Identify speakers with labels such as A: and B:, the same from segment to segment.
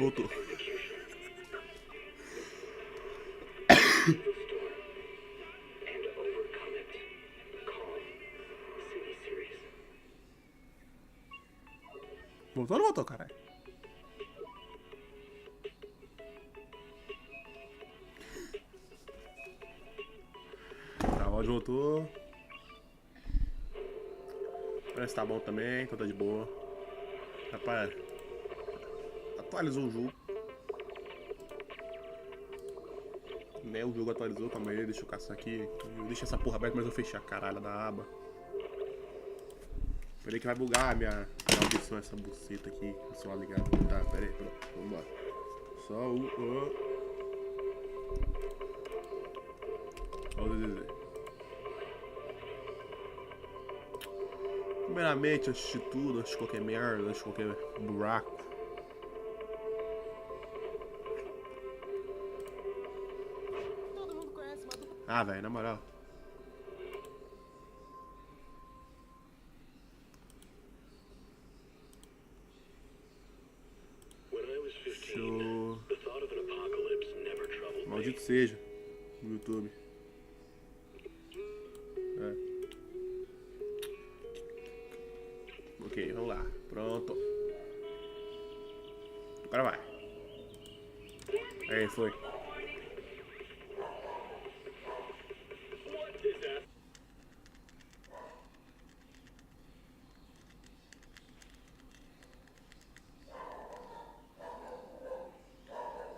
A: Voltou. Voltou ou não voltou, caralho? Tá, o áudio voltou. Parece que tá bom também, então tá de boa. Rapaz, atualizou o jogo. Né, o jogo atualizou, calma aí, deixa eu caçar aqui. Eu deixo essa porra aberta, mas eu fechei a caralho da aba. Peraí que vai bugar a minha audição, essa buceta aqui. O celular ligado. Tá, peraí, pronto, vambora. Só o... Olha o Zezé. Primeiramente, antes de tudo, antes de qualquer merda, antes de qualquer buraco. Ah, velho, na moral. Show. Maldito seja. No YouTube. É. Ok, vamos lá. Pronto. Agora vai. Aí, foi.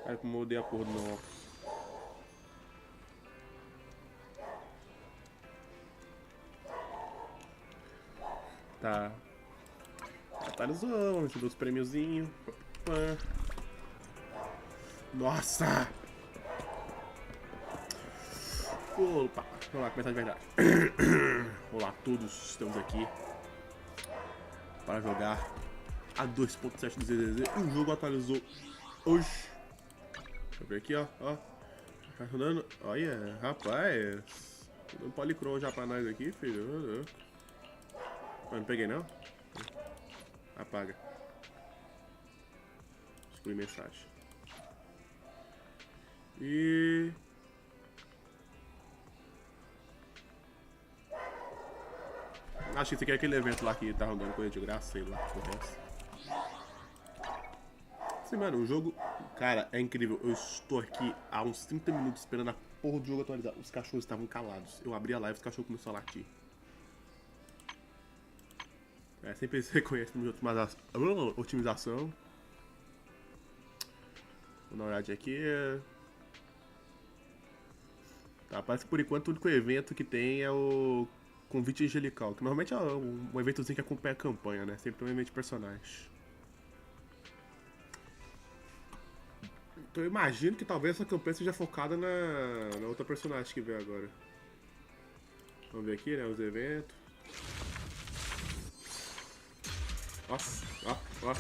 A: Ai, como eu odeio a porra do meu óculos. Tá. Atualizou, recebeu os prêmiozinhos. Nossa! Opa, vamos lá, começar de verdade. Olá a todos, estamos aqui para jogar a 2.7 do ZZZ. O jogo atualizou hoje. Deixa eu ver aqui, ó. Tá rodando. Olha, rapaz. Dando policron já pra nós aqui, filho. Não peguei não? Apaga. Exclui mensagem. E... acho que esse aqui é aquele evento lá que tá rodando coisa de graça, sei lá, porra é essa. Sim, mano, o jogo, cara, é incrível. Eu estou aqui há uns 30 minutos esperando a porra do jogo atualizar. Os cachorros estavam calados. Eu abri a live e os cachorros começaram a latir. É, sempre se reconhece de otimização. Vou dar uma olhadinha aqui. Tá, parece que por enquanto o único evento que tem é o convite angelical, que normalmente é um eventozinho que acompanha a campanha, né? Sempre tem um evento de personagens. Então eu imagino que talvez essa campanha seja focada na outra personagem que veio agora. Vamos ver aqui, né? Os eventos. Nossa, ó.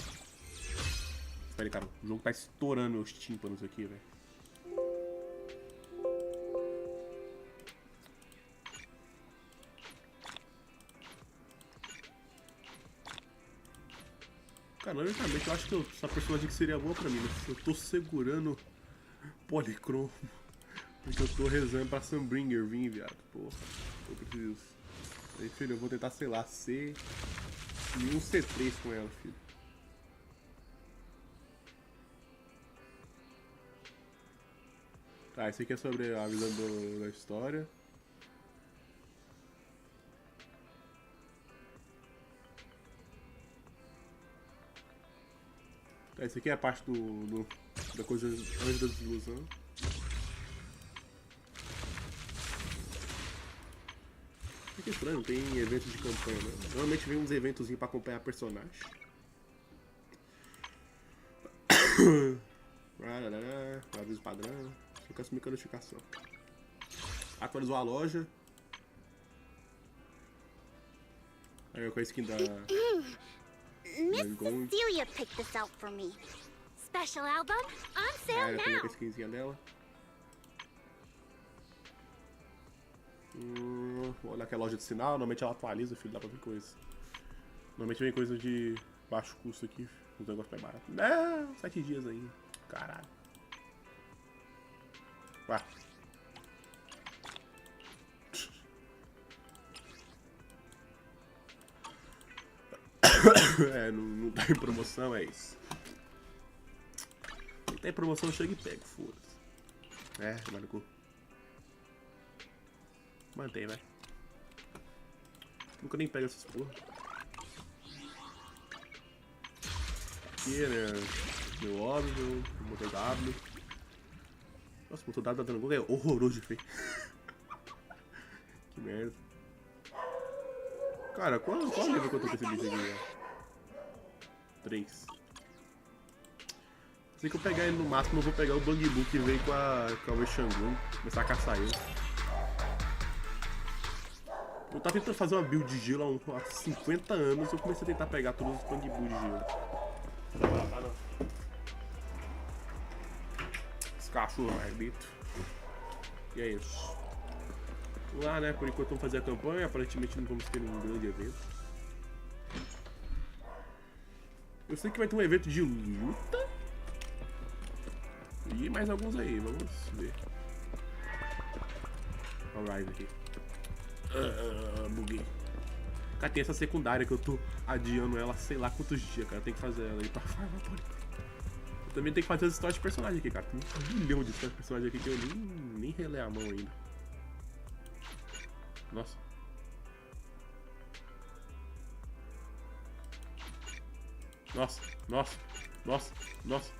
A: Espera aí, cara. O jogo tá estourando meus tímpanos aqui, velho. Cara, honestamente, eu acho que essa personagem que seria boa pra mim, né? Eu tô segurando policromo. Porque eu tô rezando pra Sunbringer vir, viado. Porra, eu preciso. Aí, filho, eu vou tentar, sei lá, C e um C3 com ela, filho. Tá, esse aqui é sobre a visão da história. Tá, esse aqui é a parte da coisa antes da desilusão. Que estranho, não tem eventos de campanha, né? Normalmente vem uns eventozinhos pra acompanhar personagem. Aviso padrão. Só quero assumir codificação. Atualizou a loja. Aí com a skin da...
B: Miss Cecilia picked this out for me. Special album on sale
A: now.
B: now.
A: Com a skinzinha dela. Vou olhar aqui a loja de sinal. Normalmente ela atualiza, filho, dá pra ver coisa. Normalmente vem coisa de baixo custo aqui. Os negócios mais baratos. Não, 7 dias ainda. Caralho. Vai. É, não tá em promoção, é isso. Se tá em promoção, chega e pega, foda-se. É, vai no cu. Mantém, vai. Nunca nem pega essas porra. Aqui, né? Meu óbvio, o motor W. Nossa, o motor W tá dando gol, é horroroso de feio. Que merda. Cara, qual nível que eu tô com esse bicho aqui? 3. Assim que eu pegar ele no máximo, eu vou pegar o Bang Boo que veio com a Weixangun. Começar a caçar ele. Eu tava tentando fazer uma build de gelo há 50 anos. Eu comecei a tentar pegar todos os Bang Boo de gelo. Os cachorros arbitam. E é isso. Vamos lá, né? Por enquanto vamos fazer a campanha. Aparentemente não vamos ter um grande evento. Eu sei que vai ter um evento de luta. E mais alguns aí, vamos ver. Olha o Rise aqui. Buguei. Cara, tem essa secundária que eu tô adiando ela sei lá quantos dias, cara. Tem que fazer ela aí pra farmar. Eu também tenho que fazer as histórias de personagem aqui, cara. Tem 1 milhão de histórias de personagem aqui que eu nem relei a mão ainda. Nossa. Nossa, nossa, nossa, nossa.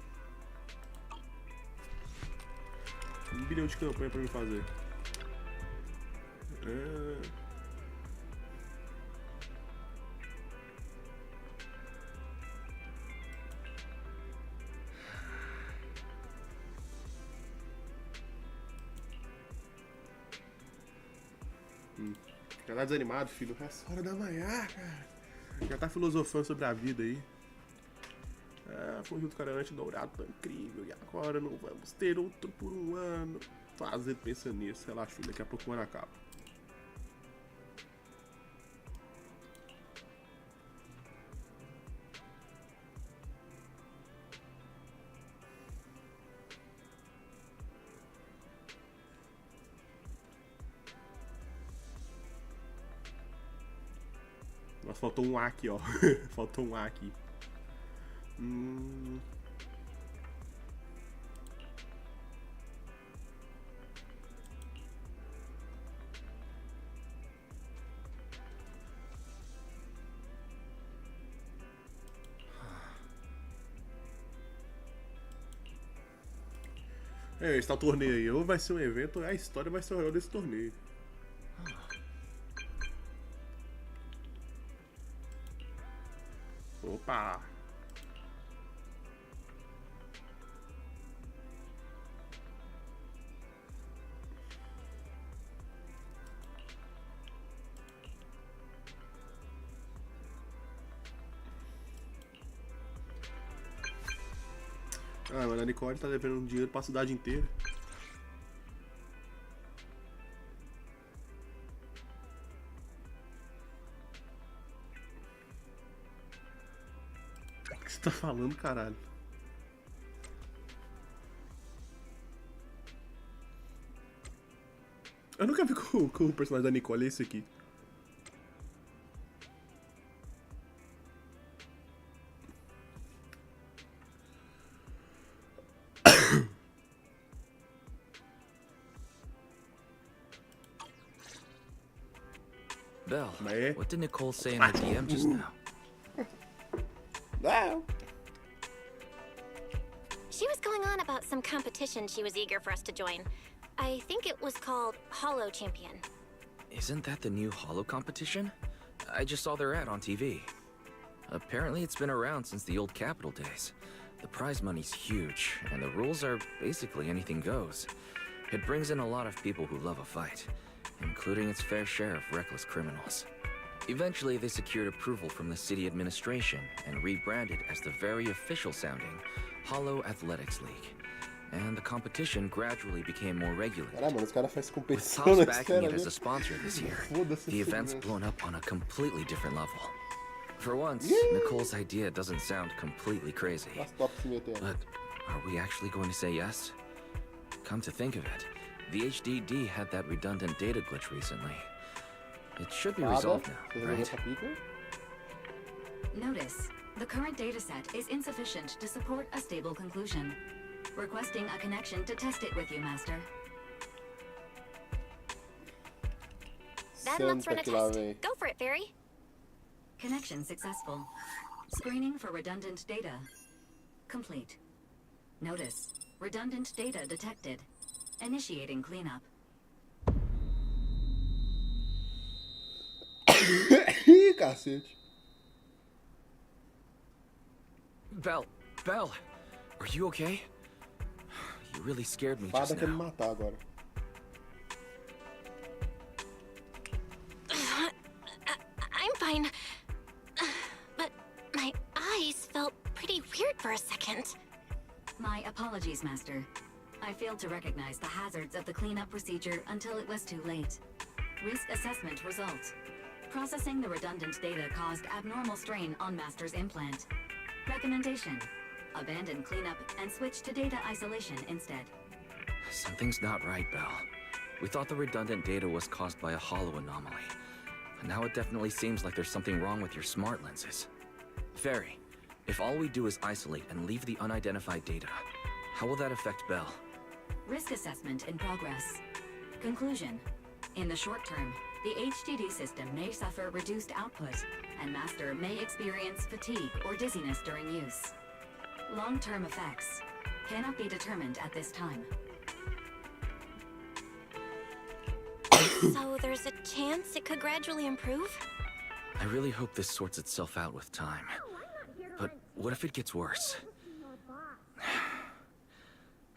A: 1 bilhão de campanha pra me fazer. Já tá desanimado, filho. É hora da manhã, cara. Já tá filosofando sobre a vida aí. Conjunto Caranante dourado tão incrível. E agora não vamos ter outro por um ano. Fazendo pensando nisso. Relaxa, filho. Daqui a pouco o ano acaba. Nossa, faltou um A aqui, ó. Faltou um A aqui. Está o torneio aí. Ou vai ser um evento, a história vai ser o real desse torneio. Opa! Ah, mas a Nicole tá levando um dinheiro pra cidade inteira. O que você tá falando, caralho? Eu nunca vi com o personagem da Nicole, é esse aqui.
C: Belle, what did Nicole say in the DM just now?
B: She was going on about some competition she was eager for us to join. I think it was called Hollow Champion.
C: Isn't that the new Hollow competition? I just saw their ad on TV. Apparently it's been around since the old Capital days. The prize money's huge, and the rules are basically anything goes. It brings in a lot of people who love a fight, including its fair share of reckless criminals. Eventually, they secured approval from the city administration and rebranded as the very official sounding Hollow Athletics League. And the competition gradually became more regular. With Topps backing it as a sponsor this year, the event's blown up on a completely different level. For once, Nicole's idea doesn't sound completely crazy.
A: Mas top se metendo.
C: But are we actually going to say yes? Come to think of it, the HDD had that redundant data glitch recently. It should be resolved now, right?
D: Notice, the current dataset is insufficient to support a stable conclusion. Requesting a connection to test it with you, Master.
B: Then let's run a test. Go for it, Fairy.
D: Connection successful. Screening for redundant data. Complete. Notice, redundant data detected. Initiating cleanup.
A: Ih, cacete.
C: Belle, are you okay? You really scared me just
A: Fada quer me
C: now.
A: matar agora.
B: I'm fine. But my eyes felt pretty weird for a second.
D: My apologies, Master. I failed to recognize the hazards of the cleanup procedure until it was too late. Risk assessment results. Processing the redundant data caused abnormal strain on Master's implant. Recommendation: abandon cleanup and switch to data isolation instead.
C: Something's not right, Belle. We thought the redundant data was caused by a hollow anomaly. And now it definitely seems like there's something wrong with your smart lenses. Fairy, if all we do is isolate and leave the unidentified data, how will that affect Belle?
D: Risk assessment in progress. Conclusion: in the short term, the HDD system may suffer reduced output, and Master may experience fatigue or dizziness during use. Long-term effects cannot be determined at this time.
B: So there's a chance it could gradually improve?
C: I really hope this sorts itself out with time. But what if it gets worse?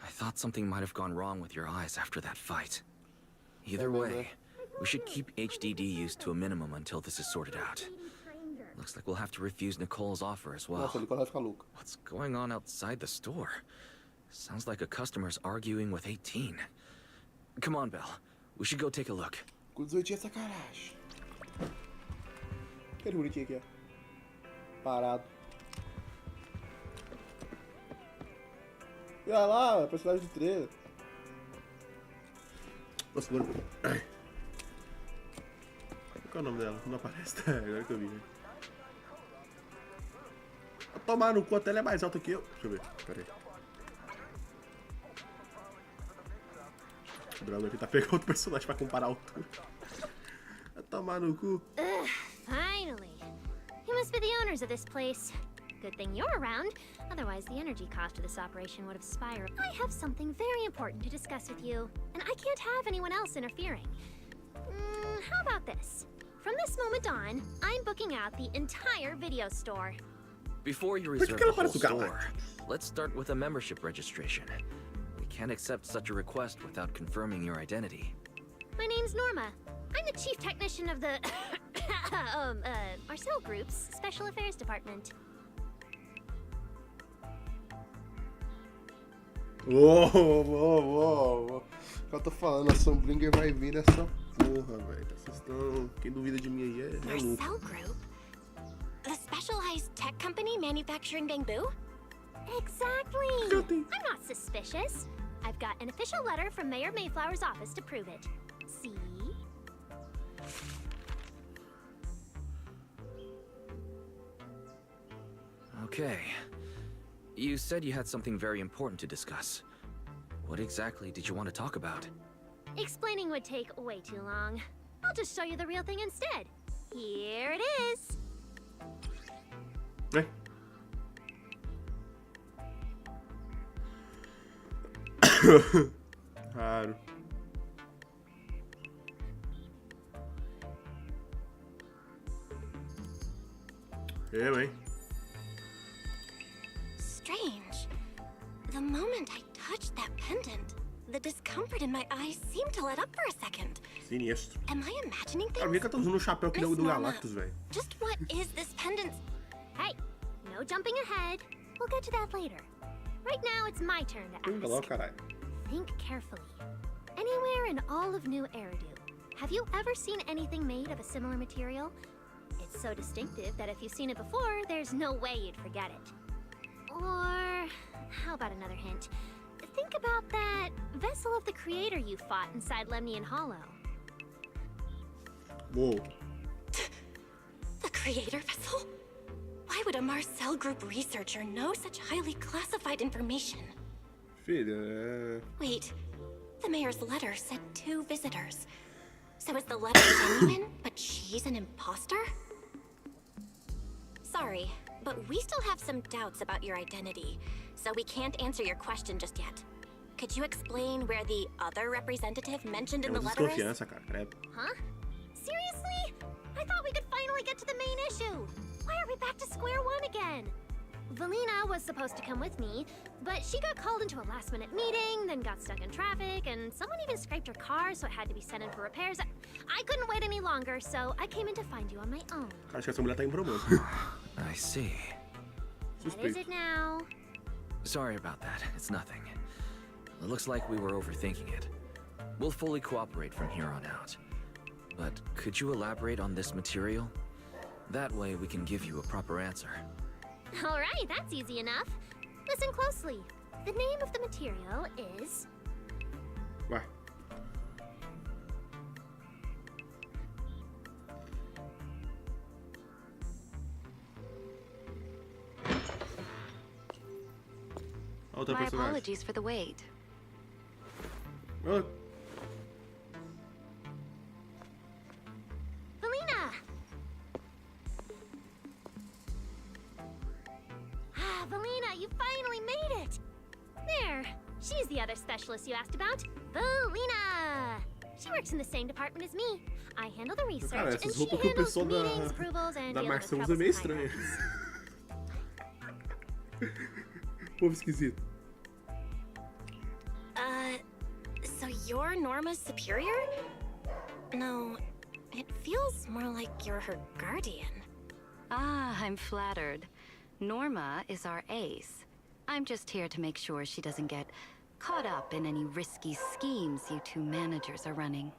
C: I thought something might have gone wrong with your eyes after that fight. Either way, we should keep HDD use to a minimum until this is sorted out. Looks like we'll have to refuse Nicole's offer as well.
A: Nossa, Nicole vai ficar louca.
C: What's going on outside the store? Sounds like a customer's arguing with 18. Come on, Belle. We should go take a look.
A: Com 18 é sacanagem. Que bonitinho aqui, ó. Parado. E olha lá, personagem do trailer. Nossa, agora... Qual é o nome dela? Não aparece. Agora que eu vi, né? Vou tomar no cu, até ela é mais alta que eu. Deixa eu ver. Pera aí. Droga, eu vou tentar pegar outro personagem pra comparar a altura. Vai tomar no cu.
B: Finally. You must be the owners of this place. Good thing you're around. Otherwise, the energy cost of this operation would have spiraled. I have something very important to discuss with you, and I can't have anyone else interfering. How about this? From this moment on, I'm booking out the entire video store.
C: Before you reserve the whole store, let's start with a membership registration. We can't accept such a request without confirming your identity.
B: My name's Norma. I'm the chief technician of the Marcel Group's Special Affairs Department.
A: O que eu tô falando, a Sombringer vai vir nessa porra, velho. Vocês estão... Quem duvida de mim aí é louco.
B: Marcel Group? The specialized tech company manufacturing bamboo? Exactly! I'm not suspicious. I've got an official letter from Mayor Mayflower's office to prove it. See?
C: Okay. You said you had something very important to discuss. What exactly did you want to talk about?
B: Explaining would take way too long. I'll just show you the real thing instead. Here it is.
A: É. Raro. Eu, hein?
B: Strange. The moment I touched that pendant, the discomfort in my eyes seemed to let up for a second.
A: Sinistro.
B: Am I imagining
A: Cara, por
B: things?
A: que eu tô usando o chapéu que deu do
B: Miss Norma,
A: Galactus, velho?
B: Just what is this pendant? Hey, no jumping ahead. We'll get to that later. Right now, it's my turn to
A: Pinga logo,
B: ask.
A: caralho.
B: Think carefully. Anywhere in all of New Eridu, have you ever seen anything made of a similar material? It's so distinctive that if you've seen it before, there's no way you'd forget it. Or how about another hint? Think about that vessel of the creator you fought inside Lemnian Hollow.
A: Whoa.
E: The creator vessel? Why would a Marcel Group researcher know such highly classified information?
A: Filha,
E: Wait, the mayor's letter said 2 visitors. So is the letter genuine, but she's an imposter? Sorry, but we still have some doubts about your identity, so we can't answer your question just yet. Could you explain where the other representative mentioned in the letter is?
A: desconfiança, cara, credo.
B: Huh? Seriously? I thought we could finally get to the main issue. Why are we back to square one again? Valina was supposed to come with me, but she got called into a last-minute meeting, then got stuck in traffic, and someone even scraped her car, so it had to be sent in for repairs. I couldn't wait any longer, so I came in to find you on my own.
A: Acho que essa mulher tá em problema.
C: I see.
B: What is it now?
C: Sorry about that. It's nothing. It looks like we were overthinking it. We'll fully cooperate from here on out. But could you elaborate on this material? That way we can give you a proper answer.
B: All right, that's easy enough. Listen closely. The name of the material is...
A: Vai. Outra
E: My
A: personagem.
E: apologies for the wait.
A: Oh,
B: Valina! Ah, Valina, you finally made it! There, she's the other specialist you asked about. Valina! She works in the same department as me. I handle the research,
A: cara,
B: and
A: essas
B: she
A: roupas que o
B: handles
A: pessoal
B: meetings, approvals, and
A: da
B: dealing with
A: Marcia usa é
B: troubles
A: meio
B: behind
A: estranho.
B: her.
A: Povo esquisito.
E: So you're Norma's superior? No, it feels more like you're her guardian.
D: Ah, I'm flattered. Norma is our ace. I'm just here to make sure she doesn't get caught up in any risky schemes you 2 managers are running.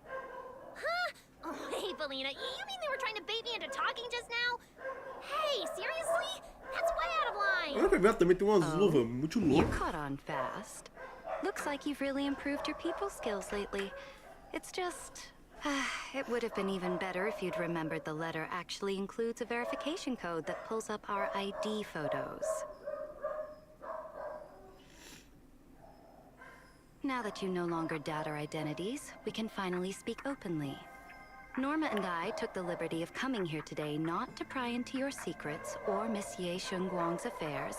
B: Huh? Oh, hey, Valina, you mean they were trying to bait me into talking just now? Hey, seriously? That's way out of line!
A: Olha pra ver, também tem umas luvas muito
D: You
A: loucas.
D: caught on fast. Looks like you've really improved your people skills lately. It's just... it would have been even better if you'd remembered the letter actually includes a verification code that pulls up our ID photos. Now that you no longer doubt our identities, we can finally speak openly. Norma and I took the liberty of coming here today not to pry into your secrets or Miss Ye Shunguang's affairs,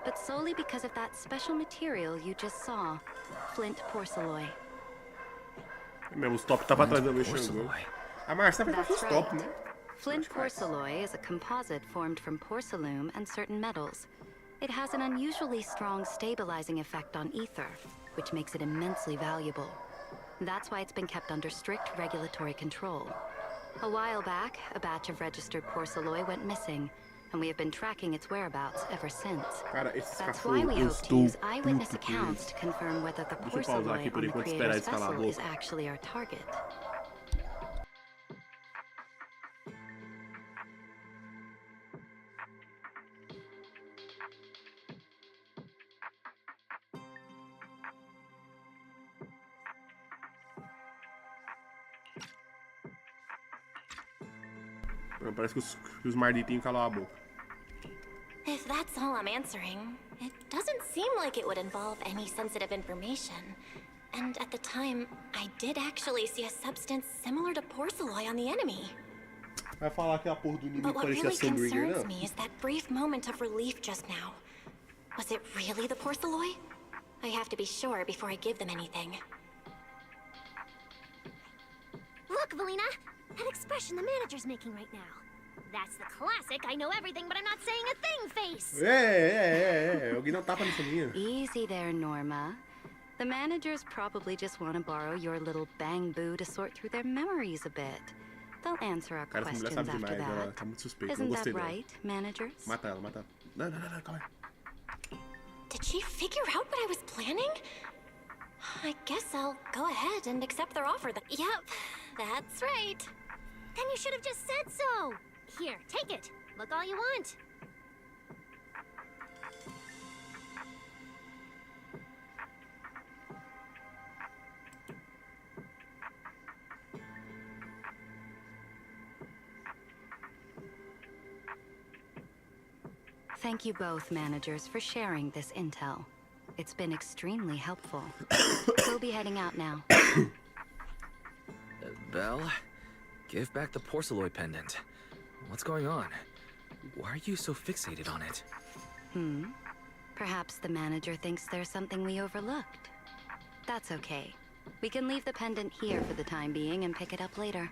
D: but solely because of that special material you just saw, Flint porcelain.
A: Mesmo, os top tava atrás da minha Xangô.
C: Porcelain.
A: A Marcia vai fazer os
D: That's
A: top,
D: right.
A: né?
D: Flint porcelain is a composite formed from porcelain and certain metals. It has an unusually strong stabilizing effect on ether, which makes it immensely valuable. That's why it's been kept under strict regulatory control. A while back, a batch of registered porcelain went missing, and we have been tracking its whereabouts ever since.
A: Cara, esses
D: That's why
A: cachorros,
D: we
A: eu
D: hope to
A: estou
D: use eyewitness
A: puto com
D: accounts
A: eles.
D: to confirm whether the
A: Deixa eu pausar aqui
D: porcelain
A: por
D: on the
A: enquanto esperar
D: creator's
A: eles calar a
D: vessel is
A: boca.
D: actually our target.
A: Parece que os marditinhos calam a boca.
E: If that's all I'm answering, it doesn't seem like it would involve any sensitive information. And at the time, I did actually see a substance similar to porcelain on the enemy.
A: Vai falar que a porra do inimigo
E: But what
A: parecia
E: really
A: Sunbringer,
E: concerns
A: não?
E: me is that brief moment of relief just now. Was it really the porcelain? I have to be sure before I give them anything.
B: Look, Valina! That expression the manager's making right now. That's the classic I know everything but I'm not saying a thing face!
A: Alguém dá um tapa nessa minha.
D: Easy there, Norma. The managers probably just want to borrow your little bang boo to sort through their memories a bit. They'll answer our
A: Cara, essa mulher
D: questions
A: sabe
D: after
A: demais, ela
D: that.
A: tá muito suspeita, não
D: Isn't
A: gostei
D: that
A: dela.
D: right, managers?
A: Mata ela, mata ela. Não, calma aí.
E: Did she figure out what I was planning? I guess I'll go ahead and accept their offer. Yep, that's right.
B: Then you should have just said so! Here, take it. Look all you want.
F: Thank you both, managers, for sharing this intel. It's been extremely helpful. We'll be heading out now.
C: Belle, give back the porcelain pendant. What's going on? Why are you so fixated on it?
F: Perhaps the manager thinks there's something we overlooked. That's okay. We can leave the pendant here for the time being and pick it up later.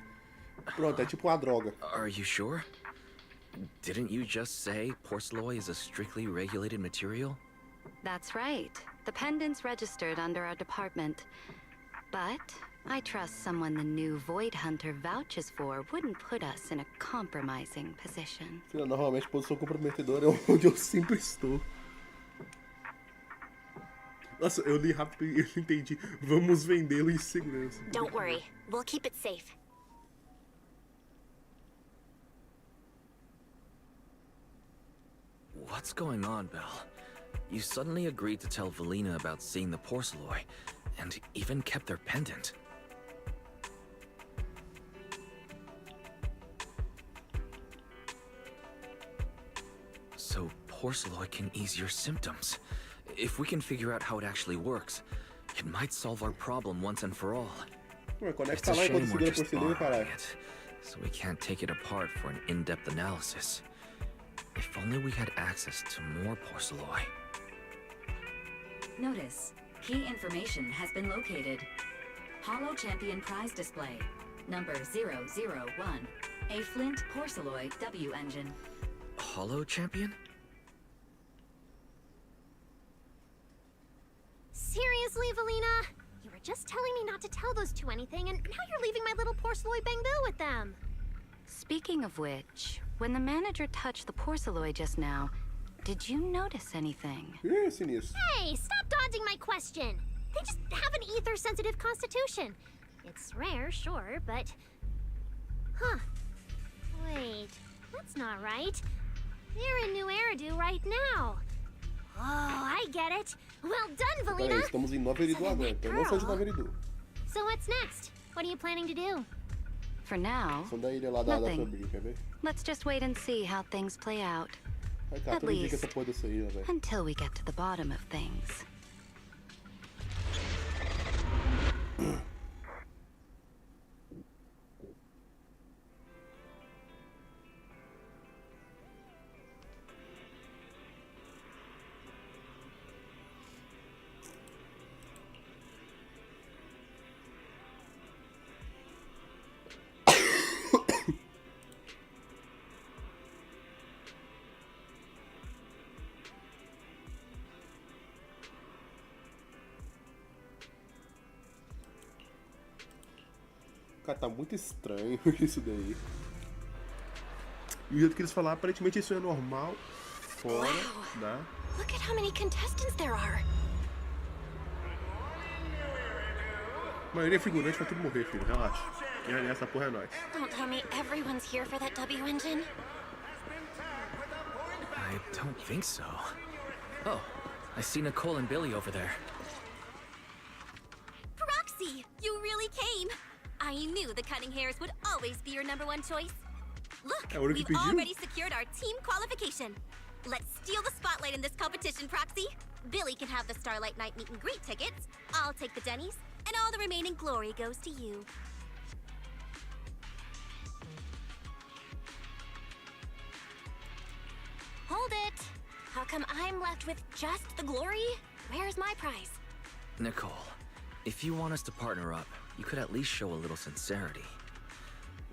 A: Pronto, é tipo uma droga.
C: Are you sure? Didn't you just say porcelain is a strictly regulated material?
F: That's right. The pendant's registered under our department. But I trust someone the new Void Hunter vouches for wouldn't put us in a compromising position.
A: Normalmente, posição comprometedora é onde eu sempre estou. Nossa, eu li rápido e eu entendi. Vamos vendê-lo em segurança.
E: Don't worry, we'll keep it safe.
C: What's going on, Belle? You suddenly agreed to tell Valina about seeing the porcelain, and even kept their pendant. So porcelain can ease your symptoms. If we can figure out how it actually works, it might solve our problem once and for all.
A: Ué,
C: It's
A: conecta
C: a
A: lá enquanto
C: shame we're
A: segura
C: just
A: por CD,
C: borrowing
A: caralho.
C: it, so we can't take it apart for an in-depth analysis. If only we had access to more porcelain.
D: Notice, key information has been located. Holo Champion prize display, number 001, a Flint Porceloid W engine.
C: Holo Champion?
B: Seriously, Valina? You were just telling me not to tell those two anything, and now you're leaving my little porcelain bang-bill with them.
F: Speaking of which, when the manager touched the porcelain just now, did you notice anything?
A: Ih, sinistro.
B: Hey, stop dodging my question. They just have an ether-sensitive constitution. It's rare, sure, but... Huh. Wait, that's not right. They're in New Eridu right now. Oh, I get it. Well done,
A: Peraí,
B: Valina.
A: estamos em Nova Eridu agora, então eu não sou de Nova Eridu.
B: So what's next? What are you planning to do?
F: For now,
A: São da ilha lá da
F: Nothing.
A: Fabrica, quer ver?
F: let's just wait and see how things play out.
A: Ai, cara,
F: At
A: todo dia que
F: least.
A: essa porra dessa ilha, velho.
F: Until we get to the bottom of things.
A: Cara, tá muito estranho isso daí. E o jeito que eles falaram, aparentemente isso é normal fora, né?
E: Look at how many contestants there are.
A: A maioria é figurante, vai tudo morrer, filho, relaxa. E essa porra é nóis.
E: Don't tell me everyone's here for that W engine.
C: I don't think so. Oh, I see Nicole and Billy over there.
G: Proxy, you really came. I knew the cutting hairs would always be your number one choice. Look,
A: É a hora que
G: we've
A: pediu.
G: already secured our team qualification. Let's steal the spotlight in this competition, Proxy. Billy can have the Starlight Night meet and greet tickets. I'll take the Denny's, and all the remaining glory goes to you.
E: Hold it. How come I'm left with just the glory? Where's my prize?
C: Nicole, if you want us to partner up, you could at least show a little sincerity.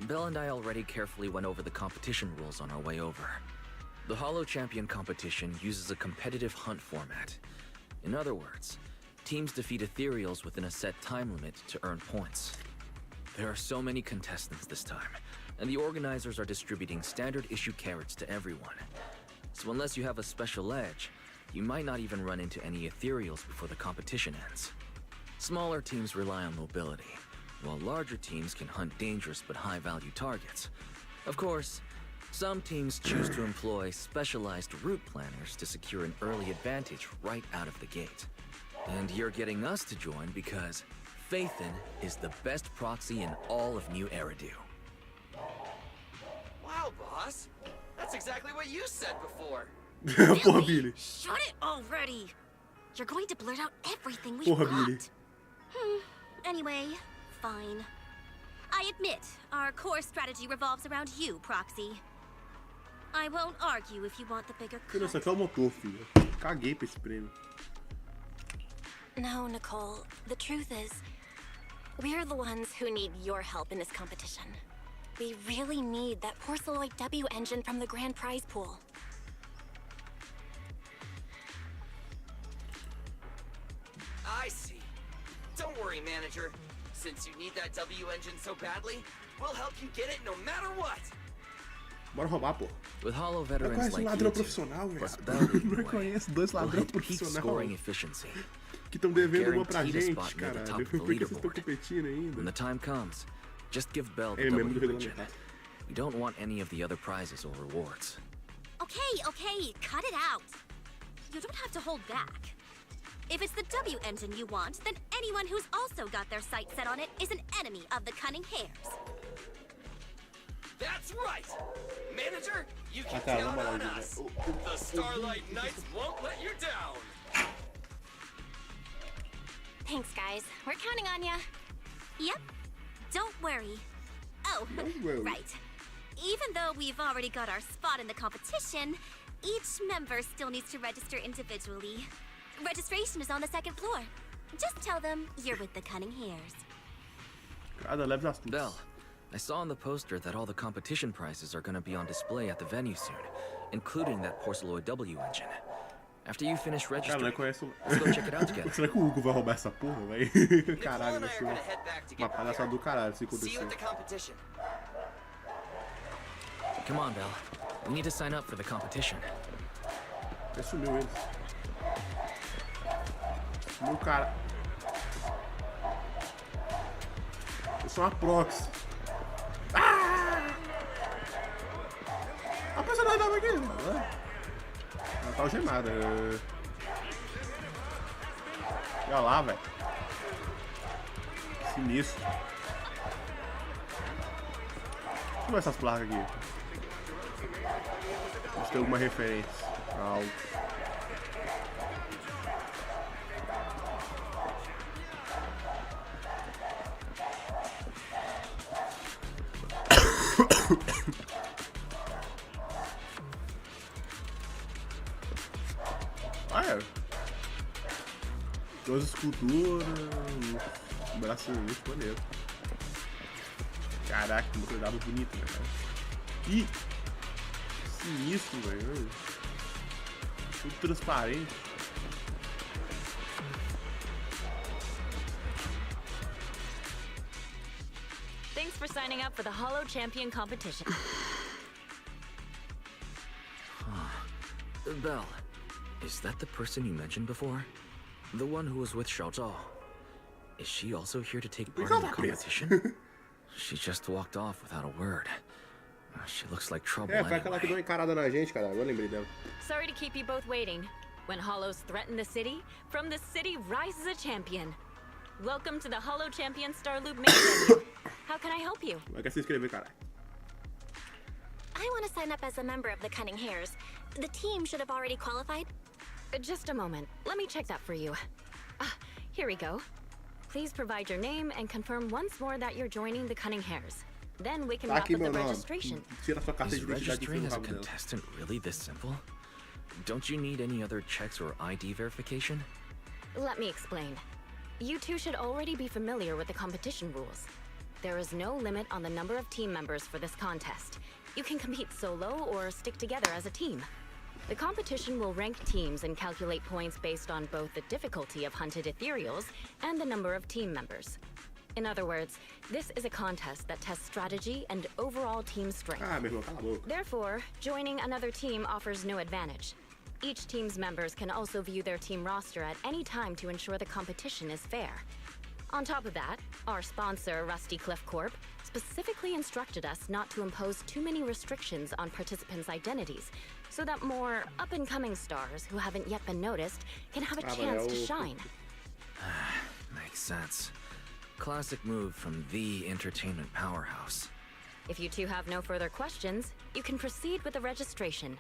C: Belle and I already carefully went over the competition rules on our way over. The Holo Champion competition uses a competitive hunt format. In other words, teams defeat ethereals within a set time limit to earn points. There are so many contestants this time, and the organizers are distributing standard issue carrots to everyone. So unless you have a special edge, you might not even run into any ethereals before the competition ends. Smaller teams rely on mobility, while larger teams can hunt dangerous but high-value targets. Of course, Some teams choose to employ specialized route planners to secure an early advantage right out of the gate. And you're getting us to join because Phaethon is the best proxy in all of New Eridu.
H: Wow, boss. That's exactly what you said before.
A: Porra, Billy.
G: Shut it already! You're going to blurt out everything we've
A: Porra,
G: got.
A: Billy.
G: Anyway, fine. I admit, our core strategy revolves around you, Proxy. I won't argue if you want the bigger
A: Filho, isso
G: cut.
A: aqui é o motor, filho. Caguei pra esse prêmio.
E: No, Nicole. The truth is, we're the ones who need your help in this competition. We really need that Porceloid W engine from the grand prize pool.
H: I see. Don't worry, manager. Since you need that W engine so badly, we'll help you get it no matter what.
A: Bora roubar, pô.
C: With Hollow
A: Eu
C: veterans
A: conheço um
C: like
A: ladrão
C: you two,
A: profissional,
C: plus
A: velho.
C: Bell
A: Eu
C: leading the way,
A: conheço dois
C: we'll
A: ladrões
C: hit peak scoring
A: profissionais
C: efficiency.
A: que estão devendo uma pra
C: Guaranteed a
A: gente,
C: spot near the
A: caralho.
C: top of the
A: Por que vocês estão
C: leaderboard.
A: competindo
C: When
A: ainda?
C: the time comes, just give Bell the
A: É membro do
C: W engine.
A: regulamentar.
C: We don't want any of the other prizes or rewards.
G: Okay, cut it out. You don't have to hold back. If it's the W engine you want, then anyone who's also got their sights set on it is an enemy of the Cunning Hares.
H: That's right! Manager, you can
A: cara,
H: count
A: vamos lá,
H: on
A: gente.
H: us. The Starlight Knights won't let you down.
E: Thanks, guys. We're counting on ya.
G: Yep. Don't worry. Oh,
A: worry.
G: right. Even though we've already got our spot in the competition, each member still needs to register individually. Registration is on the second floor. Just tell them you're with the Cunning Hares.
A: Cada leve astuto.
C: Bell, I saw on the poster that all the competition prizes are going to be on display at the venue soon, including that Porceloid W engine. After you finish
A: Cara,
C: registering,
A: não conheço.
C: let's go check it out together.
A: Será que o Hugo vai roubar essa porra, velho?
H: Nicole
A: Caralho,
H: and
A: vai
H: I are
A: ser
H: gonna head back to
A: uma
H: get
A: palhaçada do caralho se
H: prepared. See you
A: acontecer.
H: at the competition.
C: Come on, Bell. We need to sign up for the competition.
A: Até sumiu eles. Sumiu o cara. Eu sou uma proxy. Ah! A personagem tava aqui. Ela tá algemada. Olha lá, velho. Sinistro. Deixa eu ver essas placas aqui. Se tem alguma referência a algo. Ah, é. Duas esculturas, um braço muito maneiro. Caraca, que cuidado bonito, né, cara? Ih! Sinistro, velho. Tudo transparente.
I: Thanks for signing up for the Hollow Champion competition.
C: Bell, is that the person you mentioned before? The one who was with Xiao Zhao? Is she also here to take part in the competition? She just walked off without a word. She looks like trouble
A: É, foi aquela que deu uma
C: anyway.
A: encarada na gente, cara. Agora lembrei dela.
I: Sorry to keep you both waiting. When Hollows threaten the city, from the city rises a champion. Welcome to the Hollow Champion Star Loop main venue. How can I help you?
A: Como é que é se inscrever, cara?
E: I want to sign up as a member of the Cunning Hares. The team should have already qualified.
I: Just a moment. Let me check that for you. Here we go. Please provide your name and confirm once more that you're joining the Cunning Hares. Then we can
A: Tá
I: wrap
A: aqui
I: up
A: meu
I: the
A: nome.
I: registration.
A: Tira sua carta
C: Is
A: de identidade e enfia
C: registering
A: no
C: as a
A: rabo dela.
C: contestant really this simple? Don't you need any other checks or ID verification?
I: Let me explain. You two should already be familiar with the competition rules. There is no limit on the number of team members for this contest. You can compete solo or stick together as a team. The competition will rank teams and calculate points based on both the difficulty of hunted ethereals and the number of team members. In other words, this is a contest that tests strategy and overall team strength.
A: Ah, meu irmão, cala a boca.
I: Therefore, joining another team offers no advantage. Each team's members can also view their team roster at any time to ensure the competition is fair. On top of that, our sponsor, Rusty Cliff Corp, specifically instructed us not to impose too many restrictions on participants' identities, so that more up-and-coming stars who haven't yet been noticed can have a chance to shine.
C: Makes sense. Classic move from the entertainment powerhouse.
I: If you two have no further questions, you can proceed with the registration.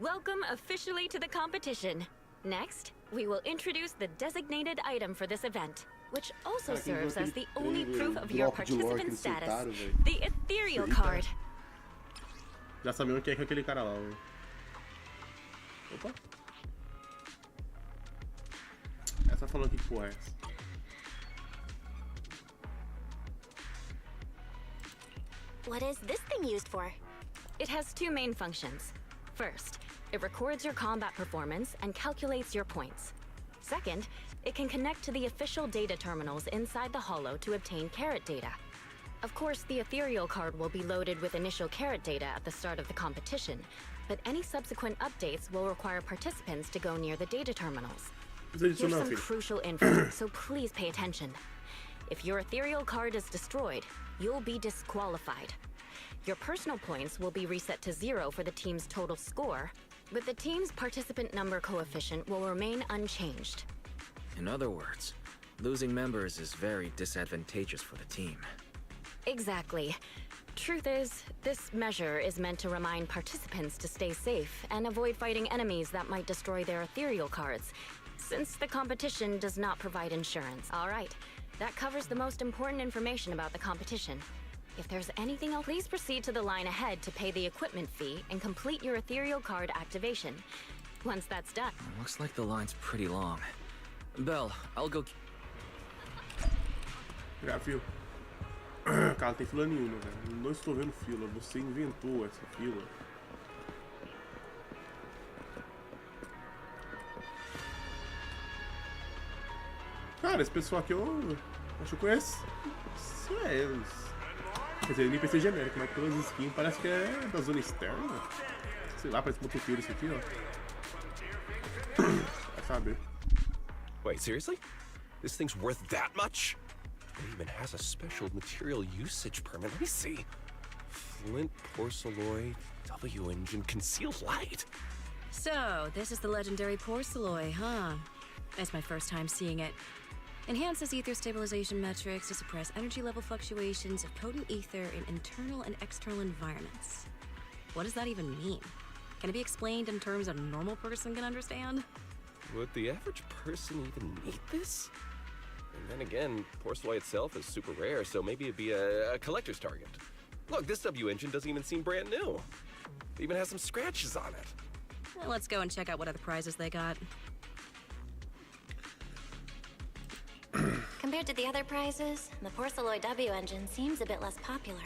I: Welcome officially to the competition. Next, we will introduce the designated item for this event, which also serves as the only proof of your participant status, the ethereal card.
A: Já sabemos quem é aquele cara lá. Opa. Essa falando que porra é essa?
B: What is this thing used for?
I: It has two main functions. First, it records your combat performance and calculates your points. Second, it can connect to the official data terminals inside the holo to obtain carrot data. Of course, the ethereal card will be loaded with initial carrot data at the start of the competition, but any subsequent updates will require participants to go near the data terminals. Here's some crucial info, so please pay attention. If your ethereal card is destroyed, you'll be disqualified. Your personal points will be reset to 0 for the team's total score, but the team's participant number coefficient will remain unchanged.
C: In other words, losing members is very disadvantageous for the team.
I: Exactly. Truth is, this measure is meant to remind participants to stay safe and avoid fighting enemies that might destroy their ethereal cards, since the competition does not provide insurance. All right, that covers the most important information about the competition. If there's anything else, please proceed to the line ahead to pay the equipment fee and complete your ethereal card activation. Once that's done...
C: Looks like the line's pretty long. Belle, I'll go...
A: Já, fio. Cara, tem fila nenhuma, velho. Não estou vendo fila. Você inventou essa fila. Cara, esse pessoal aqui eu acho que eu conheço. Isso é eles. Quer dizer, NPC genérico, mas pelas skins parece que é da zona externa. Sei lá, parece muito feio isso aqui, ó. Vai saber.
J: Wait, seriously? This thing's worth that much? It even has a special material usage permit. Let me see. Flint, porcelloy, W-engine, concealed light.
K: So, this is the legendary porcelloy, huh? It's my first time seeing it. Enhances ether stabilization metrics to suppress energy level fluctuations of potent ether in internal and external environments. What does that even mean? Can it be explained in terms a normal person can understand?
J: Would the average person even need this? And then again, porcelloy itself is super rare, so maybe it'd be a collector's target. Look, this W-engine doesn't even seem brand new. It even has some scratches on it.
K: Well, let's go and check out what other prizes they got.
E: Compared to the other prizes, the porcelloy W-engine seems a bit less popular.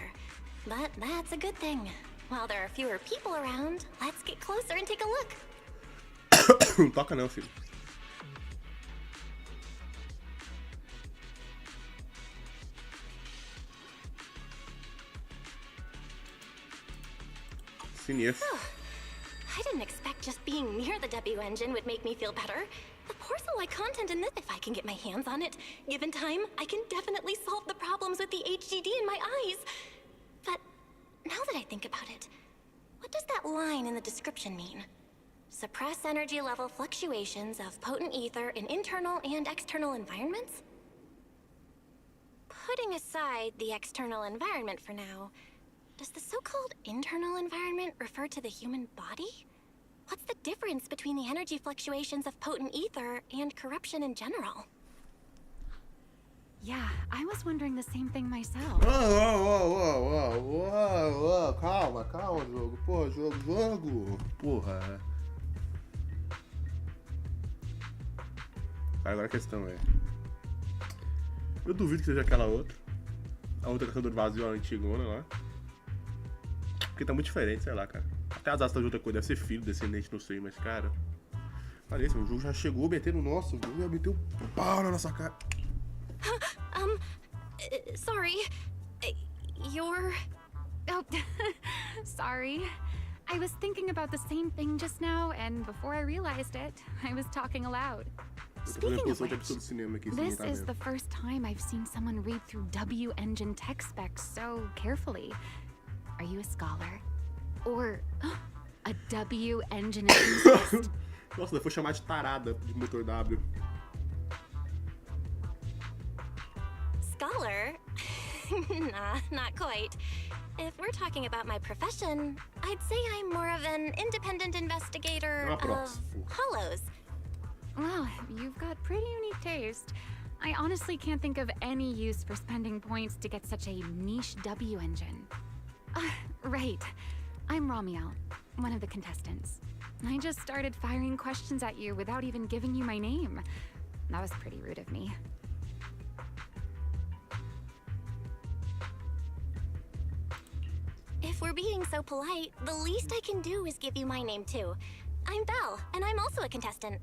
E: But that's a good thing. While there are fewer people around, let's get closer and take a look.
A: Toca não, filho. Sinistro.
E: I didn't expect just being near the W-engine would make me feel better. The porcelloy content in this, if I can get my hands on it, given time, I can definitely solve the problems with the HDD in my eyes. But now that I think about it, what does that line in the description mean? Suppress energy level fluctuations of potent ether in internal and external environments? Putting aside the external environment for now, does the so-called internal environment refer to the human body? What's the difference between the energy fluctuations of potent ether and corruption in general?
L: Yeah, I was wondering the same thing myself.
A: Calma, jogo. Porra, jogo. Porra. Agora a questão é... Eu duvido que seja aquela outra. A outra caçadora vazio, a antigona lá. Porque tá muito diferente, sei lá, cara. Até as astas de outra coisa, deve ser filho, descendente, não sei, mas, cara... Parece, o jogo já chegou metendo o nosso, o jogo já meteu o pau na nossa cara.
E: Sorry. You're...
L: Oh, sorry. I was thinking about the same thing just now, and before I realized it, I was talking aloud. Speaking of
A: posição de
L: which,
A: episódio do cinema aqui,
L: this
A: tá
L: is
A: vendo?
L: the first time I've seen someone read through W engine tech specs so carefully. Are you a scholar? Or a W engine enthusiast?
A: Nossa, foi chamar de tarada de motor W.
E: Scholar? Nah, not quite. If we're talking about my profession, I'd say I'm more of an independent investigator of hollows.
L: Well, you've got pretty unique taste. I honestly can't think of any use for spending points to get such a niche W engine. Right. I'm Ramiel, one of the contestants. I just started firing questions at you without even giving you my name. That was pretty rude of me.
E: If we're being so polite, the least I can do is give you my name too. I'm Belle, and I'm also a contestant.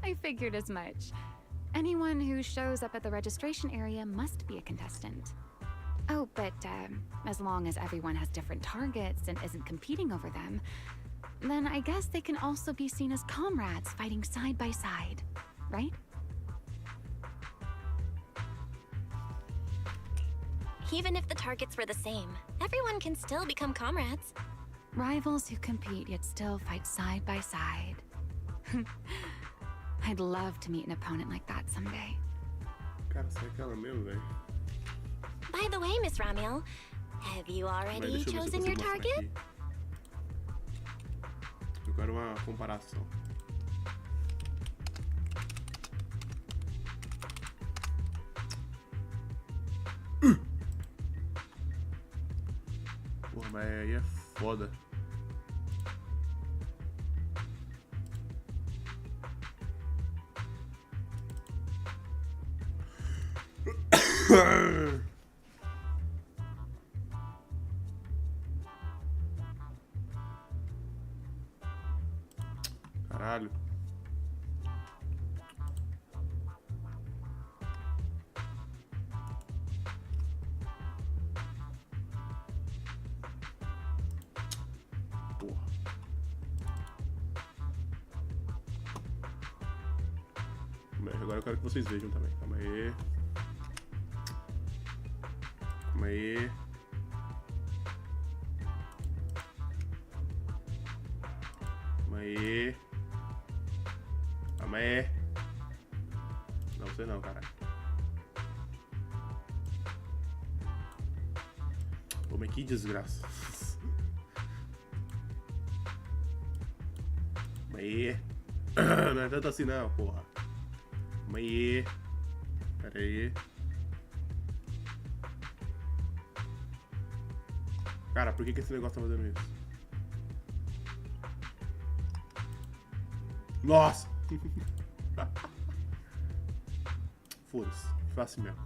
L: I figured as much. Anyone who shows up at the registration area must be a contestant. Oh, but as long as everyone has different targets and isn't competing over them, then I guess they can also be seen as comrades fighting side by side, right?
E: Even if the targets were the same, everyone can still become comrades.
L: Rivals who compete yet still fight side by side. I'd love to meet an opponent like that someday.
A: Cara, você é aquela mesmo, velho.
E: By the way, Miss Ramiel, have you already chosen your target?
A: Eu quero uma comparação. Porra, mas aí é foda. Caralho. Porra. Agora eu quero que vocês vejam também. Calma aí. Calma aí. Calma aí. Calma aí. Não, você não, caralho. Pô, mas que desgraça. Calma aí. Não é tanto assim não, porra. Calma aí. Pera aí. Cara, por que esse negócio tá fazendo isso? Nossa! Foda-se, faço assim mesmo.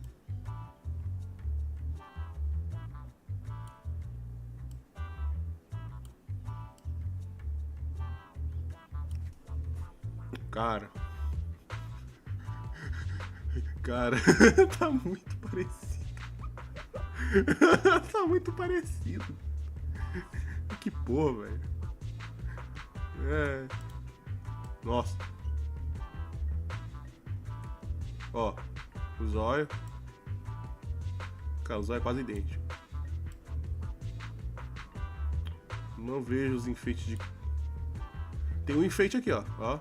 A: Cara. Cara, tá muito parecido. Tá muito parecido. Que porra, velho. É. Nossa. Ó, o zóio. Cara, o zóio é quase idêntico. Não vejo os enfeites de... Tem um enfeite aqui, ó. Ó,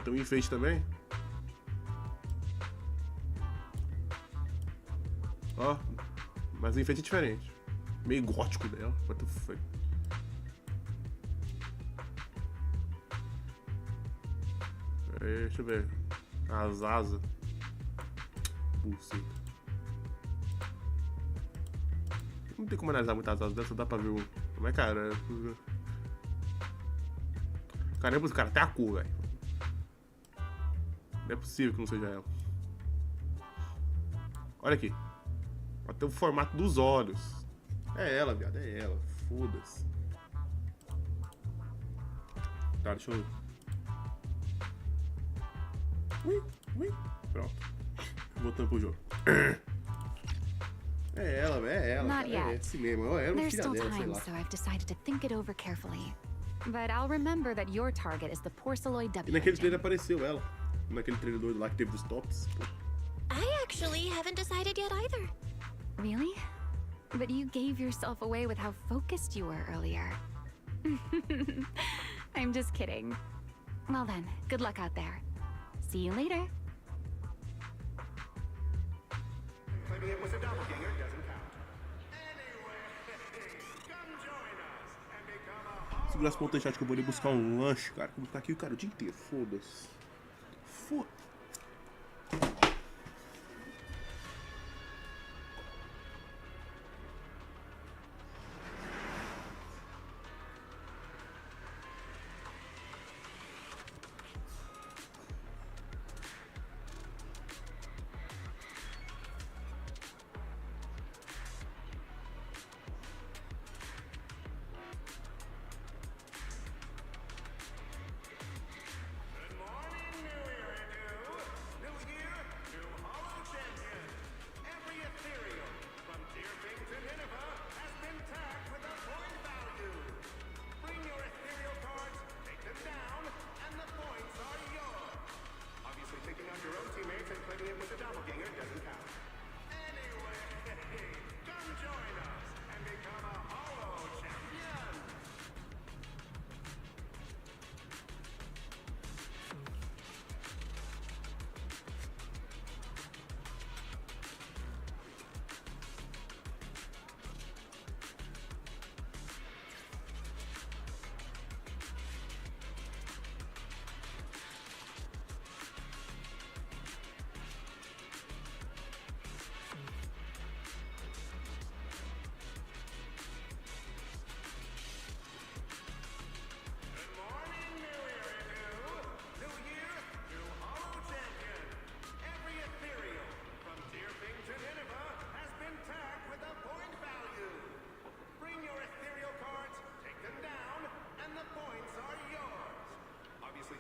A: tem um enfeite também. Ó, mas o enfeite é diferente. Meio gótico dela. What the fuck? Deixa eu ver. As asas. Buceta. Não tem como analisar muito as asas dessa, dá pra ver o... Como é, cara? Caramba, cara, até a cor, velho. Não é possível que não seja ela. Olha aqui. Até o formato dos olhos. É ela, viado, é ela. Foda-se. Tá, deixa eu... Ui. Pronto. Voltando pro jogo. É ela, velho, é ela.
L: Not
A: É
L: yet.
A: esse mesmo. Era um
L: There's
A: filho
L: still
A: dela, sei
L: time,
A: lá.
L: so I've decided to think it over carefully. but I'll remember that your target is the Porceloid
A: E
L: W
A: naquele trailer
L: engine.
A: apareceu ela. Naquele trailer doido lá que teve dos tops. Pô.
E: I actually haven't decided yet either.
L: Really? But you gave yourself away with how focused you were earlier. I'm just kidding. Well then, good luck out there. See you later.
M: Claiming it was a doppelganger doesn't count. Anyway, come join us and become a
A: Segura as pontas chat que eu vou ali buscar um lanche, cara. Eu vou ficar aqui, cara, o dia inteiro. Foda-se. Foda-se.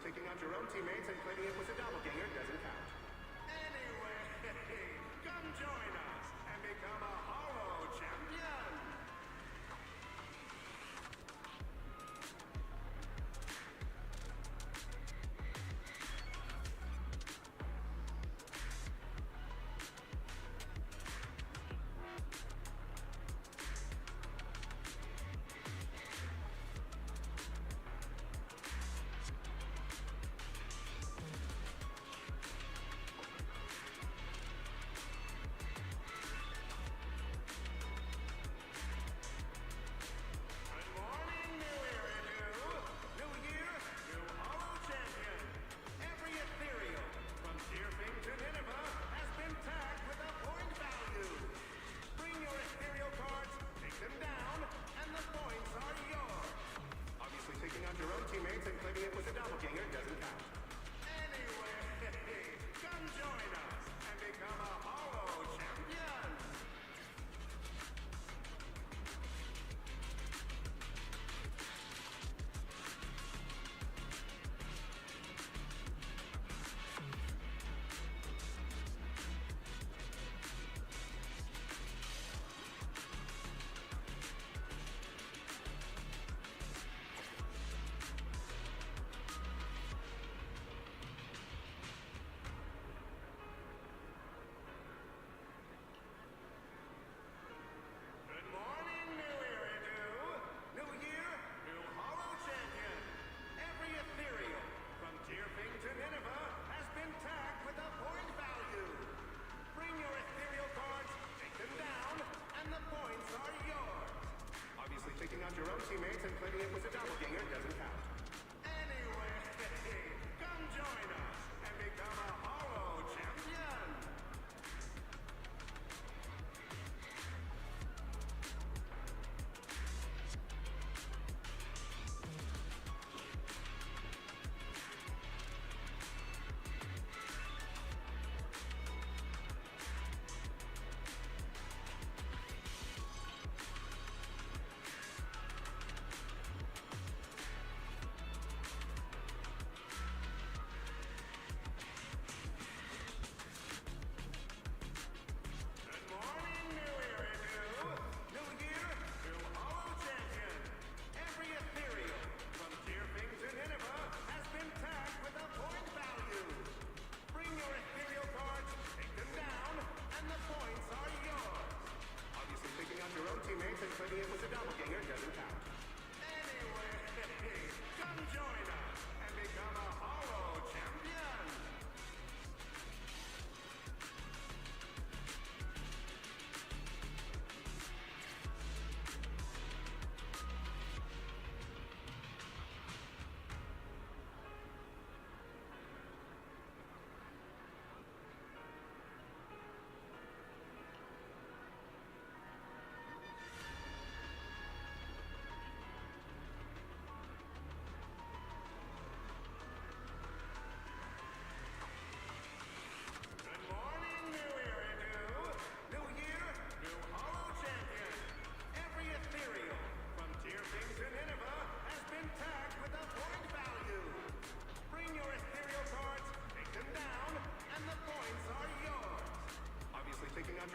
M: Taking out your own teammates and claiming it was a doppelganger doesn't count. Anyway, come join us and become a Hollow Champion! Teammates and claiming it was a doppelganger doesn't count. Anyway, come join us and become a Hollow Champion!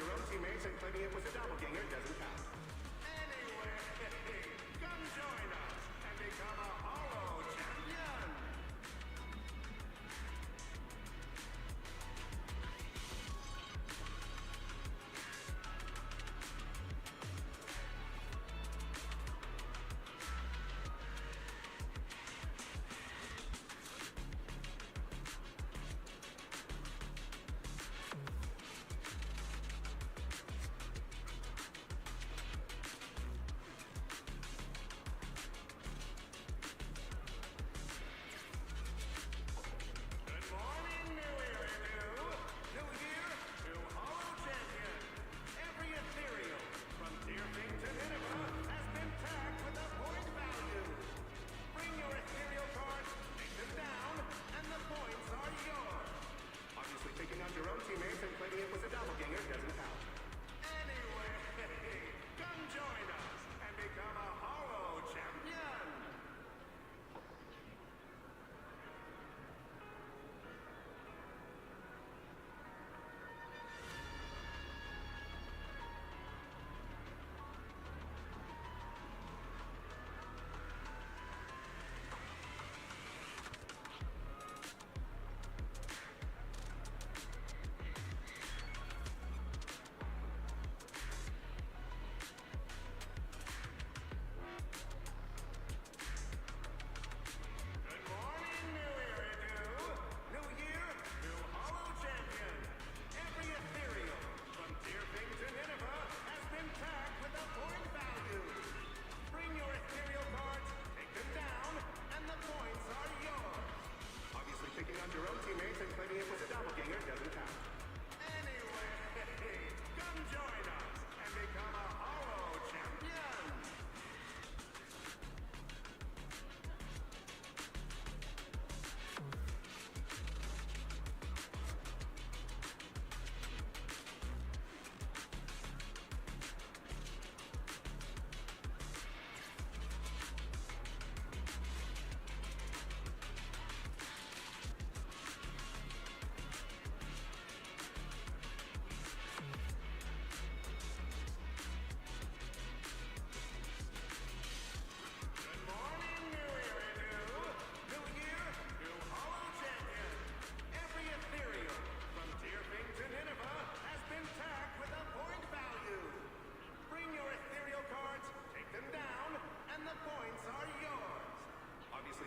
M: your own teammates and claiming it was a doppelganger doesn't count. Anyway, come join us and become a Hollow champion.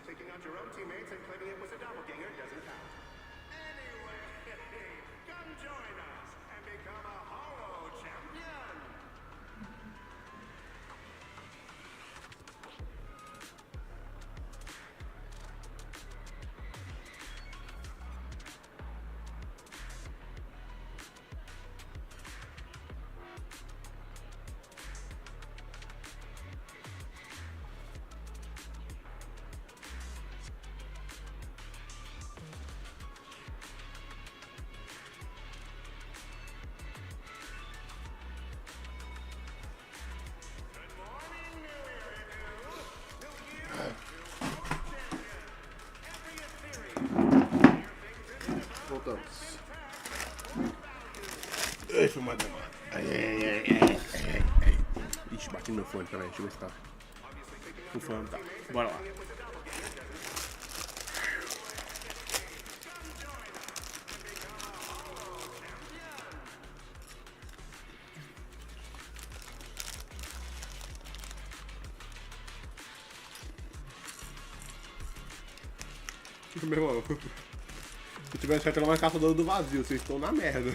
M: Taking out your own teammates and claiming it was a doppelganger doesn't count. Anyway, come join us and become a Hollow champion.
A: Voltamos. Ai, filmada, mano. Ai. Ixi, bati no meu fone, peraí, deixa eu ver se tá. O fone tá. Bora lá. Meu irmão, se tivesse certo, ela é uma caçadora do vazio, vocês estão na merda.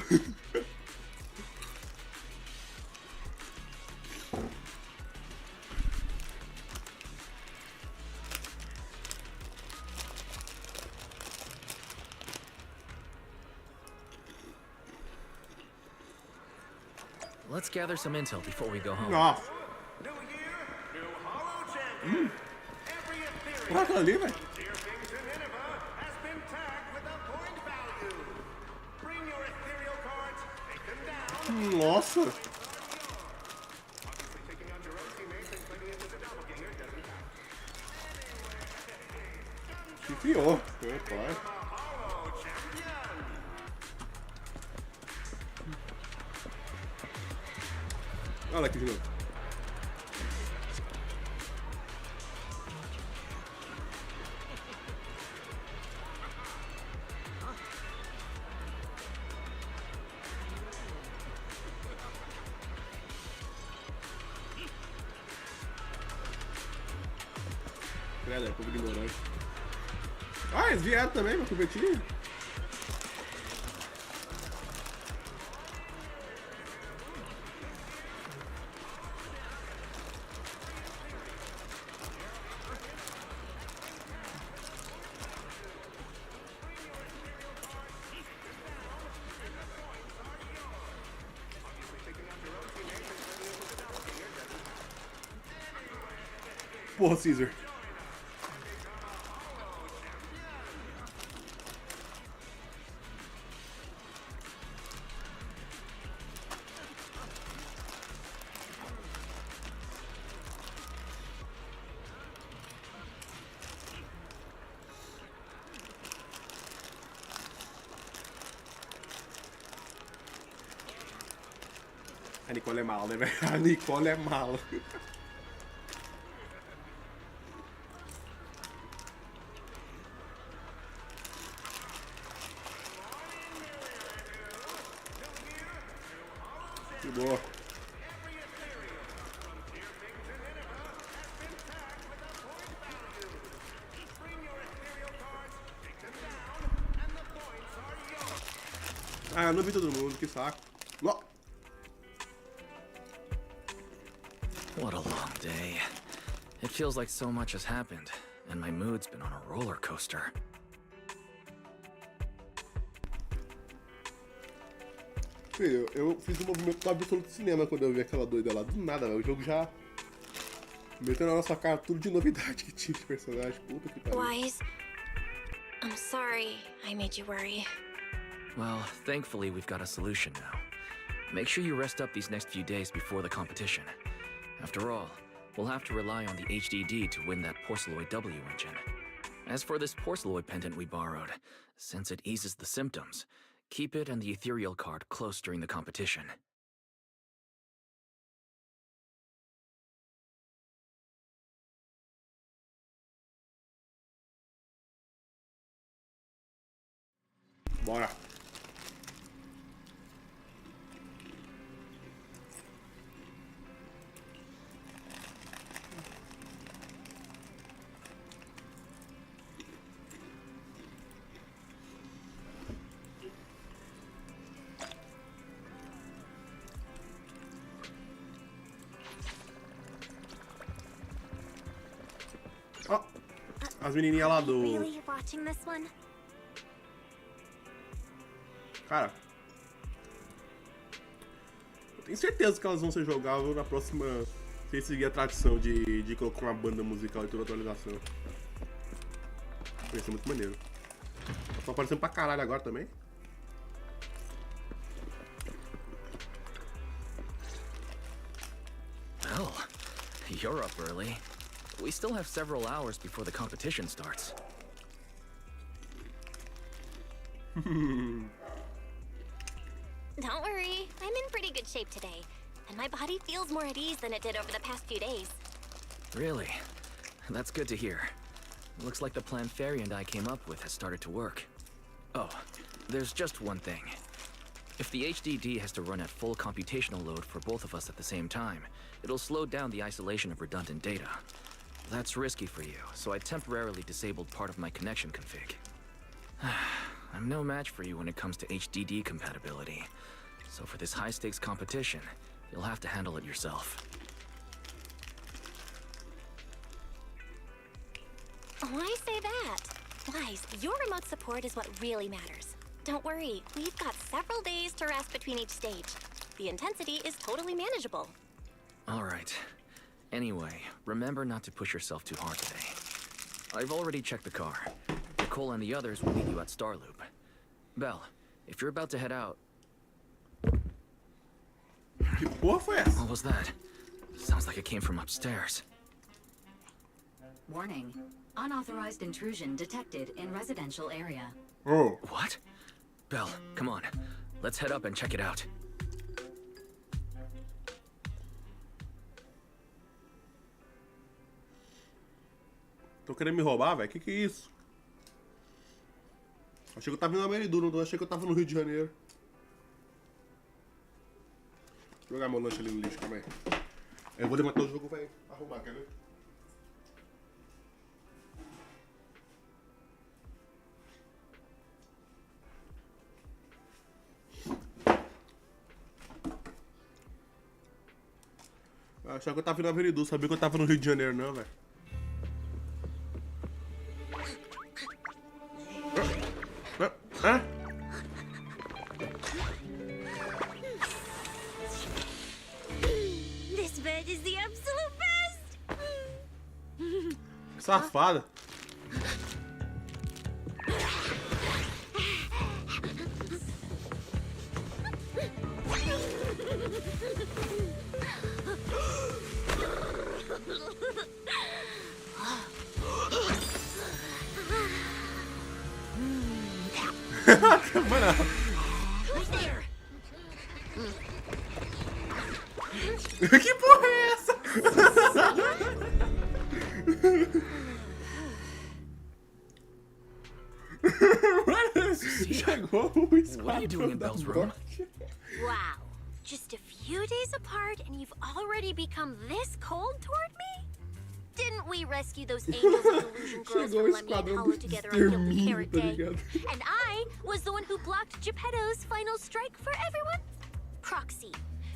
C: Let's gather some intel before we go home.
A: Nossa. Olha aquilo ali, velho. Nossa. Que pior. É claro. Olha aqui de novo. Credo, é povo ignorante. Ah, eles vieram também, meu cubetinho. Porra, Caesar. A Nicole é mala, né, velho? A Nicole é mala. Que boa. Ah, eu não vi todo mundo, que saco. Ó.
C: What a long day. It feels like so much has happened, and my mood's been on a roller coaster.
A: Filho, eu fiz um movimento absoluto de cinema quando eu vi aquela doida lá. Do nada, velho. O jogo já meteu na nossa cara tudo de novidade que tinha de personagem. Puta que pariu.
E: Wise, I'm sorry I made you worry.
C: Well, thankfully we've got a solution now. Make sure you rest up these next few days before the competition. After all, we'll have to rely on the HDD to win that Porceloid W engine. As for this Porceloid pendant we borrowed, since it eases the symptoms, keep it and the ethereal card close during the competition.
A: Bora. Ó, as menininhas lá do...
B: Really watching this one?
A: Cara, eu tenho certeza que elas vão ser jogáveis na próxima. Se eles seguir a tradição de colocar uma banda musical e toda atualização. Vai ser muito maneiro. Tá aparecendo pra caralho agora também.
C: Well, you're up early. We still have several hours before the competition starts.
E: Don't worry, I'm in pretty good shape today, and my body feels more at ease than it did over the past few days.
C: Really? That's good to hear. Looks like the plan Fairy and I came up with has started to work. Oh, there's just one thing. If the HDD has to run at full computational load for both of us at the same time, it'll slow down the isolation of redundant data. That's risky for you, so I temporarily disabled part of my connection config. I'm no match for you when it comes to HDD compatibility. So for this high-stakes competition, you'll have to handle it yourself.
E: Why say that? Wise, your remote support is what really matters. Don't worry, we've got several days to rest between each stage. The intensity is totally manageable.
C: All right. Anyway, remember not to push yourself too hard today. I've already checked the car. Nicole and the others will meet you at Starloop. Belle, if you're about to head out...
A: What
C: was that? Sounds like it came from upstairs.
D: Warning. Unauthorized intrusion detected in residential area.
A: Oh.
C: What? Belle, come on. Let's head up and check it out.
A: Tô querendo me roubar, velho? Que é isso? Achei que eu tava em Ameridu, não achei que eu tava no Rio de Janeiro. Vou jogar meu lanche ali no lixo, calma aí. Eu vou levantar o jogo e vai arrumar, quer ver? Achava que eu tava em Ameridu, sabia que eu tava no Rio de Janeiro, não, velho.
G: This bed is the absolute best!
A: Safada. Mano. Que porra é essa? Chegou o esquadrão da morte.
B: Wow. Just a few days apart and you've already become this cold toward me? Didn't we rescue those angels of illusion girls from Lemmy and Hollow together on Guilty Carrot Day? And I was the one who blocked Geppetto's final strike for everyone? Proxy,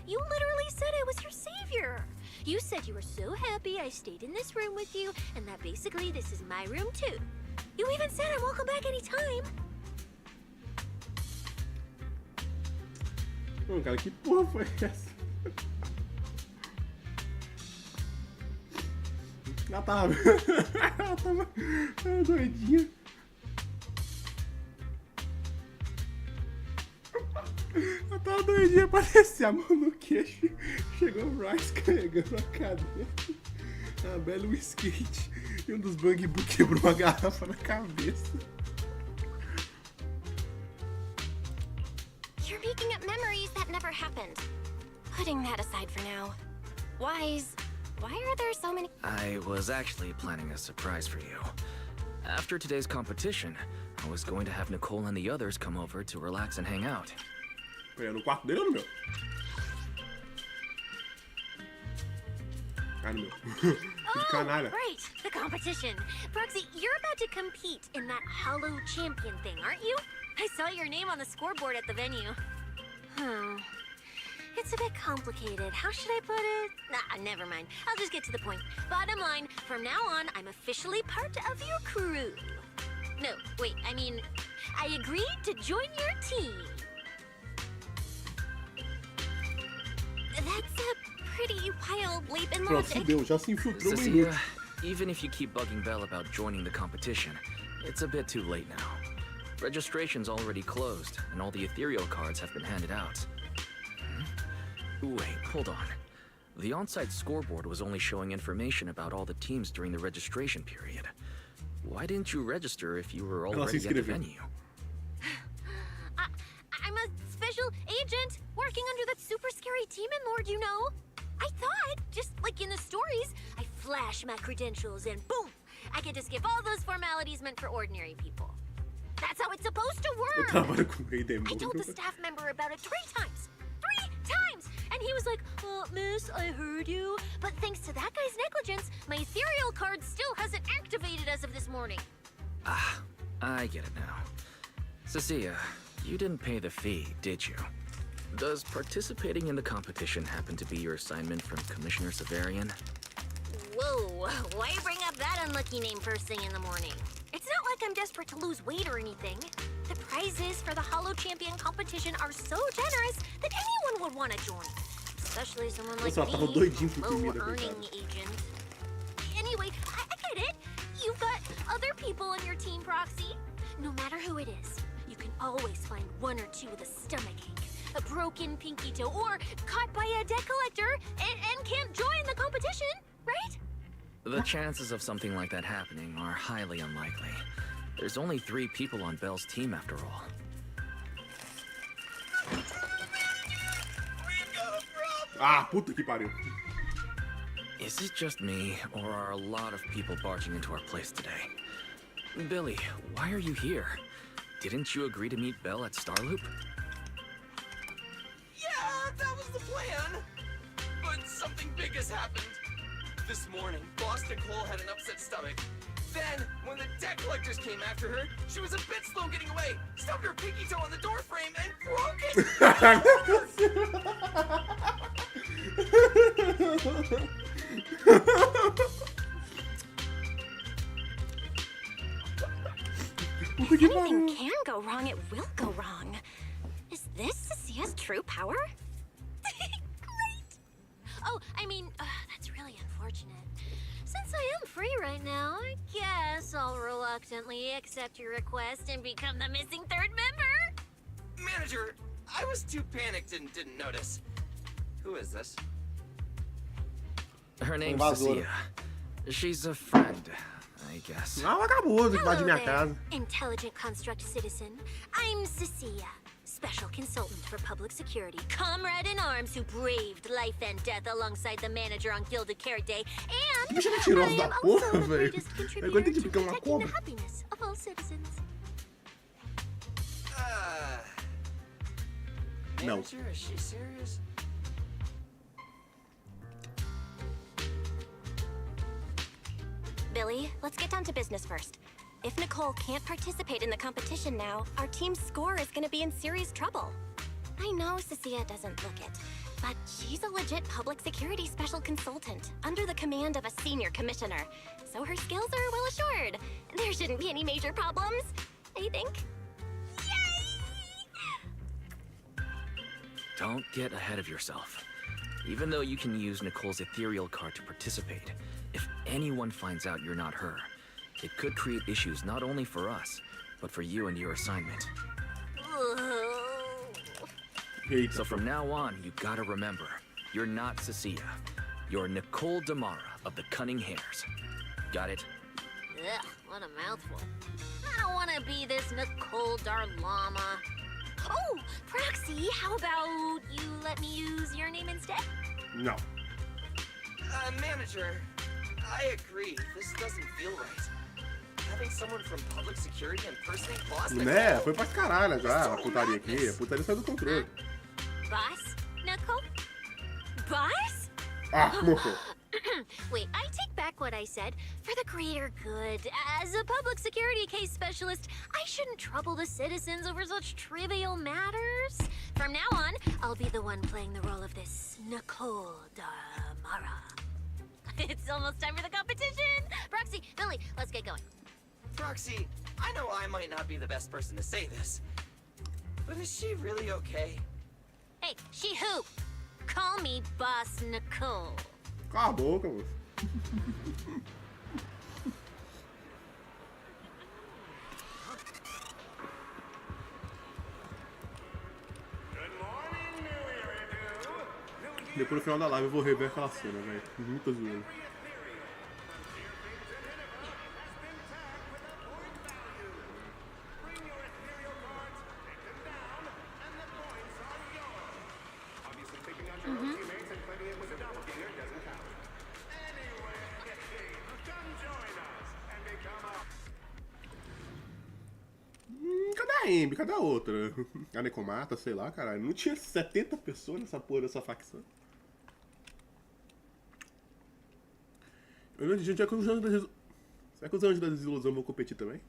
B: you literally said I was your savior. You said you were so happy I stayed in this room with you, and that basically this is my room too. You even said I'm welcome back anytime.
A: Mano, cara, que porra foi essa? Ela tava doidinha. Ela tava doidinha, parecia a mão no queixo. Chegou o Rice carregando a cadeira, a Bela um skate e um dos Bang Boo quebrou uma garrafa na cabeça.
E: You're making up memories that never happened. Putting that aside for now. Why are there so many?
C: I was actually planning a surprise for you. After today's competition, I was going to have Nicole and the others come over to relax and hang out.
A: É no quarto dele ou no meu? Ah, no meu.
B: Oh, right, the competition. Proxy, you're about to compete in that Hollow Champion thing, aren't you? I saw your name on the scoreboard at the venue. It's a bit complicated. How should I put it? Nah, never mind. I'll just get to the point. Bottom line, from now on, I'm officially part of your crew. No, wait, I mean, I agreed to join your team. That's a pretty wild leap in
A: Pronto,
B: logic.
A: fudeu, já se infiltrou no
C: Cecilia, even if you keep bugging Belle about joining the competition, it's a bit too late now. Registration's already closed, and all the ethereal cards have been handed out. Wait, hold on. The on-site scoreboard was only showing information about all the teams during the registration period. Why didn't you register if you were already at the venue?
B: I'm a special agent working under that super scary demon lord, you know. I thought, just like in the stories, I flash my credentials and boom, I get to skip all those formalities meant for ordinary people. That's how it's supposed to work. I told the staff member about it 3 times. 3 times! And he was like, miss, I heard you. But thanks to that guy's negligence, my ethereal card still hasn't activated as of this morning.
C: Ah, I get it now. Cecilia, you didn't pay the fee, did you? Does participating in the competition happen to be your assignment from Commissioner Severian?
B: Whoa, why bring up that unlucky name first thing in the morning? It's not like I'm desperate to lose weight or anything. The prizes for the Hollow Champion competition are so generous that anyone would want to join. Especially someone like me, low-earning agent. Anyway, I get it. You've got other people on your team, Proxy. No matter who it is, you can always find 1 or 2 with a stomachache, a broken pinky toe, or caught by a debt collector and can't join the competition, right?
C: The chances of something like that happening are highly unlikely. There's only 3 people on Belle's team after all.
A: Ah, puta que pariu.
C: Is it just me, or are a lot of people barging into our place today? Billy, why are you here? Didn't you agree to meet Belle at Starloop?
H: Yeah, that was the plan. But something big has happened. This morning, Boss Nicole had an upset stomach. Then, when the debt collectors came after her, she was a bit slow getting away, stubbed her pinky toe on the door frame, and broke
E: If anything can go wrong, it will go wrong. Is this Cecia's true power?
B: Great! Oh, I mean, that's really unfortunate. Since I am free right now, I guess I'll reluctantly accept your request and become the missing third member.
H: Manager, I was too panicked and didn't notice. Who is this?
C: Her name's Cecilia. She's a friend, I guess.
A: Ah, acabou de invadir minha casa.
B: Intelligent construct citizen. I'm Cecilia, special consultant for public security, comrade in arms who braved life and death alongside the manager on Gilded Carrot Day, and
A: bicho mentiroso
B: I
A: da
B: am
A: porra,
B: also the
A: velho.
B: greatest
A: Agora tem
B: contributor
A: que
B: to
A: ficar uma
B: protecting the
A: cobra.
B: happiness of all citizens.
A: No.
H: Manager, is she serious?
E: Billy, let's get down to business first. If Nicole can't participate in the competition now, our team's score is gonna be in serious trouble. I know Cecilia doesn't look it, but she's a legit public security special consultant under the command of a senior commissioner, so her skills are well assured. There shouldn't be any major problems, I think.
C: Don't get ahead of yourself. Even though you can use Nicole's ethereal card to participate, if anyone finds out you're not her, it could create issues not only for us, but for you and your assignment. So from now on, you gotta remember, you're not Cecilia. You're Nicole Damara of the Cunning Hares. Got it?
B: Ugh, what a mouthful. I don't want to be this Nicole Darlama. Oh, Proxy, how about you let me use your name instead?
A: No.
H: Manager, I agree. This doesn't feel right. Having someone from public security impersonate Boss
A: Né, foi pra caralho já a putaria aqui. A putaria saiu do controle.
B: Boss? Nicole? Boss?
A: Ah, morreu.
B: Wait, I take back what I said. For the greater good, as a public security case specialist, I shouldn't trouble the citizens over such trivial matters. From now on, I'll be the one playing the role of this Nicole Damara. It's almost time for the competition! Proxy, Billy, let's get going.
H: Proxy, I know I might not be the best person to say this, but is she really okay?
B: Hey, she who? Call me Boss Nicole.
A: Cala a boca, moço. Depois no final da live eu vou rever aquela cena, velho. Muita zoeira. Cadê a Ambi? Cadê a outra? A Necomata, sei lá, caralho. Não tinha 70 pessoas nessa porra dessa facção. Gente, será que os anjos da desilusão vão competir também?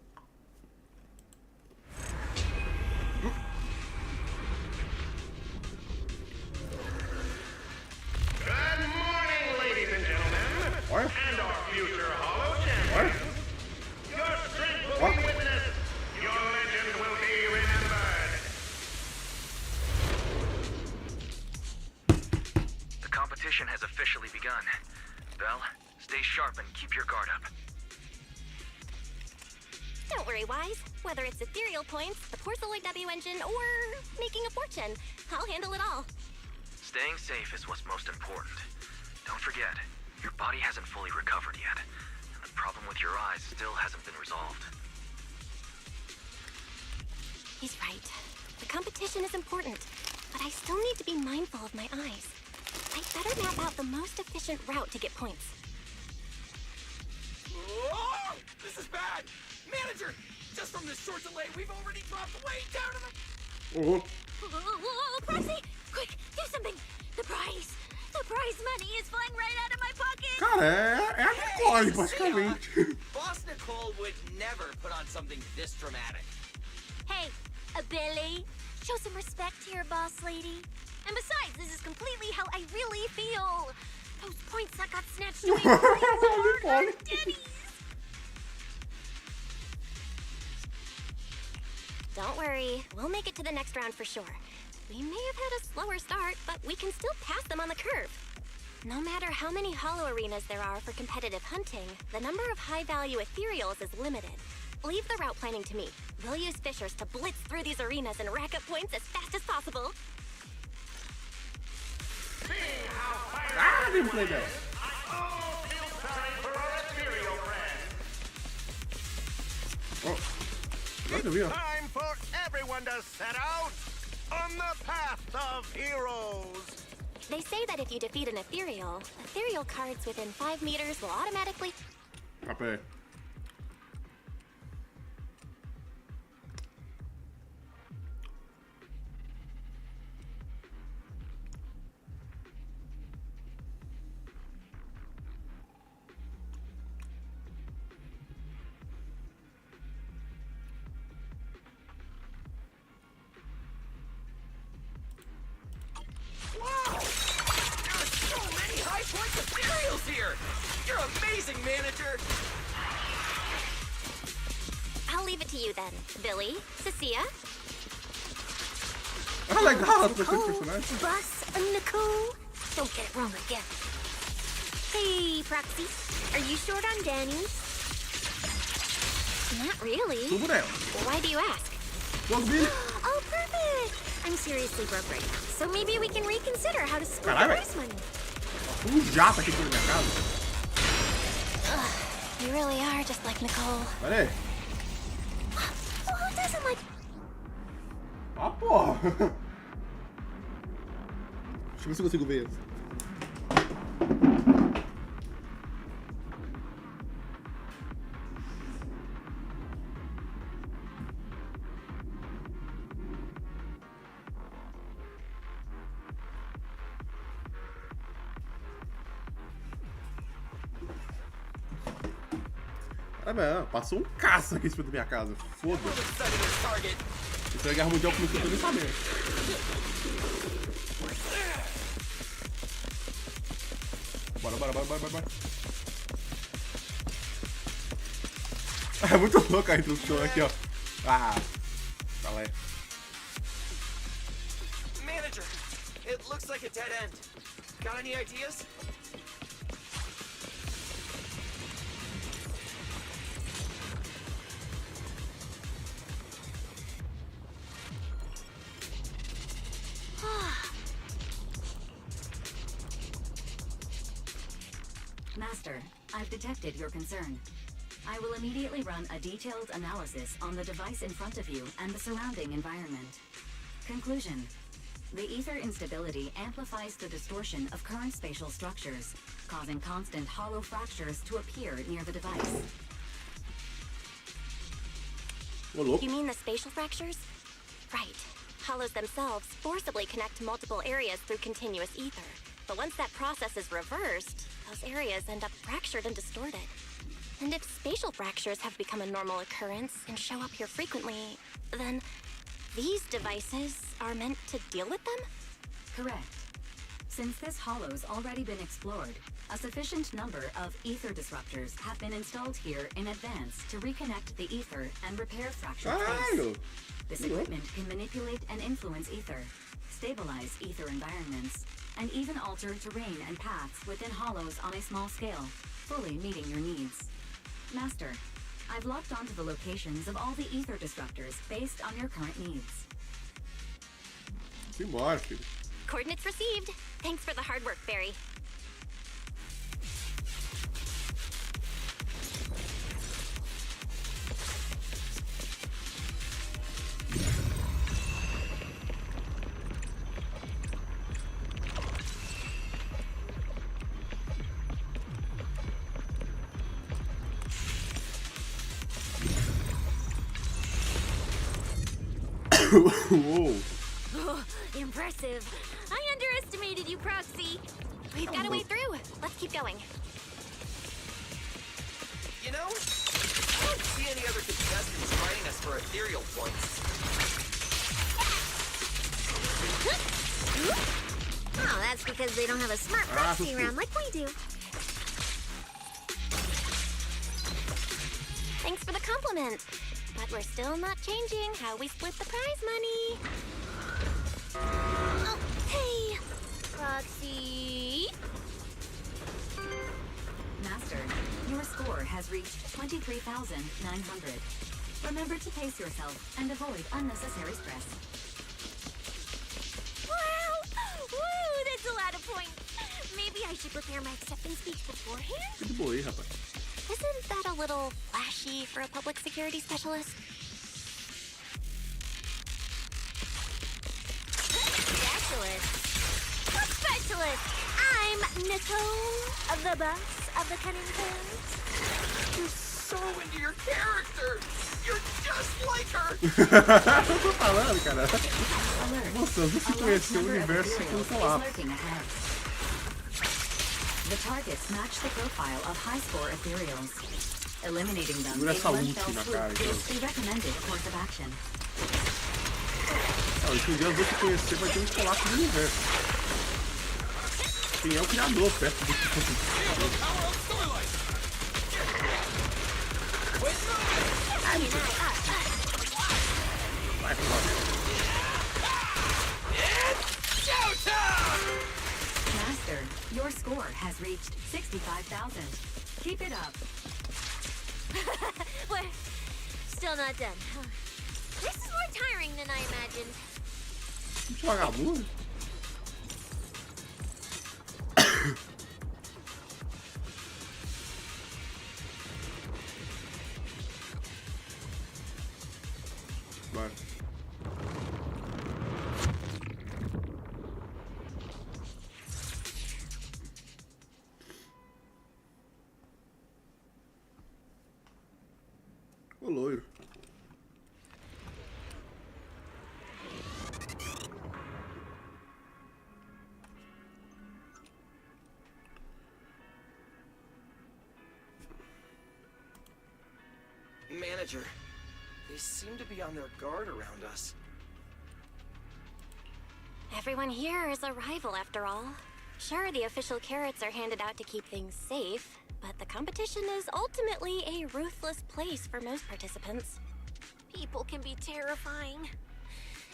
M: Good morning, ladies and gentlemen.
A: What?
M: And our future Hollow Champion. Your strength will be witnessed. Your legend will be remembered.
C: The competition has officially begun. Belle, stay sharp and keep your guard up.
E: Don't worry, Wise. Whether it's ethereal points, the Porceloid W engine, or making a fortune, I'll handle it all.
C: Staying safe is what's most important. Don't forget, your body hasn't fully recovered yet, and the problem with your eyes still hasn't been resolved.
E: He's right. The competition is important, but I still need to be mindful of my eyes. I'd better map out the most efficient route to get points.
H: Oh, this is bad! Manager! Just from this short delay, we've already dropped way down to the...
A: Oh.
G: Whoa, Proxy! Quick, do something! The prize money is flying right out of my pocket!
A: Cara, é a Nicole, basicamente.
H: Boss Nicole would never put on something this dramatic.
G: Hey, Billy, show some respect to your boss lady. And besides, this is completely how I really feel. Those points that got snatched away from me were hard-earned Denny's.
E: Don't worry, we'll make it to the next round for sure. We may have had a slower start, but we can still pass them on the curve. No matter how many hollow arenas there are for competitive hunting, the number of high-value ethereals is limited. Leave the route planning to me. We'll use fishers to blitz through these arenas and rack up points as fast as possible.
A: Ah, didn't play that. Oh, look at me.
M: Time for everyone to set out on the path of heroes.
E: They say that if you defeat an ethereal cards within 5 meters will automatically...
A: Rapaz.
H: Wow! There are so many high-point ethereals here! You're amazing, manager!
E: I'll leave it to you then, Billy, Cecilia.
A: Ah, legal, tô gostando do personagem.
G: Boss Nicole? Don't get it wrong again. Hey, Proxy, are you short on Danny's?
E: Not really.
A: Tudo nela.
E: Why do you ask?
A: Logo, Billy.
G: Oh, perfect! I'm seriously broke right now, so maybe we can reconsider how to split
A: Caralho,
G: the prize money.
A: Jato aqui pela minha casa.
E: You really are just like Nicole.
A: Pera aí.
G: Well, who doesn't like...
A: Ah, porra. Deixa eu ver se eu consigo ver isso. Caramba, passou um caça aqui em cima da minha casa. Foda-se. Isso é a Guerra Mundial começou sem nem saber. Bora. É muito louca a introdução aqui, ó. Ah, tá lá.
H: Manager, it looks like a dead end. Got any ideas?
D: Master, I've detected your concern. I will immediately run a detailed analysis on the device in front of you and the surrounding environment. Conclusion. The ether instability amplifies the distortion of current spatial structures, causing constant hollow fractures to appear near the device.
E: You mean the spatial fractures? Right. Hollows themselves forcibly connect to multiple areas through continuous ether. But once that process is reversed, those areas end up fractured and distorted. And if spatial fractures have become a normal occurrence and show up here frequently, then these devices are meant to deal with them?
D: Correct. Since this hollow's already been explored, a sufficient number of ether disruptors have been installed here in advance to reconnect the ether and repair fractured space. This equipment can manipulate and influence ether, stabilize ether environments, and even alter terrain and paths within hollows on a small scale, fully meeting your needs. Master, I've locked onto the locations of all the ether disruptors based on your current needs.
A: Simbora, filho.
E: Coordinates received. Thanks for the hard work, Barry.
A: Whoa.
B: Oh, impressive. I underestimated you, Proxy. We've got a way through. Let's keep going.
H: You know, I don't see any other contestants fighting us for ethereal points.
B: Oh, that's because they don't have a smart proxy around like we do.
E: Thanks for the compliment. But we're still not changing how we split the prize money.
B: Oh, hey, Proxy.
D: Master, your score has reached 23,900. Remember to pace yourself and avoid unnecessary stress.
B: Wow! Woo, that's a lot of points. Maybe I should prepare my acceptance speech beforehand?
A: Que de boa aí, rapaz.
E: Isn't that a little flashy for a public security specialist?
B: Specialist? What specialist? I'm Nicole, the boss of the Cunning Pants.
H: You're so into your character. You're just like her.
A: Eu tô falando, cara. Nossa, você conheceu o universo com colapso.
D: The targets match the profile of high-score ethereals. Eliminating them
A: Segura
D: in
A: essa
D: one
A: ult
D: fell
A: na
D: swoop
A: cara, então.
D: is the recommended course of action.
A: Se um dia você conhecer, vai ter um colapso do universo. Quem é o criador perto do que vai,
D: Master, your score has reached 65,000. Keep it up.
B: We're still not done. This is more tiring than I imagined.
A: Que vagabundo. Vai. O loiro.
H: Manager, they seem to be on their guard around us.
E: Everyone here is a rival, after all. Sure, the official carrots are handed out to keep things safe, but the competition is ultimately a ruthless place for most participants.
B: People can be terrifying.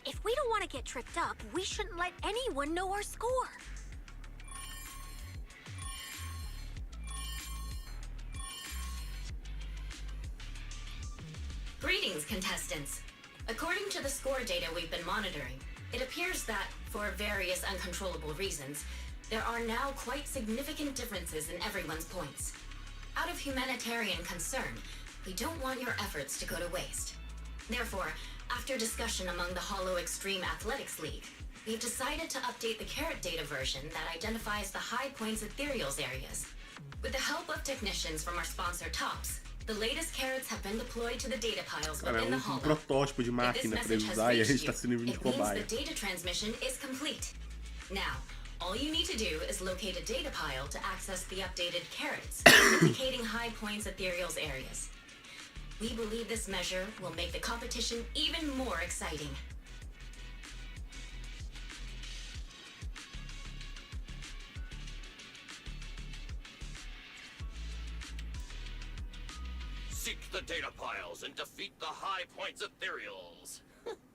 B: If we don't want to get tripped up, we shouldn't let anyone know our score.
I: Greetings, contestants. According to the score data we've been monitoring, it appears that, for various uncontrollable reasons, there are now quite significant differences in everyone's points. Out of humanitarian concern, we don't want your efforts to go to waste. Therefore, after discussion among the Hollow Extreme Athletics League, we've decided to update the carrot data version that identifies the high points ethereals areas. With the help of technicians from our sponsor TOPS, the latest carrots have been deployed to the data piles
A: Cara,
I: within the
A: um
I: Hollow.
A: protótipo de máquina pra ele usar e a gente tá sendo de
I: It means
A: cobaia.
I: the data transmission is complete. Now, all you need to do is locate a data pile to access the updated carrots, indicating high points ethereals areas. We believe this measure will make the competition even more exciting.
H: Seek the data piles and defeat the high points ethereals.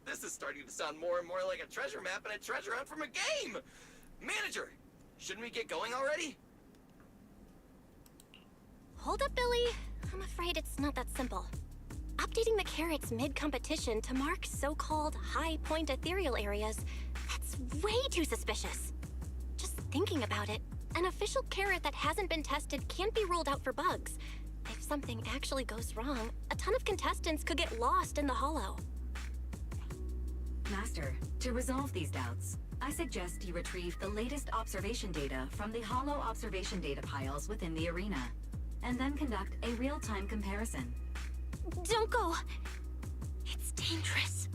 H: This is starting to sound more and more like a treasure map and a treasure hunt from a game. Manager, shouldn't we get going already?
E: Hold up, Billy. I'm afraid it's not that simple. Updating the carrots mid-competition to mark so-called high-point ethereal areas, that's way too suspicious. Just thinking about it, an official carrot that hasn't been tested can't be ruled out for bugs. If something actually goes wrong, a ton of contestants could get lost in the hollow.
D: Master, to resolve these doubts, I suggest you retrieve the latest observation data from the Hollow observation data piles within the arena, and then conduct a real-time comparison.
B: Don't go. It's dangerous.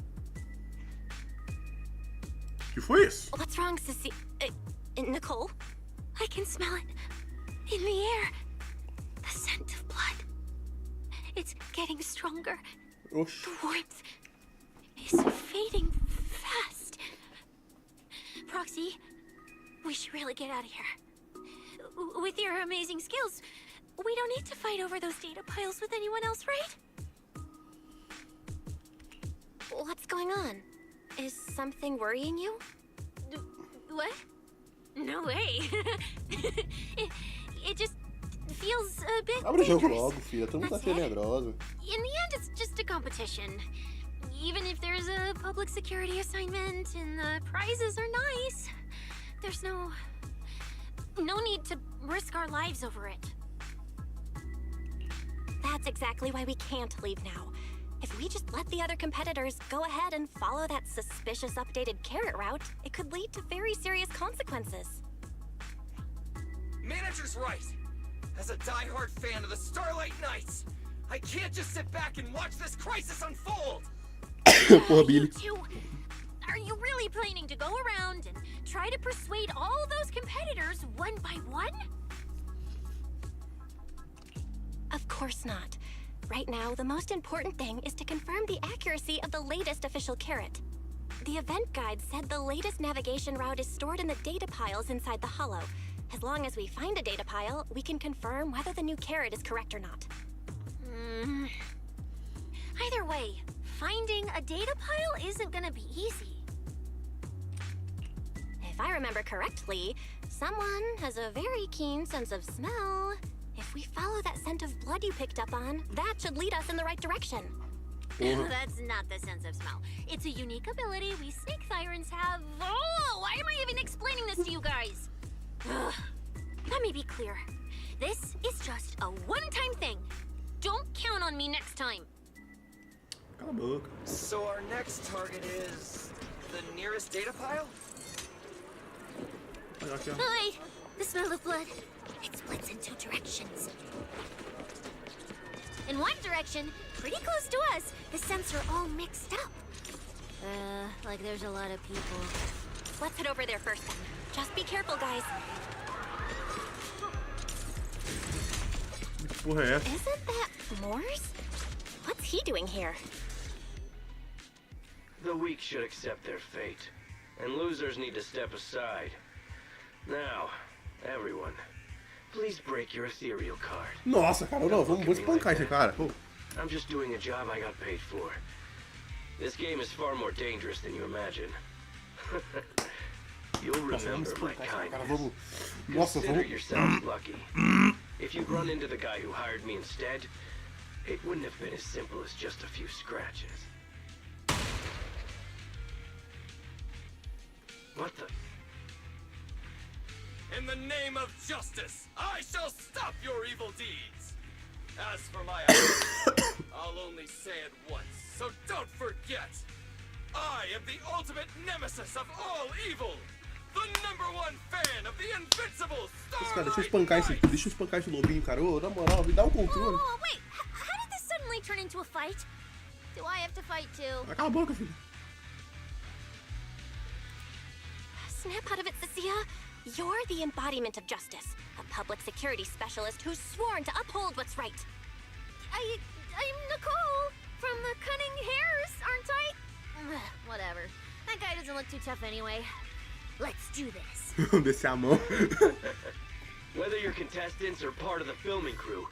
A: Que foi isso?
E: What's wrong, Sissy? Nicole? I can smell it. In the air. The scent of blood. It's getting stronger.
A: Oxi.
E: The warmth is fading fast. Proxy, we should really get out of here. With your amazing skills, we don't need to fight over those data piles with anyone else, right? What's going on? Is something worrying you? What? No way. it just feels a bit
A: Abre o jogo
E: dangerous.
A: logo, filha. Todo mundo tá cheio medrosa.
B: In the end, it's just a competition. Even if there's a public security assignment and the prizes are nice, there's no need to risk our lives over it.
E: That's exactly why we can't leave now. If we just let the other competitors go ahead and follow that suspicious updated carrot route, it could lead to very serious consequences.
H: Manager's right. As a die-hard fan of the Starlight Knights, I can't just sit back and watch this crisis unfold.
A: Porra, Billy.
B: Are you really planning to go around and try to persuade all those competitors one by one?
E: Of course not. Right now, the most important thing is to confirm the accuracy of the latest official carrot. The event guide said the latest navigation route is stored in the data piles inside the hollow. As long as we find a data pile, we can confirm whether the new carrot is correct or not.
B: Either way, finding a data pile isn't gonna be easy.
E: If I remember correctly, someone has a very keen sense of smell. If we follow that scent of blood you picked up on, that should lead us in the right direction.
B: That's not the sense of smell. It's a unique ability we snake sirens have. Oh, why am I even explaining this to you guys? Ugh. Let me be clear. This is just a one-time thing. Don't count on me next time.
A: Cala a boca.
H: So our next target is the nearest data pile?
A: Olha aqui, ó.
B: Hi, the smell of blood. It splits in two directions. In one direction, pretty close to us, the scents are all mixed up. Like there's a lot of people.
E: Let's head over there first then. Just be careful, guys.
A: Que porra é essa?
E: Isn't that Morse? What's he doing here?
N: The weak should accept their fate, and losers need to step aside. Now, everyone, please break your ethereal card.
A: Nossa, cara, não, vamos espancar esse cara. Pô.
N: I'm just doing a job I got paid for. This game is far more dangerous than you imagine. You'll remember my kindness. Consider yourselves lucky. If you'd run into the guy who hired me instead, it wouldn't have been as simple as just a few scratches. What the?
H: In the name of justice, I shall stop your evil deeds. As for my I'll only say it once, so don't forget. I am the ultimate nemesis of all evil. The #1 fan of the invincible
A: Esse cara,
H: Starlight.
A: deixa eu espancar esse lobinho, cara. Ô, na moral, me dá o controle.
B: Oh, wait, how did this suddenly turn into a fight? Do I have to fight too?
A: Cala a boca, filho.
E: Snap out of it, Cecilia. You're the embodiment of justice, a public security specialist who's sworn to uphold what's right.
B: I'm Nicole from the Cunning Hairs, aren't I? Whatever. That guy doesn't look too tough anyway. Let's do this.
A: Descer a mão.
N: Whether you're contestants or part of the filming crew,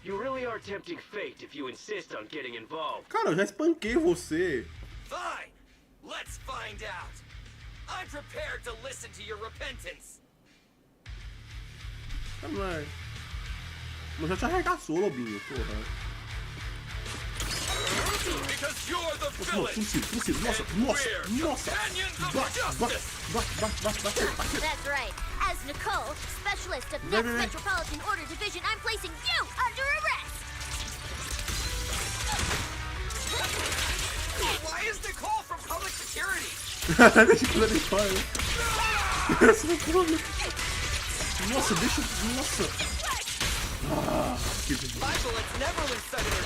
N: you really are tempting fate if you insist on getting involved.
A: Cara, eu já espanquei você.
H: Fine, let's find out. I'm prepared to listen to your repentance.
A: Mas já te arregaçou, lobinho, porra.
H: Because you're the
A: Nossa, funcido. Nossa. Bate.
B: That's right. As Nicole, specialist of Next Metropolitan Order Division, I'm placing you under arrest.
H: Why is Nicole from public security?
A: Deixa que ela fora. Nossa, deixa. Nossa. Que
H: My bullets never win Senator.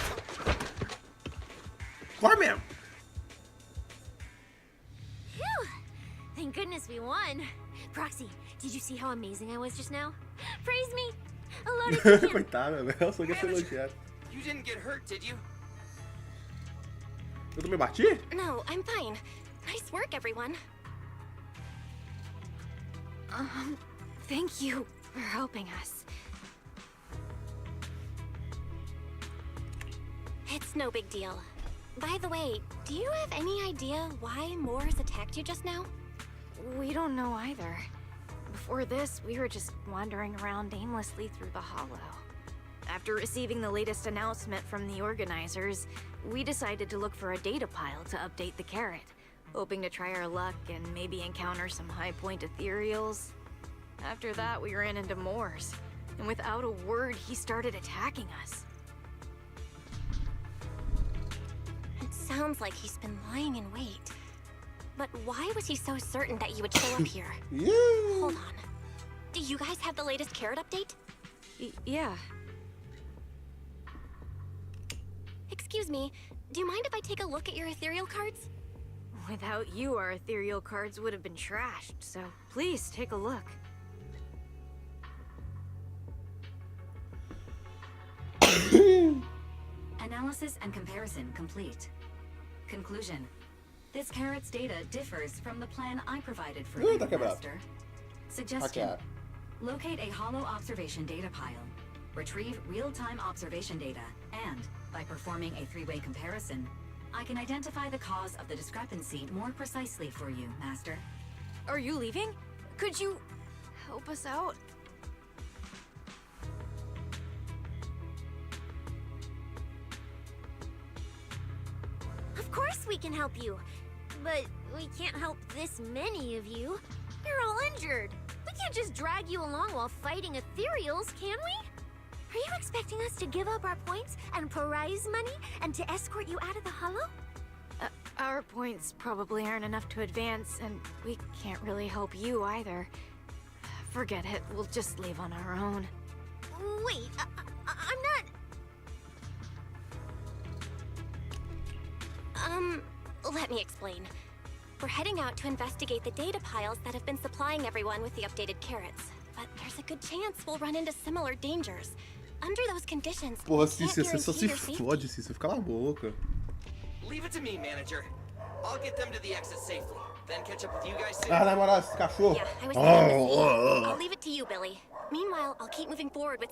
A: Corre mesmo.
B: Phew. Thank goodness we won. Proxy, did you see how amazing I was just now? Praise me. A lot of you can.
A: Coitada, velho. Eu só quero ser elogiado.
H: You didn't get hurt, did you?
A: Eu também bati?
E: No, I'm fine. Nice work, everyone.
L: Thank you for helping us.
E: It's no big deal. By the way, do you have any idea why Moors attacked you just now?
L: We don't know either. Before this, we were just wandering around aimlessly through the hollow. After receiving the latest announcement from the organizers, we decided to look for a data pile to update the carrot, hoping to try our luck and maybe encounter some high-point ethereals. After that, we ran into Moors, and without a word, he started attacking us.
E: It sounds like he's been lying in wait. But why was he so certain that you would show up here?
A: Yeah.
E: Hold on. Do you guys have the latest carrot update?
L: Yeah.
E: Excuse me, do you mind if I take a look at your ethereal cards?
L: Without you, our ethereal cards would have been trashed, so please take a look.
D: Analysis and comparison complete. Conclusion. This carrot's data differs from the plan I provided for you, Master. Suggestion. Locate a hollow observation data pile. Retrieve real-time observation data, and, by performing a three-way comparison, I can identify the cause of the discrepancy more precisely for you, Master.
L: Are you leaving? Could you help us out?
B: Of course we can help you. But we can't help this many of you. You're all injured. We can't just drag you along while fighting ethereals, can we? Are you expecting us to give up our points and prize money and to escort you out of the hollow?
L: Our points probably aren't enough to advance, and we can't really help you either. Forget it, we'll just leave on our own.
B: Wait, I'm not...
E: Let me explain. We're heading out to investigate the data piles that have been supplying everyone with the updated carrots. But there's a good chance we'll run into similar dangers. Under those conditions,
A: Porra,
E: we can't
A: Cícia, você só
E: guarantee
A: se
E: your safety.
A: fode, Cícia. Cala a boca.
H: Leave it to me, manager. I'll get them to the exit safely. Then catch up with you guys soon.
A: Ah, na moral, esse cachorro.
E: Yeah, I was thinking the same. I'll leave it to you, Billy. Meanwhile, I'll keep moving forward with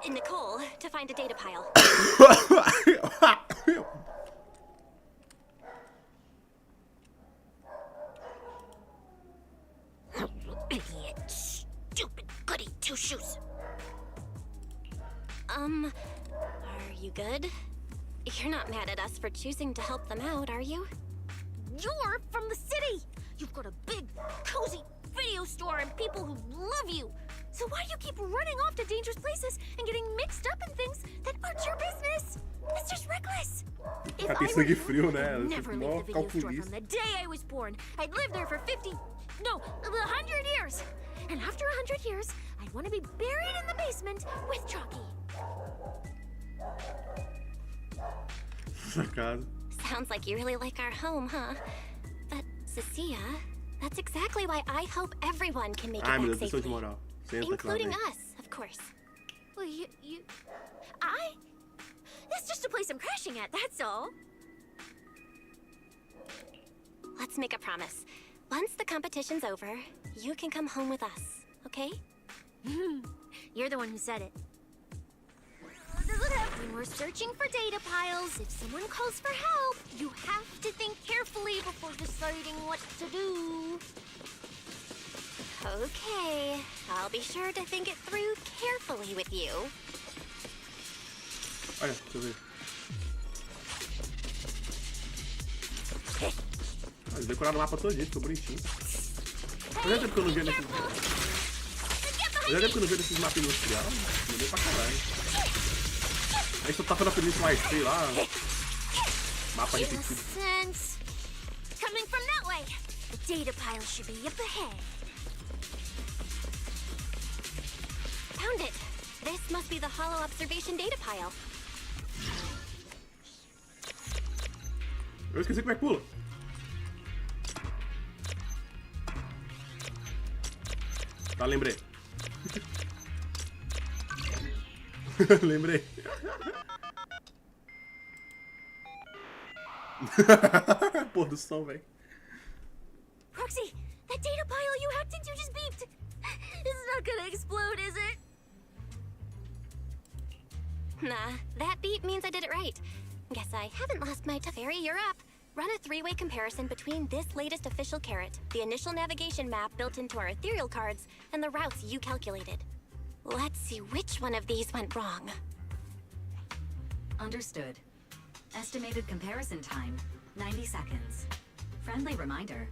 E: Nicole, to find a data pile.
B: Idiot. Stupid goody two-shoes.
E: Are you good? You're not mad at us for choosing to help them out, are you?
B: You're from the city. You've got a big, cozy video store and people who love you. So why do you keep running off to dangerous places and getting mixed up in things that aren't your business? It's just reckless. If I were you, I'd never leave the video store from the day I was born. I'd live there for 100 years. And after 100 years, I'd want to be buried in the basement with Chalky.
E: Sounds like you really like our home, huh? But, Cecilia, that's exactly why I hope everyone can make it back safely. Including us, of course.
B: Well, That's just a place I'm crashing at, that's all.
E: Let's make a promise. Once the competition's over, you can come home with us, okay?
B: You're the one who said it. When we're searching for data piles, if someone calls for help, you have to think carefully before deciding what to do.
E: Okay, I'll be sure to think it through carefully with you.
A: Olha, deixa eu ver. Eles decoraram o mapa todinho, ficou bonitinho. Fazia tempo que eu não via nesses... Fazia tempo que eu não via nesses mapas industriais. Não deu pra caralho. Aí só tá fazendo a playlist mais feia lá. Mapa repetido.
B: Coming from that way. The data pile should be up ahead.
E: Found it. This must be the hollow observation data pile.
A: Eu esqueci como é que pula. Tá, lembrei. Lembrei. Pôr do sol, velho.
G: Proxy, that data pile you hacked into just beeped. It's not gonna explode, is it?
E: Nah, that beep means I did it right. Guess I haven't lost my Teferi, you're up. Run a three-way comparison between this latest official carrot, the initial navigation map built into our ethereal cards, and the routes you calculated. Let's see which one of these went wrong.
D: Understood. Estimated comparison time, 90 seconds. Friendly reminder.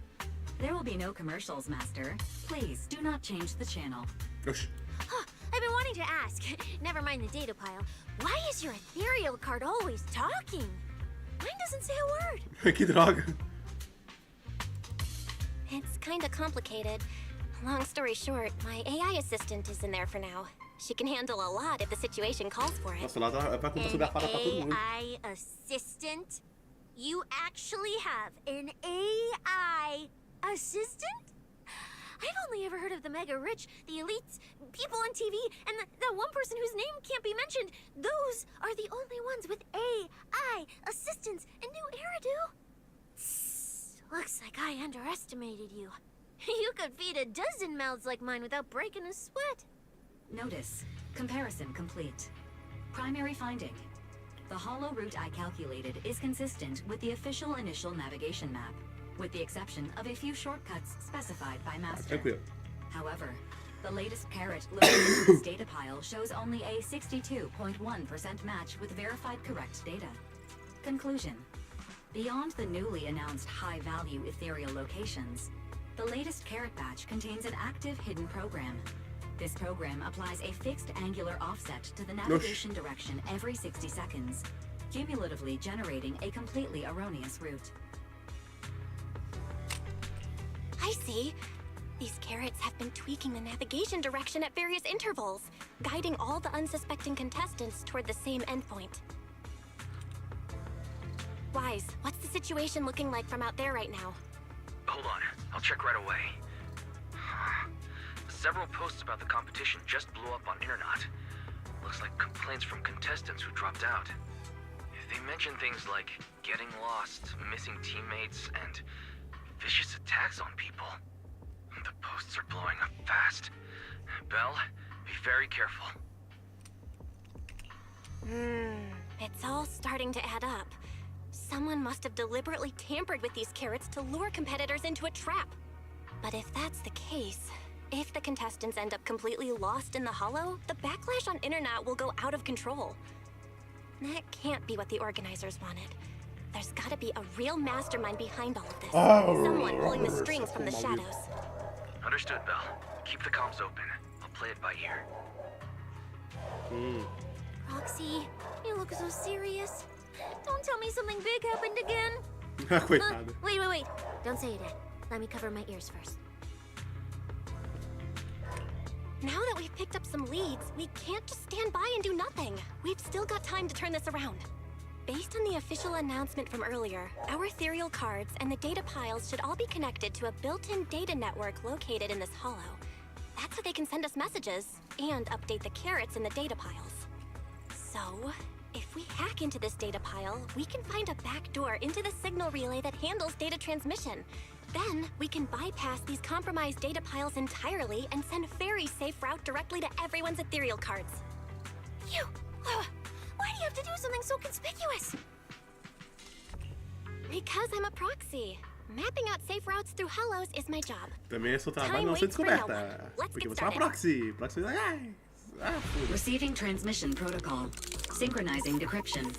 D: There will be no commercials, Master. Please, do not change the channel.
A: Oxi.
G: Huh, I've been wanting to ask. Never mind the data pile. Why is your ethereal card always talking? Mine doesn't say a word.
A: Que droga.
E: It's kinda complicated. Long story short, my AI assistant is in there for now. She can handle a lot if the situation calls for it.
A: Nossa, lá é pra contar sobre a fada pra todo mundo.
G: AI assistant? You actually have an AI assistant? I've only ever heard of the mega rich, the elites, people on TV, and that one person whose name can't be mentioned. Those are the only ones with AI assistants and new Eridu. Looks like I underestimated you. You could feed a dozen mouths like mine without breaking a sweat.
D: Notice. Comparison complete. Primary finding. The hollow route I calculated is consistent with the official initial navigation map, with the exception of a few shortcuts specified by Master. However, the latest carrot located in this data pile shows only a 62.1% match with verified correct data. Conclusion. Beyond the newly announced high-value ethereal locations, the latest carrot batch contains an active hidden program. This program applies a fixed angular offset to the navigation direction every 60 seconds, cumulatively generating a completely erroneous route.
E: I see. These carrots have been tweaking the navigation direction at various intervals, guiding all the unsuspecting contestants toward the same endpoint. Wise, what's the situation looking like from out there right now?
C: Hold on, I'll check right away. Several posts about the competition just blew up on Internet. Looks like complaints from contestants who dropped out. They mention things like getting lost, missing teammates, and vicious attacks on people. The posts are blowing up fast. Belle, be very careful.
E: It's all starting to add up. Someone must have deliberately tampered with these carrots to lure competitors into a trap. But if that's the case, if the contestants end up completely lost in the hollow, the backlash on Internet will go out of control. That can't be what the organizers wanted. There's gotta be a real mastermind behind all of this. Someone pulling the strings from the shadows.
C: Understood, Belle. Keep the comms open. I'll play it by ear.
G: Roxy, you look so serious. Don't tell me something big happened again.
A: Coitada.
G: Wait. Don't say it yet. Let me cover my ears first.
E: Now that we've picked up some leads, we can't just stand by and do nothing. We've still got time to turn this around. Based on the official announcement from earlier, our ethereal cards and the data piles should all be connected to a built-in data network located in this hollow. That's how they can send us messages and update the carrots in the data piles. So, if we hack into this data pile, we can find a back door into the signal relay that handles data transmission. Then, we can bypass these compromised data piles entirely and send very safe route directly to everyone's ethereal cards.
G: Why do you have to do something so conspicuous?
E: Because I'm a proxy. Mapping out safe routes through hollows is my job.
A: Também é seu trabalho não ser descoberta. Porque você é uma proxy. Proxy.
D: Receiving transmission protocol. Synchronizing decryption.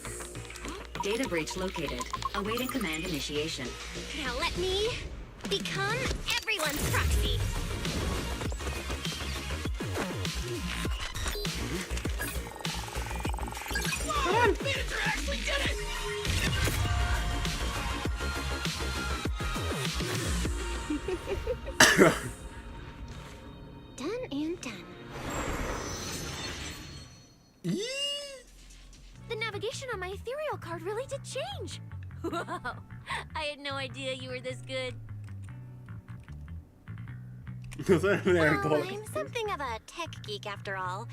D: Data breach located. Awaiting command initiation.
E: Now let me become everyone's proxy.
H: Whoa! Manager actually did it!
E: Done and done.
G: The navigation on my ethereal card really did change. Wow, I had no idea you were this good.
E: Well, I'm something of a tech geek after all.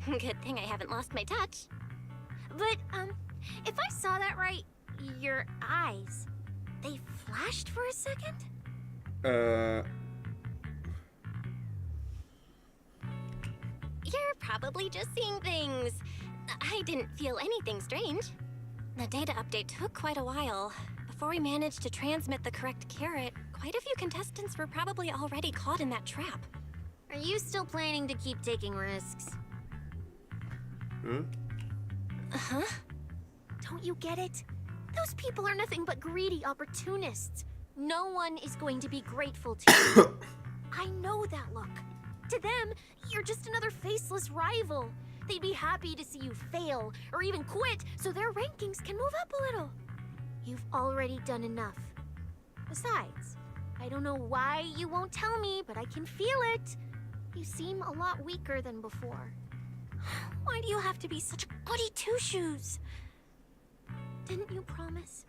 E: Good thing I haven't lost my touch.
B: But, if I saw that right, your eyes, they flashed for a second?
E: You're probably just seeing things. I didn't feel anything strange. The data update took quite a while. Before we managed to transmit the correct carrot, quite a few contestants were probably already caught in that trap.
B: Are you still planning to keep taking risks?
A: Huh?
E: Uh-huh.
B: Don't you get it? Those people are nothing but greedy opportunists. No one is going to be grateful to you. I know that look. To them, you're just another faceless rival. They'd be happy to see you fail, or even quit, so their rankings can move up a little. You've already done enough. Besides, I don't know why you won't tell me, but I can feel it. You seem a lot weaker than before.
E: Why do you have to be such a goody two-shoes?
B: Didn't you promise?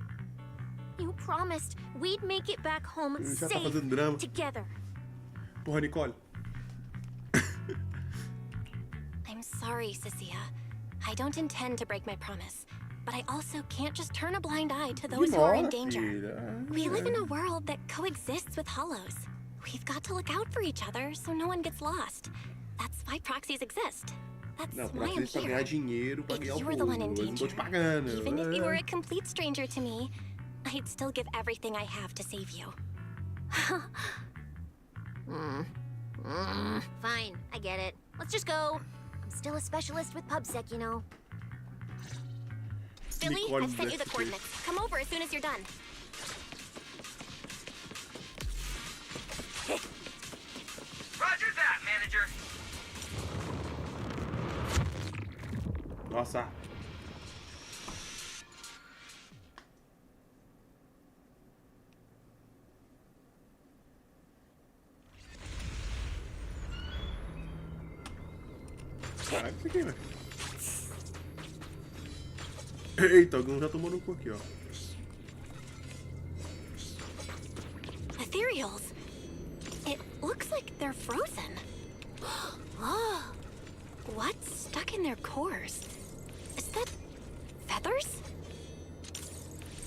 B: You promised we'd make it back home
A: Já tá
B: safe
A: fazendo drama.
B: together.
A: Porra, Nicole.
E: I'm sorry, Cecilia. I don't intend to break my promise, but I also can't just turn a blind eye to those who are in danger. We live in a world that coexists with hollows. We've got to look out for each other so no one gets lost. That's why proxies exist. That's
A: Não,
E: why I'm
A: pra ganhar
E: here.
A: dinheiro, pra
E: If
A: ganhar o
E: you were the one in
A: bolo. Eles não
E: danger,
A: tão te pagando.
E: even if you were a complete stranger to me, I'd still give everything I have to save you.
B: Fine, I get it. Let's just go. I'm still a specialist with PubSec, you know.
E: Billy,
A: Nicole
E: I've sent you the
A: Bless.
E: coordinates. Come over as soon as you're done.
H: Roger that, manager.
A: Nossa. Caraca, isso aqui, velho. Eita, alguém já tomou no cu aqui, ó.
E: Ethereals. It looks like they're frozen. Oh, what's stuck in their cores? Is that feathers?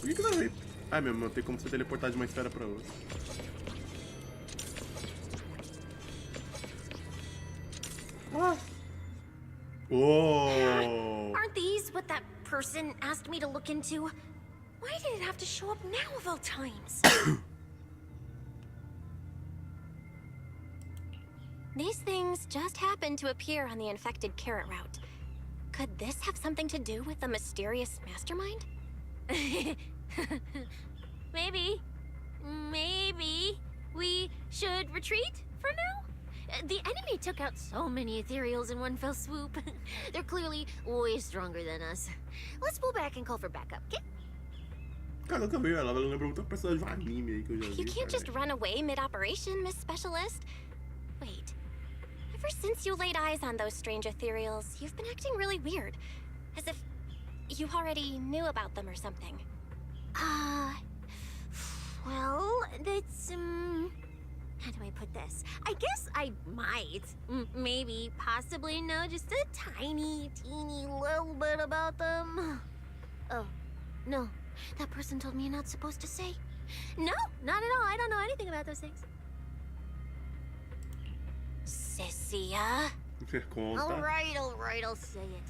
A: Por que não veio? Ah, meu, não tem como você teleportar de uma esfera pra outra. Ah. Oh!
B: Aren't these what that person asked me to look into? Why did it have to show up now of all times?
E: These things just happened to appear on the infected carrot route. Could this have something to do with the mysterious mastermind?
B: Maybe. Maybe we should retreat for now? The enemy took out so many ethereals in one fell swoop. They're clearly way stronger than us. Let's pull back and call for backup, okay?
A: Cara, nunca vi ela. Ela lembra muito um personagem de um anime aí que eu já vi.
E: You can't just run away mid-operation, Miss Specialist. Wait. Ever since you laid eyes on those strange ethereals, you've been acting really weird. As if you already knew about them or something.
B: Well, that's, how do I put this? I guess I might, maybe, possibly know just a tiny, teeny little bit about them. Oh, no. That person told me you're not supposed to say. No, not at all. I don't know anything about those things.
E: Cecilia?
A: Conta.
B: All right, I'll say it.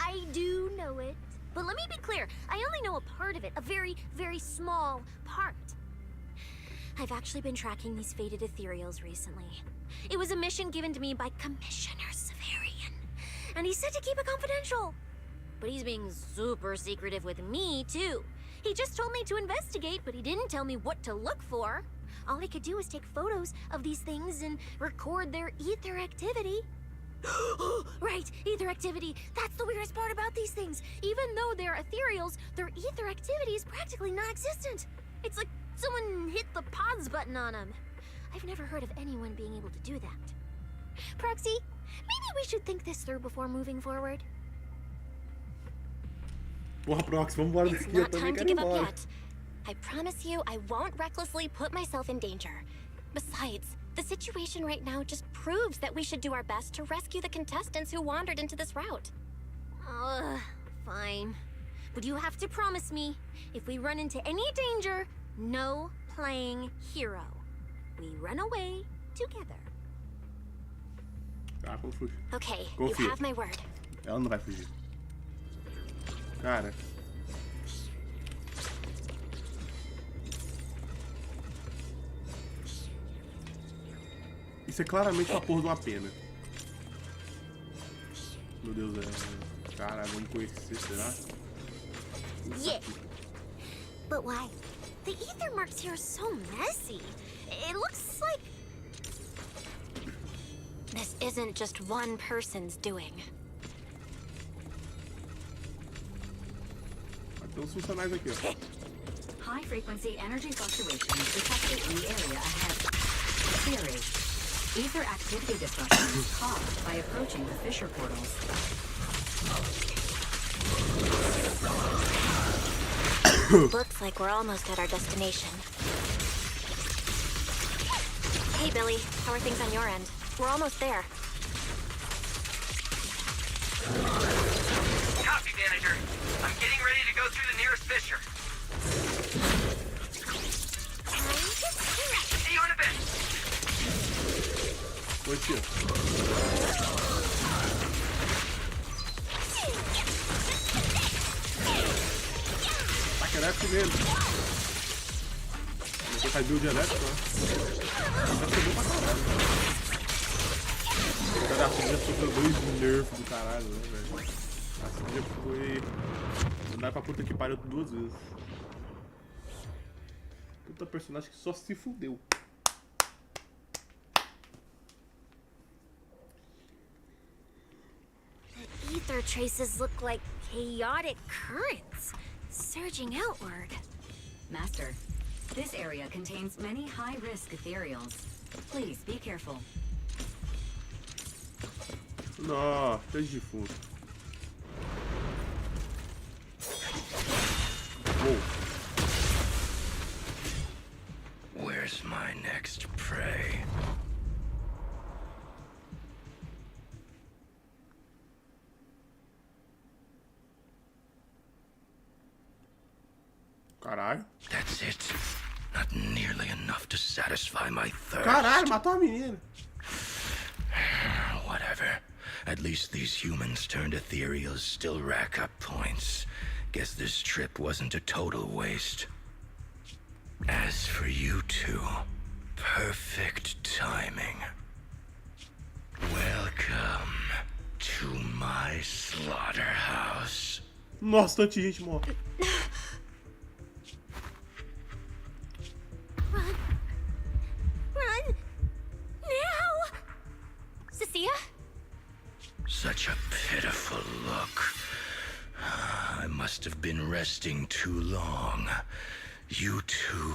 B: I do know it. But let me be clear. I only know a part of it. A very, very small part. I've actually been tracking these fated ethereals recently. It was a mission given to me by Commissioner Severian. And he said to keep it confidential. But he's being super secretive with me, too. He just told me to investigate, but he didn't tell me what to look for. All he could do was take photos of these things and record their ether activity. Right, ether activity. That's the weirdest part about these things. Even though they're ethereals, their ether activity is practically non-existent. It's like someone hit the pause button on them. I've never heard of anyone being able to do that. Proxy, maybe we should think this through before moving forward.
A: Porra, Prox, vambora
E: It's
A: daqui. Eu
E: not
A: também
E: time to
A: quero ir
E: give up
A: embora.
E: yet. I promise you I won't recklessly put myself in danger. Besides, The situation right now just proves that we should do our best to rescue the contestants who wandered into this route.
G: Fine. But you have to promise me, if we run into any danger, no playing hero. We run away together.
A: Tá, vou fugir.
E: Okay,
A: Confia.
E: you have my word.
A: Ela não vai fugir. Cara. Isso é claramente uma porra de uma pena. Meu Deus, caralho, vamos conhecer, será?
G: Yeah. But why? The ether marks here are so messy. It looks like...
E: This isn't just one person's doing.
A: Tem uns funcionários aqui, ó.
D: High-frequency energy fluctuations detected in the area ahead. Theory. Ether activity disruption is caused by approaching the fissure portals.
E: Looks like we're almost at our destination. Hey, Billy. How are things on your end? We're almost there.
H: Copy, manager. I'm getting ready to go through the nearest fissure. See you in a bit.
A: Oi, tio. Taca elétrico nele. Você faz build elétrico, né? Já subiu pra caralho. O pedacinho já sofreu 2 nerfs do caralho, né, velho? Assim já foi... Andar pra puta que pariu 2 vezes. Puta personagem que só se fudeu.
G: The ether traces look like chaotic currents, surging outward.
D: Master, this area contains many high-risk ethereals. Please be careful.
A: Nossa, três de fundo.
N: Where's my next prey?
A: Caralho.
N: That's it. Not nearly enough to satisfy my thirst.
A: Caralho, matou a menina.
N: Whatever. At least these humans turned ethereals still rack up points. Guess this trip wasn't a total waste. As for you two, perfect timing. Welcome to my slaughterhouse.
A: Nossa, tanta gente morta.
G: Run! Now!
E: Cecilia?
N: Such a pitiful look. I must have been resting too long. You two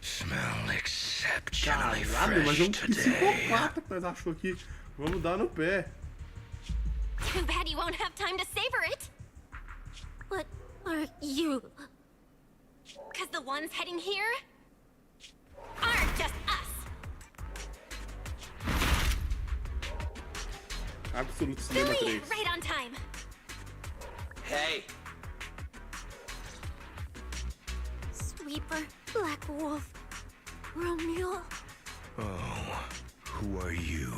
N: smell exceptionally
A: Caralho, mas é
N: fresh today.
A: psicopata que nós achou aqui. Vamos dar no pé.
E: Too bad you won't have time to savor it.
G: What are you?
E: Because the ones heading here aren't just us.
A: Absoluto Cinema
E: Billy,
A: 3.
E: right on time.
H: Hey.
G: Sweeper, Black Wolf, Romeo.
N: Oh, who are you?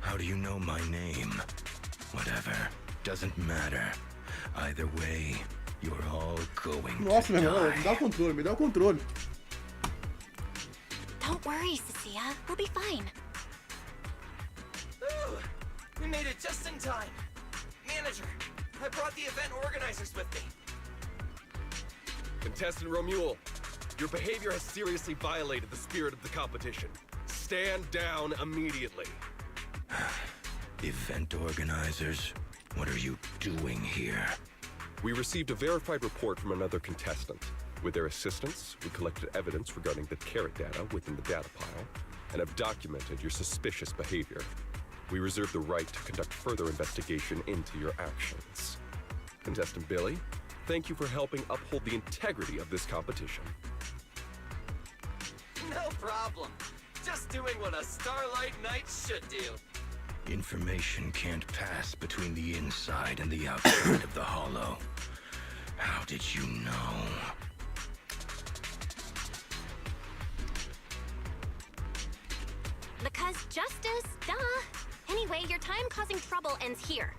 N: How do you know my name? Whatever, doesn't matter. Either way, you're all going
A: Nossa,
N: to
A: meu irmão,
N: die.
A: me dá o controle, me dá o controle.
E: Don't worry, Cecilia. We'll be fine.
H: Ooh, we made it just in time. Manager, I brought the event organizers with me.
J: Contestant Romuald, your behavior has seriously violated the spirit of the competition. Stand down immediately.
N: Event organizers, what are you doing here?
J: We received a verified report from another contestant. With their assistance, we collected evidence regarding the carrot data within the data pile and have documented your suspicious behavior. We reserve the right to conduct further investigation into your actions. Contestant Billy, thank you for helping uphold the integrity of this competition.
H: No problem. Just doing what a Starlight Knight should do.
N: Information can't pass between the inside and the outside of the Hollow. How did you know?
E: Because justice, duh. Anyway, your time causing trouble ends here.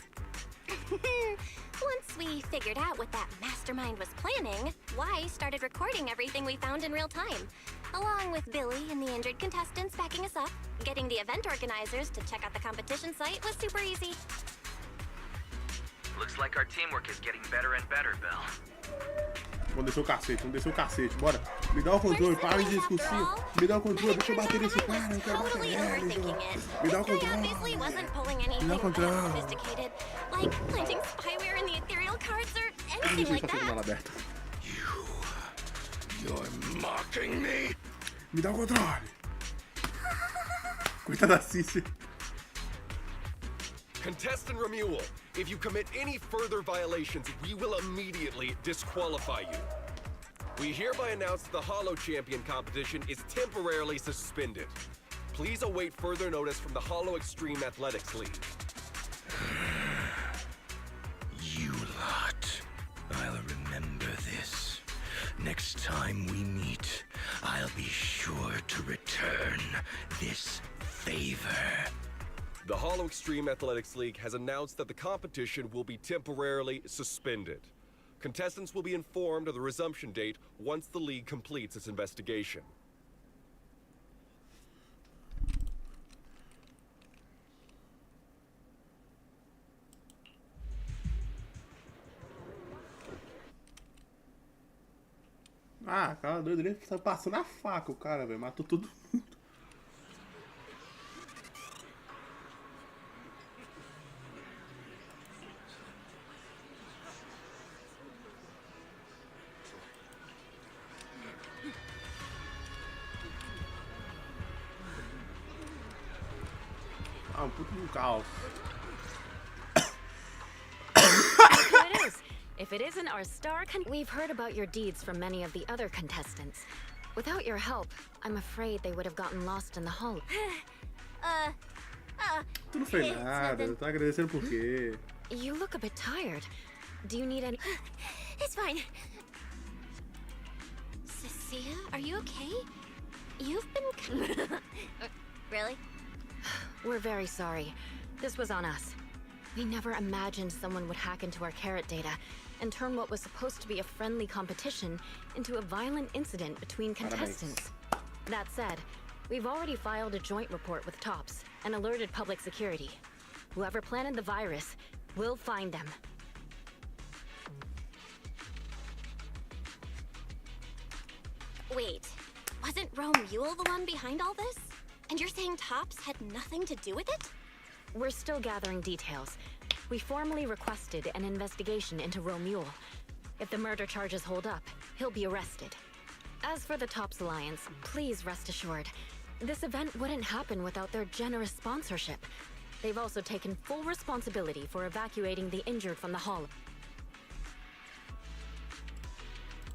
E: Once we figured out what that mastermind was planning, Y started recording everything we found in real time. Along with Billy and the injured contestants backing us up, getting the event organizers to check out the competition site was super easy.
C: Looks like our teamwork is getting better and better, Belle.
A: Vamos descer o cacete, bora. Me dá o controle, para de discussão. Me dá o controle, deixa eu bater nesse cara, eu quero bater nele. Me dá o controle.
E: Obviously wasn't pulling anything that sophisticated, like planting spyware in the ethereal cards or anything like that.
N: You're mocking me?
A: Me dá o controle. Coitada da Cici.
J: Contestant Remuel, if you commit any further violations, we will immediately disqualify you. We hereby announce the Hollow Champion competition is temporarily suspended. Please await further notice from the Hollow Extreme Athletics League.
N: You lot. I'll remember this. Next time we meet, I'll be sure to return this favor.
J: The Hollow Extreme Athletics League has announced that the competition will be temporarily suspended. Contestants will be informed of the resumption date once the league completes its investigation.
A: Ah, cara doido ali, saiu passando a faca o cara, velho. Matou todo mundo. Ah, puto de caos.
I: So it is. If it isn't our star we've heard about your deeds from many of the other contestants. Without your help, I'm afraid they would have gotten lost in the hall.
A: Tu não fez nada, tá agradecendo por quê?
I: You look a bit tired. Do you need any...
E: It's fine. Cecilia, are you okay? You've been... Really?
I: We're very sorry. This was on us. We never imagined someone would hack into our carrot data and turn what was supposed to be a friendly competition into a violent incident between contestants. That said, we've already filed a joint report with TOPS and alerted public security. Whoever planted the virus, we'll find them.
E: Wait, wasn't Romuel the one behind all this? And you're saying TOPS had nothing to do with it?
I: We're still gathering details. We formally requested an investigation into Romuel. If the murder charges hold up, he'll be arrested. As for the TOPS Alliance, please rest assured, this event wouldn't happen without their generous sponsorship. They've also taken full responsibility for evacuating the injured from the hall.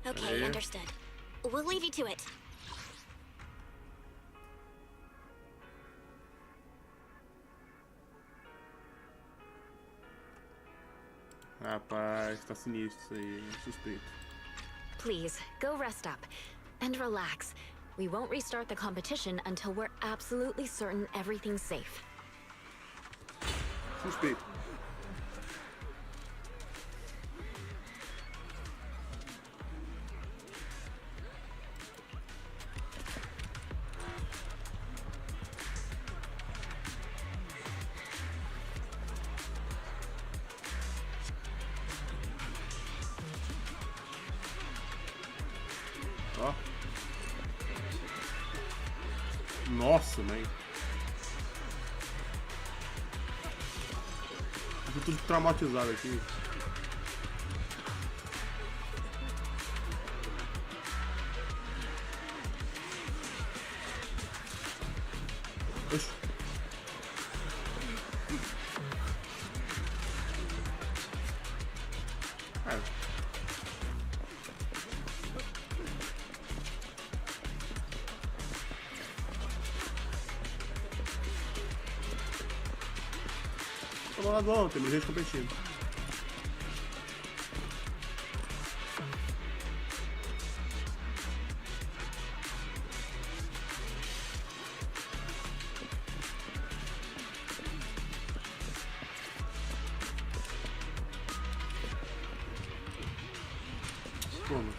E: Okay, understood. We'll leave you to it.
A: Rapaz, tá sinistro isso aí, suspeito.
I: Please, go rest up. And relax. We won't restart the competition until we're absolutely certain everything's safe.
A: Suspeito. Ó. Nossa, mãe. Eu tô tudo traumatizado aqui. Oxi. Vamos lá, bom, temos gente competindo. Vamos.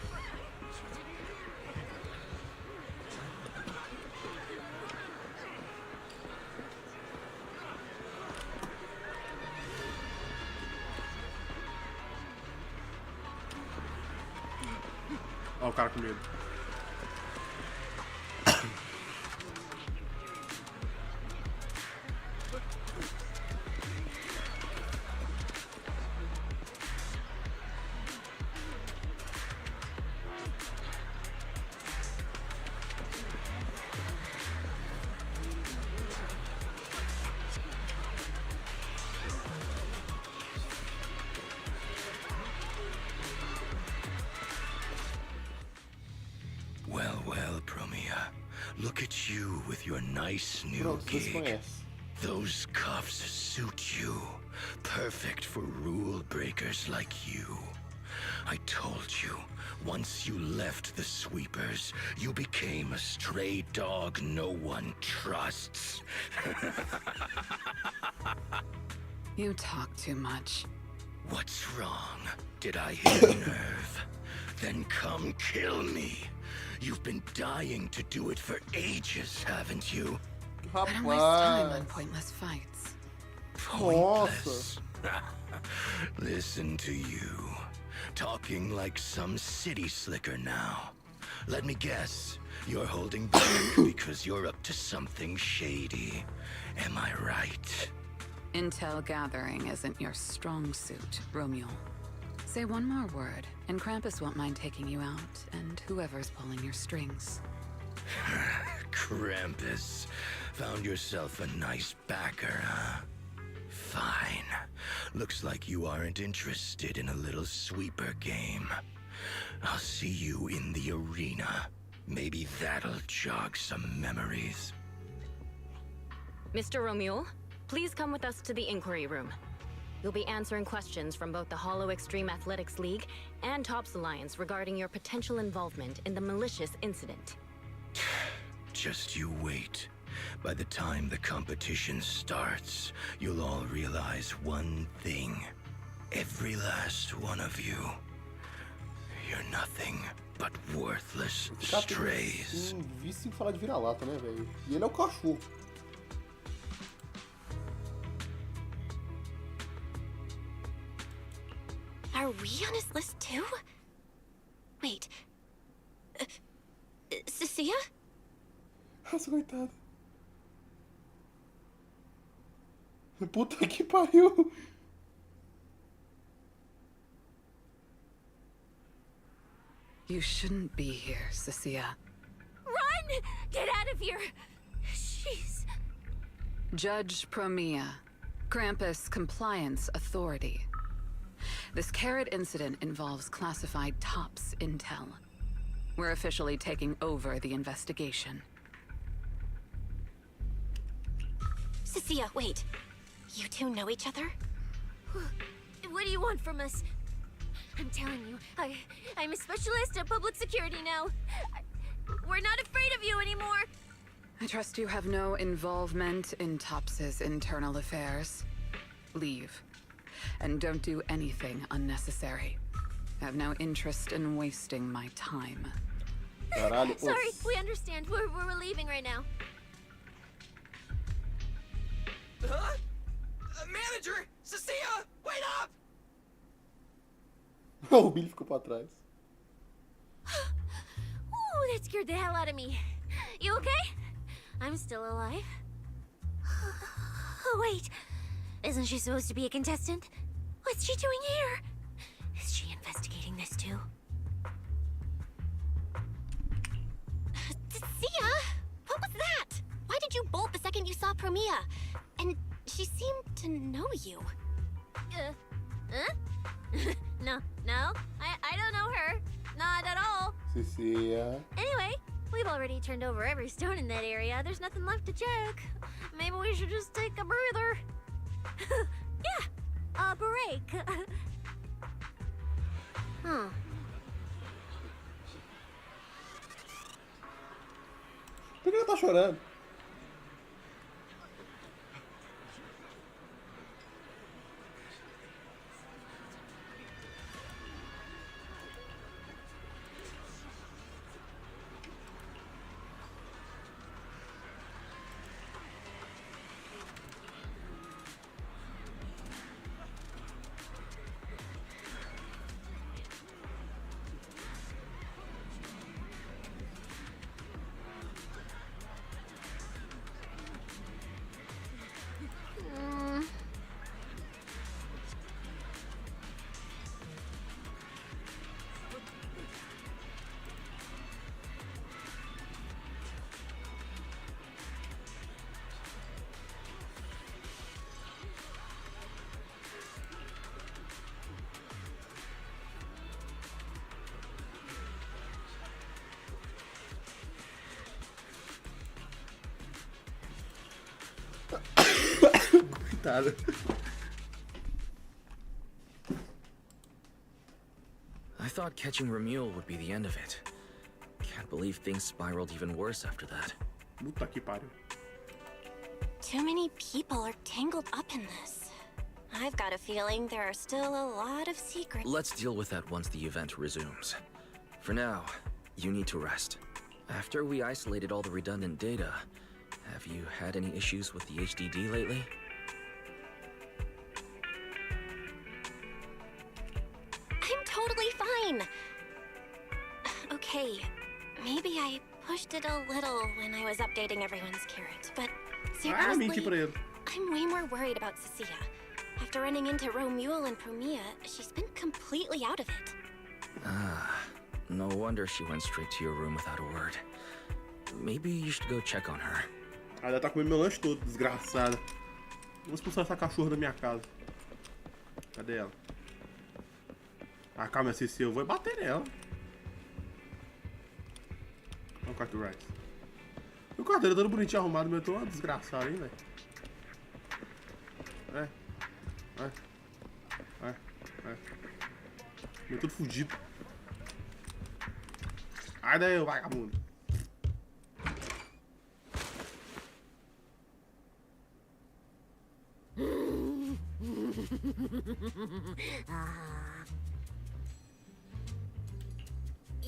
A: Ó, o cara com medo.
N: Well, Promia. Look at you with your nice new
A: Pronto, você se
N: gig.
A: conhece.
N: Those cuffs suit you. Perfect for rule breakers like you. I told you, once you left the sweepers, you became a stray dog no one trusts.
O: You talk too much.
N: What's wrong? Did I hit a nerve? Then come kill me. You've been dying to do it for ages, haven't you?
O: I don't waste time on pointless fights.
N: Pointless. Listen to you. Talking like some city slicker now. Let me guess. You're holding back because you're up to something shady. Am I right?
O: Intel gathering isn't your strong suit, Romeo. Say one more word, and Krampus won't mind taking you out, and whoever's pulling your strings.
N: Krampus. Found yourself a nice backer, huh? Fine. Looks like you aren't interested in a little sweeper game. I'll see you in the arena. Maybe that'll jog some memories.
I: Mr. Romule, please come with us to the inquiry room. You'll be answering questions from both the Hollow Extreme Athletics League and Tops Alliance regarding your potential involvement in the malicious incident.
N: Just you wait. By the time the competition starts, you'll all realize one thing. Every last one of you. You're nothing but worthless strays.
A: Vício em falar de vira-lata, né, velho? E ele é o cachorro.
E: Are we on his list too? Wait. Cecilia?
A: Nossa, coitada. Puta que pariu.
O: You shouldn't be here, Cecilia.
G: Run! Get out of here! Jeez.
O: Judge Promia, Krampus Compliance Authority. This Carrot incident involves classified Tops intel. We're officially taking over the investigation.
E: Cecilia, wait. You two know each other?
G: What do you want from us? I'm telling you, I'm a specialist at public security now. We're not afraid of you anymore.
O: I trust you have no involvement in Tops's internal affairs. Leave. And don't do anything unnecessary. I have no interest in wasting my time.
A: Caralho.
G: Sorry, we understand. We're leaving right now.
H: Huh? Manager! Cecilia! Wait up!
A: O Billy ficou pra trás.
G: Ooh, that scared the hell out of me. You okay? I'm still alive. Oh, wait. Isn't she supposed to be a contestant? What's she doing here? Is she investigating this too?
E: Cecilia? What was that? Why did you bolt the second you saw Promia? And she seemed to know you.
G: Huh? No, I don't know her. Not at all.
A: Cecilia.
G: Anyway, we've already turned over every stone in that area. There's nothing left to check. Maybe we should just take a breather. Yeah, a break.
B: Huh.
A: Por que ela tá chorando? Coitada.
C: I thought catching Remuel would be the end of it. Can't believe things spiraled even worse after that.
A: Puta que pariu.
E: Too many people are tangled up in this. I've got a feeling there are still a lot of secrets.
C: Let's deal with that once the event resumes. For now, you need to rest. After we isolated all the redundant data, have you had any issues with the HDD lately?
E: I'm totally fine. Okay, maybe I pushed it a little when I was updating everyone's carrot, but seriously,
A: menti pra ele.
E: I'm way more worried about Cecilia. After running into Romuel and Promia, she's been completely out of it.
C: Ah, no wonder she went straight to your room without a word. Maybe you should go check on her.
A: Ela tá comendo meu lanche todo, desgraçada. Vou expulsar essa cachorra da minha casa. Cadê ela? Ah, calma, Cici, eu vou bater nela. Olha o quarto do Rice. O quarto dele é todo bonitinho arrumado, mas eu tô uma desgraçada, hein, velho. Meu tudo fudido. Ai daí, vagabundo.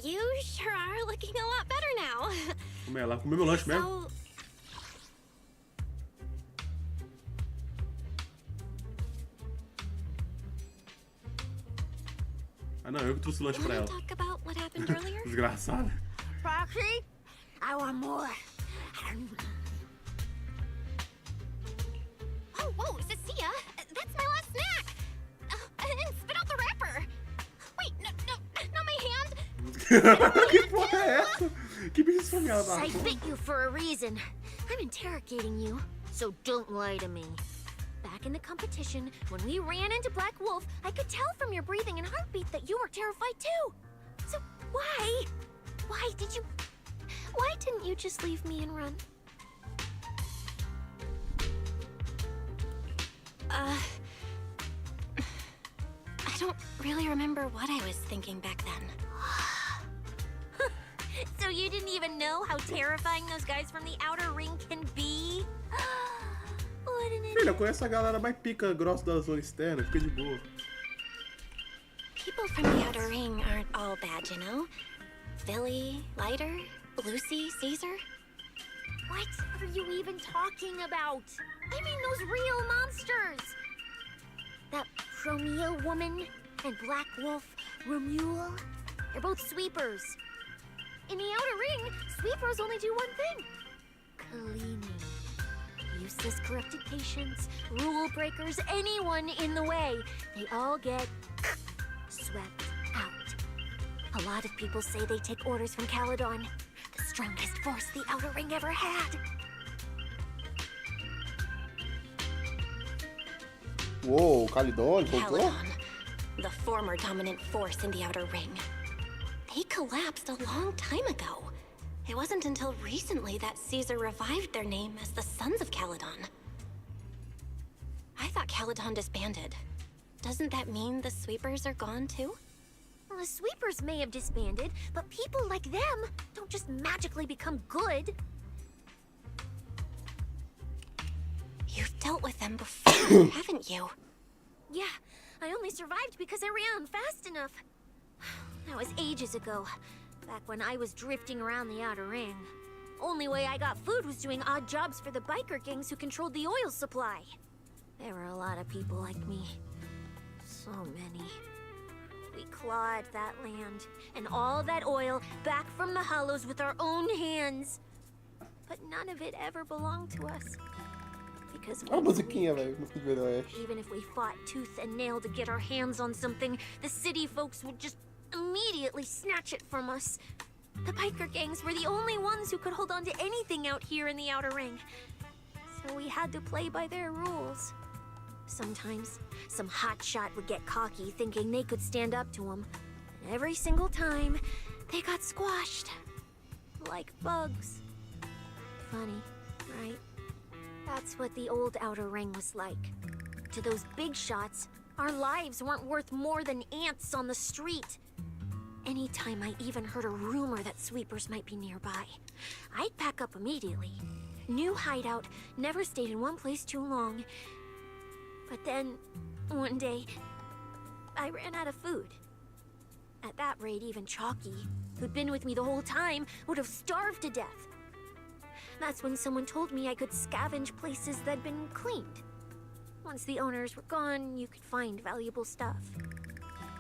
E: You sure are looking a lot better now.
A: Como é? Ela comeu meu lanche mesmo? Ah não, eu que trouxe o lanche pra ela.
E: Talk about what happened earlier?
A: Desgraçada.
B: Roxy, I want more.
E: Oh, whoa, Cecilia, that's my last snack. And spit out the wrapper. Wait, no, not my hand.
A: Que porra é essa? Que bicho esfomeado.
B: I bit you for a reason. I'm interrogating you, so don't lie to me. Back in the competition, when we ran into Black Wolf, I could tell from your breathing and heartbeat that you were terrified too. So why? Why didn't you just leave me and run?
E: I don't really remember what I was thinking back then.
B: So you didn't even know how terrifying those guys from the outer ring can be? What an
A: Filha, eu conheço a galera mais pica grossa da zona externa, fica de boa.
E: People from the outer ring aren't all bad, you know? Billy, Lighter, Lucy, Caesar.
B: What are you even talking about? I mean those real monsters! That Promia woman and Black Wolf, Romuel, they're both sweepers. In the outer ring, sweepers only do one thing. Cleaning. Useless corrupted patients, rule breakers, anyone in the way. They all get swept out. A lot of people say they take orders from Caledon, the strongest force the outer ring ever had.
A: Whoa, Caledon, voltou?
E: Caledon, the former dominant force in the outer ring. They collapsed a long time ago. It wasn't until recently that Caesar revived their name as the Sons of Caledon. I thought Caledon disbanded. doesn't that mean the sweepers are gone too?
B: Well, the sweepers may have disbanded, but people like them don't just magically become good.
E: You've dealt with them before, haven't you?
B: Yeah, I only survived because I ran fast enough. That was ages ago, back when I was drifting around the Outer Ring. Only way I got food was doing odd jobs for the biker gangs who controlled the oil supply. There were a lot of people like me. So many. We clawed that land and all that oil back from the Hollows with our own hands. But none of it ever belonged to us. Because
A: Olha a musiquinha, velho. Música de Velho Oeste.
B: even if we fought tooth and nail to get our hands on something, the city folks would just immediately snatch it from us. The biker gangs were the only ones who could hold on to anything out here in the Outer Ring. So we had to play by their rules. Sometimes, some hotshot would get cocky thinking they could stand up to them. And every single time, they got squashed. Like bugs. Funny, right? That's what the old Outer Ring was like. To those big shots, our lives weren't worth more than ants on the street. Anytime I even heard a rumor that sweepers might be nearby, I'd pack up immediately. New hideout, never stayed in one place too long. But then, one day, I ran out of food. At that rate, even Chalky, who'd been with me the whole time, would have starved to death. That's when someone told me I could scavenge places that'd been cleaned. Once the owners were gone, you could find valuable stuff.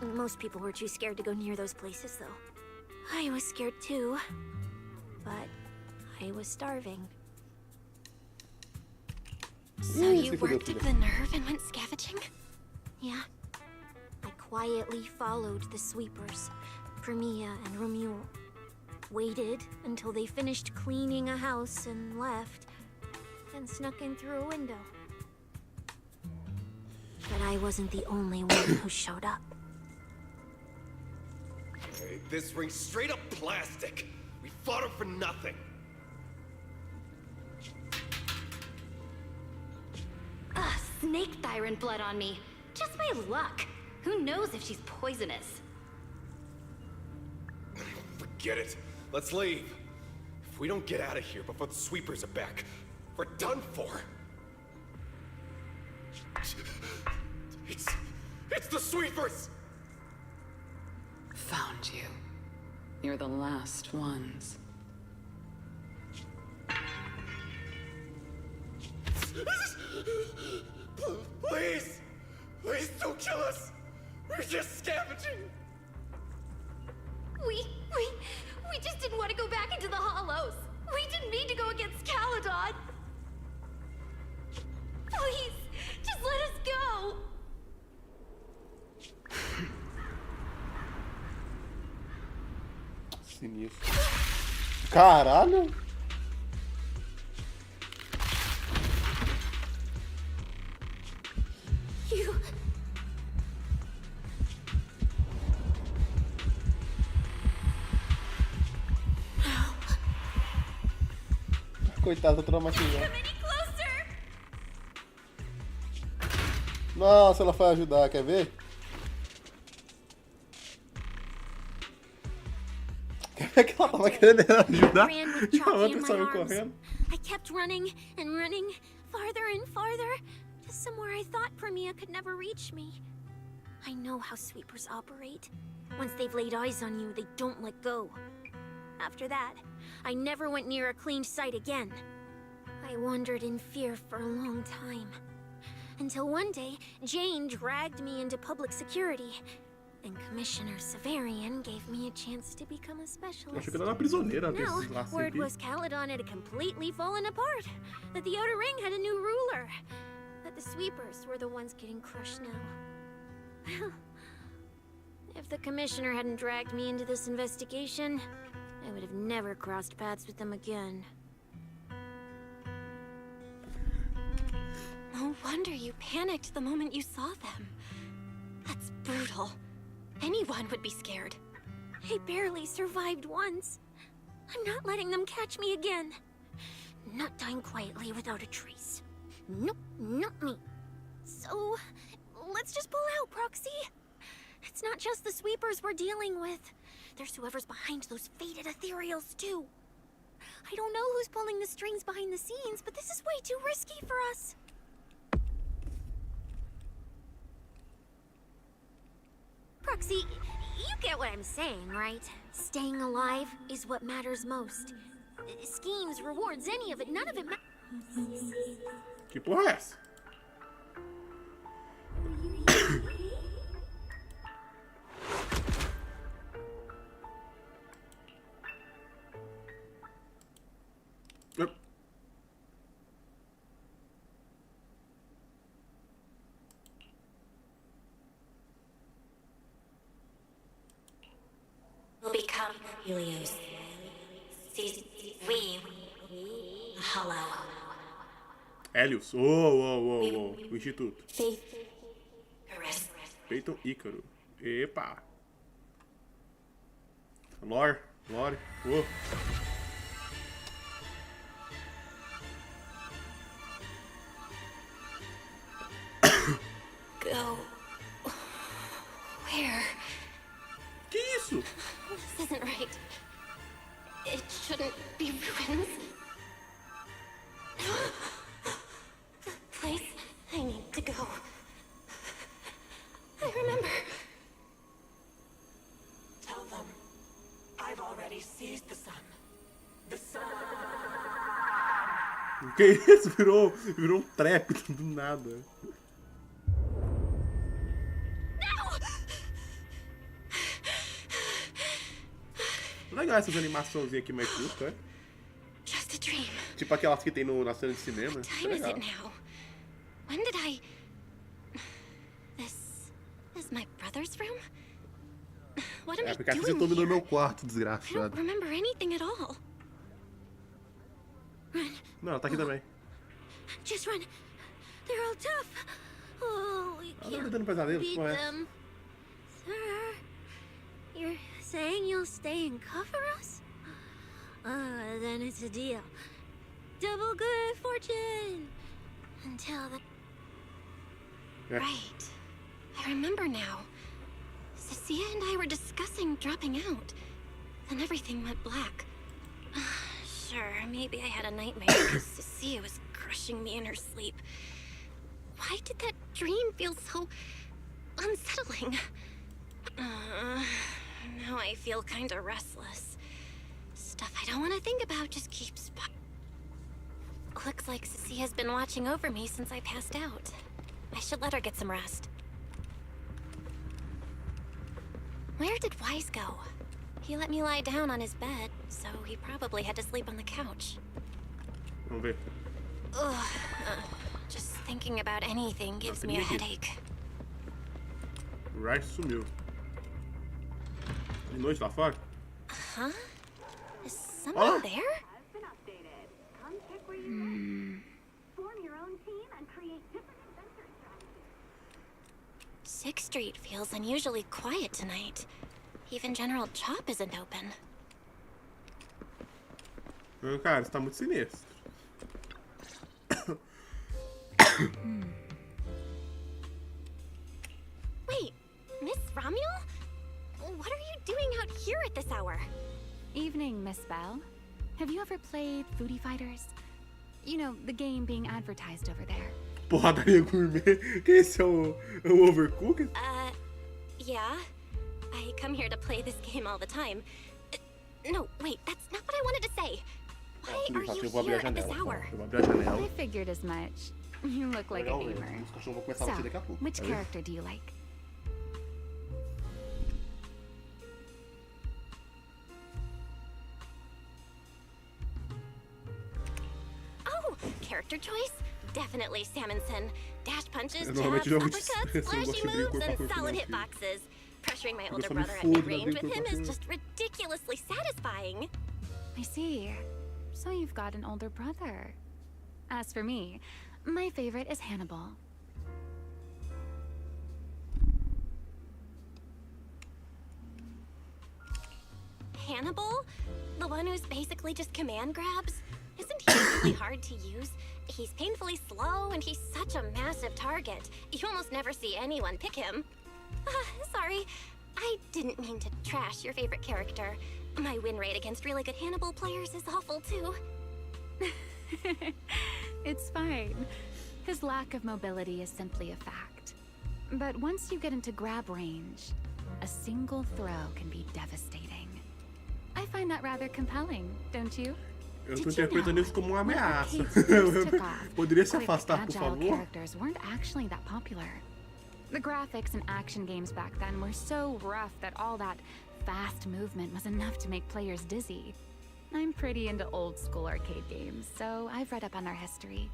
B: Most people were too scared to go near those places, though. I was scared too, but I was starving.
E: So you worked up the nerve and went scavenging?
B: Yeah. I quietly followed the sweepers, Premia and Romuald. Waited until they finished cleaning a house and left, and snuck in through a window. But I wasn't the only one who showed up.
J: Hey, this ring's straight up plastic. We fought her for nothing.
F: Snake tyrant blood on me. Just my luck. Who knows if she's poisonous?
J: Forget it. Let's leave. If we don't get out of here before the sweepers are back, we're done for. It's the sweepers!
O: Found you. You're the last ones.
J: Please! Please don't kill us! We're just scavenging!
F: We just didn't want to go back into the Hollows. We didn't mean to go against Caledon. Please, just let us go.
A: Sinistro. Caralho!
B: You...
A: Coitado, tô traumatizado. Nossa, ela foi ajudar, quer ver? Quer ver que ela tava querendo ajudar? E a outra saiu correndo.
B: I kept running and running, farther and farther, to somewhere I thought Premia could never reach me. I know how sweepers operate. Once they've laid eyes on you, they don't let go. After that, I never went near a cleaned site again. I wandered in fear for a long time. Until one day, Jane dragged me into public security. And Commissioner Severian gave me a chance to become a specialist.
A: Achei que ela era prisioneira.
B: Now, word was Caledon had completely fallen apart. That the Outer Ring had a new ruler. That the sweepers were the ones getting crushed now. Well, if the Commissioner hadn't dragged me into this investigation, I would have never crossed paths with them again.
E: No wonder you panicked the moment you saw them. That's brutal. Anyone would be scared.
B: I barely survived once. I'm not letting them catch me again. Not dying quietly without a trace. Nope, not me. So, let's just pull out, Proxy? It's not just the sweepers we're dealing with. There's whoever's behind those fated ethereals, too. I don't know who's pulling the strings behind the scenes, but this is way too risky for us. Proxy, you get what I'm saying, right? Staying alive is what matters most. Schemes, rewards, any of it, none of it
A: Que porra é essa?
E: Will become Helios. We. Hollow.
A: Helios. O Instituto. Peyton Ícaro. Epa. Lore. Oh.
E: Go. Where?
A: Que isso?
E: This isn't right. It shouldn't be ruins. The place I need to go. I remember.
H: Tell them I've already seized the sun. The sun.
A: Que isso? Virou um trap do nada. Legal essas animaçãozinhas aqui mais curtas, é?
E: Just a dream.
A: Tipo aquelas que tem na cena de cinema.
E: What time is it now? When did I... This is my brother's room? What am I
A: porque aqui
E: doing
A: você tá no
E: here?
A: meu quarto,
E: I don't
A: desgraçado.
E: remember anything at all. Run.
A: Não, ela tá aqui também.
B: Just run. They're all tough. Oh, we
A: Ela tá
B: can't
A: dando pesadelo,
B: beat
A: porra.
B: them. Sir, you're saying you'll stay and cover us? Then it's a deal. Double good fortune. Until the...
E: Right. I remember now. Cecilia and I were discussing dropping out. Then everything went black. Sure, maybe I had a nightmare because Cecilia was crushing me in her sleep. Why did that dream feel so unsettling? Now I feel kinda restless. Stuff I don't want to think about just keeps... Looks like Cecilia's been watching over me since I passed out. I should let her get some rest. Where did Wise go? He let me lie down on his bed, so he probably had to sleep on the couch.
A: Vamos ver.
E: Ugh. Just thinking about anything gives me a headache.
A: Rice sumiu. De noite lá fora?
E: Huh? Is someone there? Sixth Street feels unusually quiet tonight. Even General Chop isn't open.
A: Cara, isso tá muito sinistro.
E: Wait, Miss Romuel? What are you doing out here at this hour?
L: Evening, Miss Bell. Have you ever played Foodie Fighters? You know, the game being advertised over there.
A: Porradaria gourmet. Que esse é o Overcooked?
E: Yeah. I come here to play this game all the time. No, wait, that's not what I wanted to say. Why are you here at this hour?
L: I figured as much. You look like a gamer. So, which character do you like?
E: Oh, character choice? Definitely Salmonson. Dash punches,
A: Eu
E: jabs,
A: normalmente jogo de
E: uppercuts,
A: expressão, gosto
E: flashy
A: de brincar
E: moves,
A: com a
E: and
A: coisa
E: solid
A: que
E: hitboxes. Pressuring my older
A: só me
E: brother at
A: fodo na
E: mid-range with him
A: brincadeira.
E: is just ridiculously satisfying.
L: I see. So you've got an older brother. As for me, my favorite is Hannibal.
E: Hannibal? The one who's basically just command grabs? Isn't he really hard to use? He's painfully slow, and he's such a massive target. You almost never see anyone pick him. Sorry. I didn't mean to trash your favorite character. My win rate against really good Hannibal players is awful, too.
L: It's fine. His lack of mobility is simply a fact. But once you get into grab range, a single throw can be devastating. I find that rather compelling, don't you?
A: Eu tô interpretando isso como uma ameaça. Poderia se afastar, por favor?
L: Characters weren't actually that popular. The graphics in action games back then were so rough that all that fast movement was enough to make players dizzy. I'm pretty into old school arcade games, so I've read up on their history.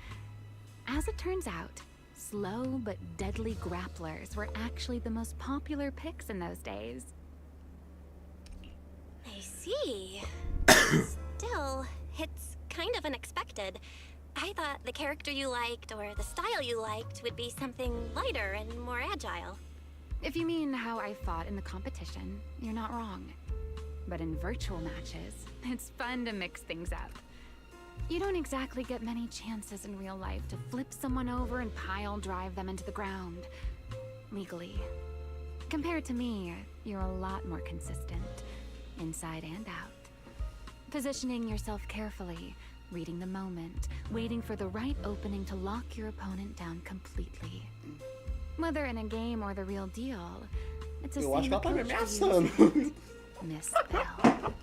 L: As it turns out, slow but deadly grapplers were actually the most popular picks in those days.
E: I see. Still, it's kind of unexpected. I thought the character you liked or the style you liked would be something lighter and more agile.
L: If you mean how I fought in the competition, you're not wrong. But in virtual matches, it's fun to mix things up. You don't exactly get many chances in real life to flip someone over and pile drive them into the ground. Legally. Compared to me, you're a lot more consistent, inside and out. Positioning yourself carefully, reading the moment, waiting for the right opening to lock your opponent down completely. Whether in a game or the real deal, it's a
A: Eu acho que ela tá me
L: approach
A: ameaçando.
L: Miss Bell.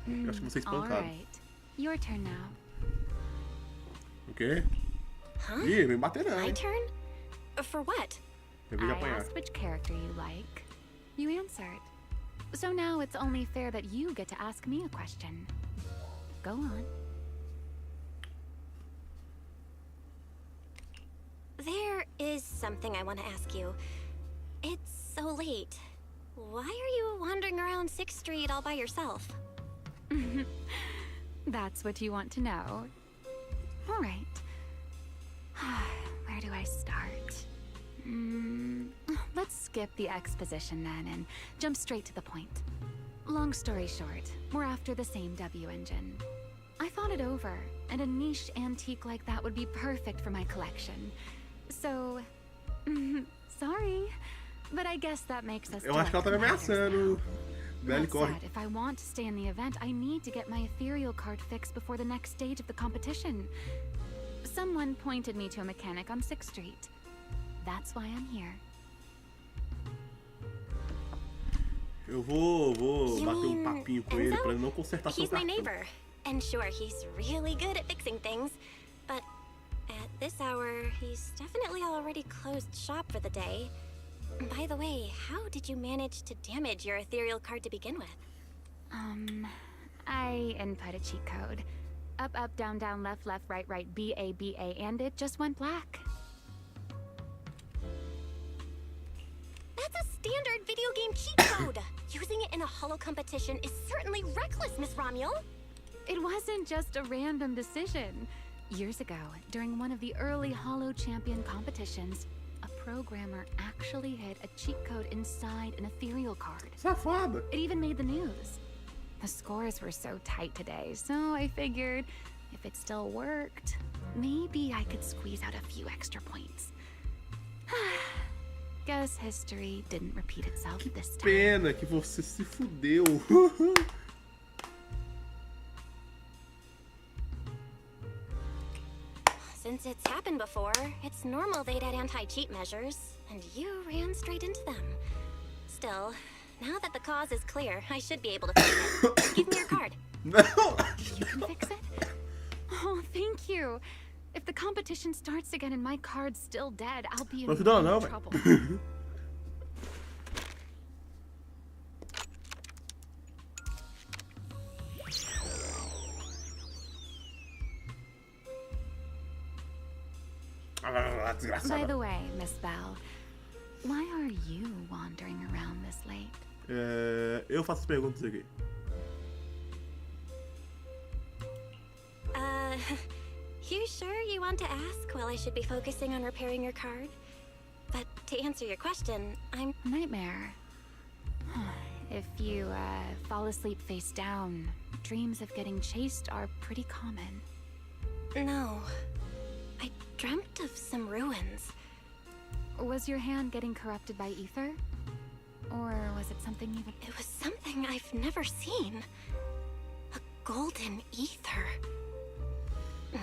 A: Eu acho que você espancado.
L: Alright, your turn now.
A: O quê?
E: Huh?
A: Ih, vem bater não,
E: My
A: hein?
E: turn? For what?
A: Eu vim
L: I
A: apanhar.
L: asked which character you like. You answered. So now it's only fair that you get to ask me a question. Go on.
E: There is something I want to ask you. It's so late. Why are you wandering around 6th Street all by yourself?
L: That's what you want to know. All right. Where do I start? Let's skip the exposition then and jump straight to the point. Long story short, we're after the same W engine. I thought it over, and a niche antique like that would be perfect for my collection. So, sorry, but I guess that makes us.
A: Eu acho que ela tá me ameaçando. Velho,
L: That
A: corre.
L: said, if I want to stay in the event, I need to get my ethereal card fixed before the next stage of the competition. Someone pointed me to a mechanic on 6th Street. That's why I'm here.
A: Eu vou
E: You
A: bater
E: mean
A: papinho com ele
E: Enzo?
A: pra ele não consertar seu
E: He's my
A: cartão.
E: neighbor. And sure, he's really good at fixing things. But at this hour, he's definitely already closed shop for the day. By the way, how did you manage to damage your ethereal card to begin with?
L: I input a cheat code. Up, up, down, down, left, left, right, right, B, A, and it just went black.
E: That's a standard video game cheat code! Using it in a holo competition is certainly reckless, Miss Romuel.
L: It wasn't just a random decision. Years ago, during one of the early Holo Champion competitions, a programmer actually hid a cheat code inside an ethereal card.
A: Safada!
L: It even made the news. The scores were so tight today, so I figured if it still worked, maybe I could squeeze out a few extra points. Guess history didn't repeat itself this time.
A: Pena que você se fudeu.
E: Since it's happened before, it's normal they'd add anti-cheat measures, and you ran straight into them. Still, now that the cause is clear, I should be able to fix it. Give me your card.
A: No!
L: You can fix it? Oh, thank you. If the competition starts again and my card's still dead, I'll be in
A: Não ajuda não,
L: trouble.
A: velho.
L: By the way, Miss Bell, why are you wandering around this late?
A: Eu faço as perguntas aqui.
E: You sure you want to ask while I should be focusing on repairing your card? But to answer your question, I'm...
L: Nightmare. If you fall asleep face down, dreams of getting chased are pretty common.
E: No. I dreamt of some ruins.
L: Was your hand getting corrupted by ether? Or was it something even...
E: It was something I've never seen. A golden ether. No.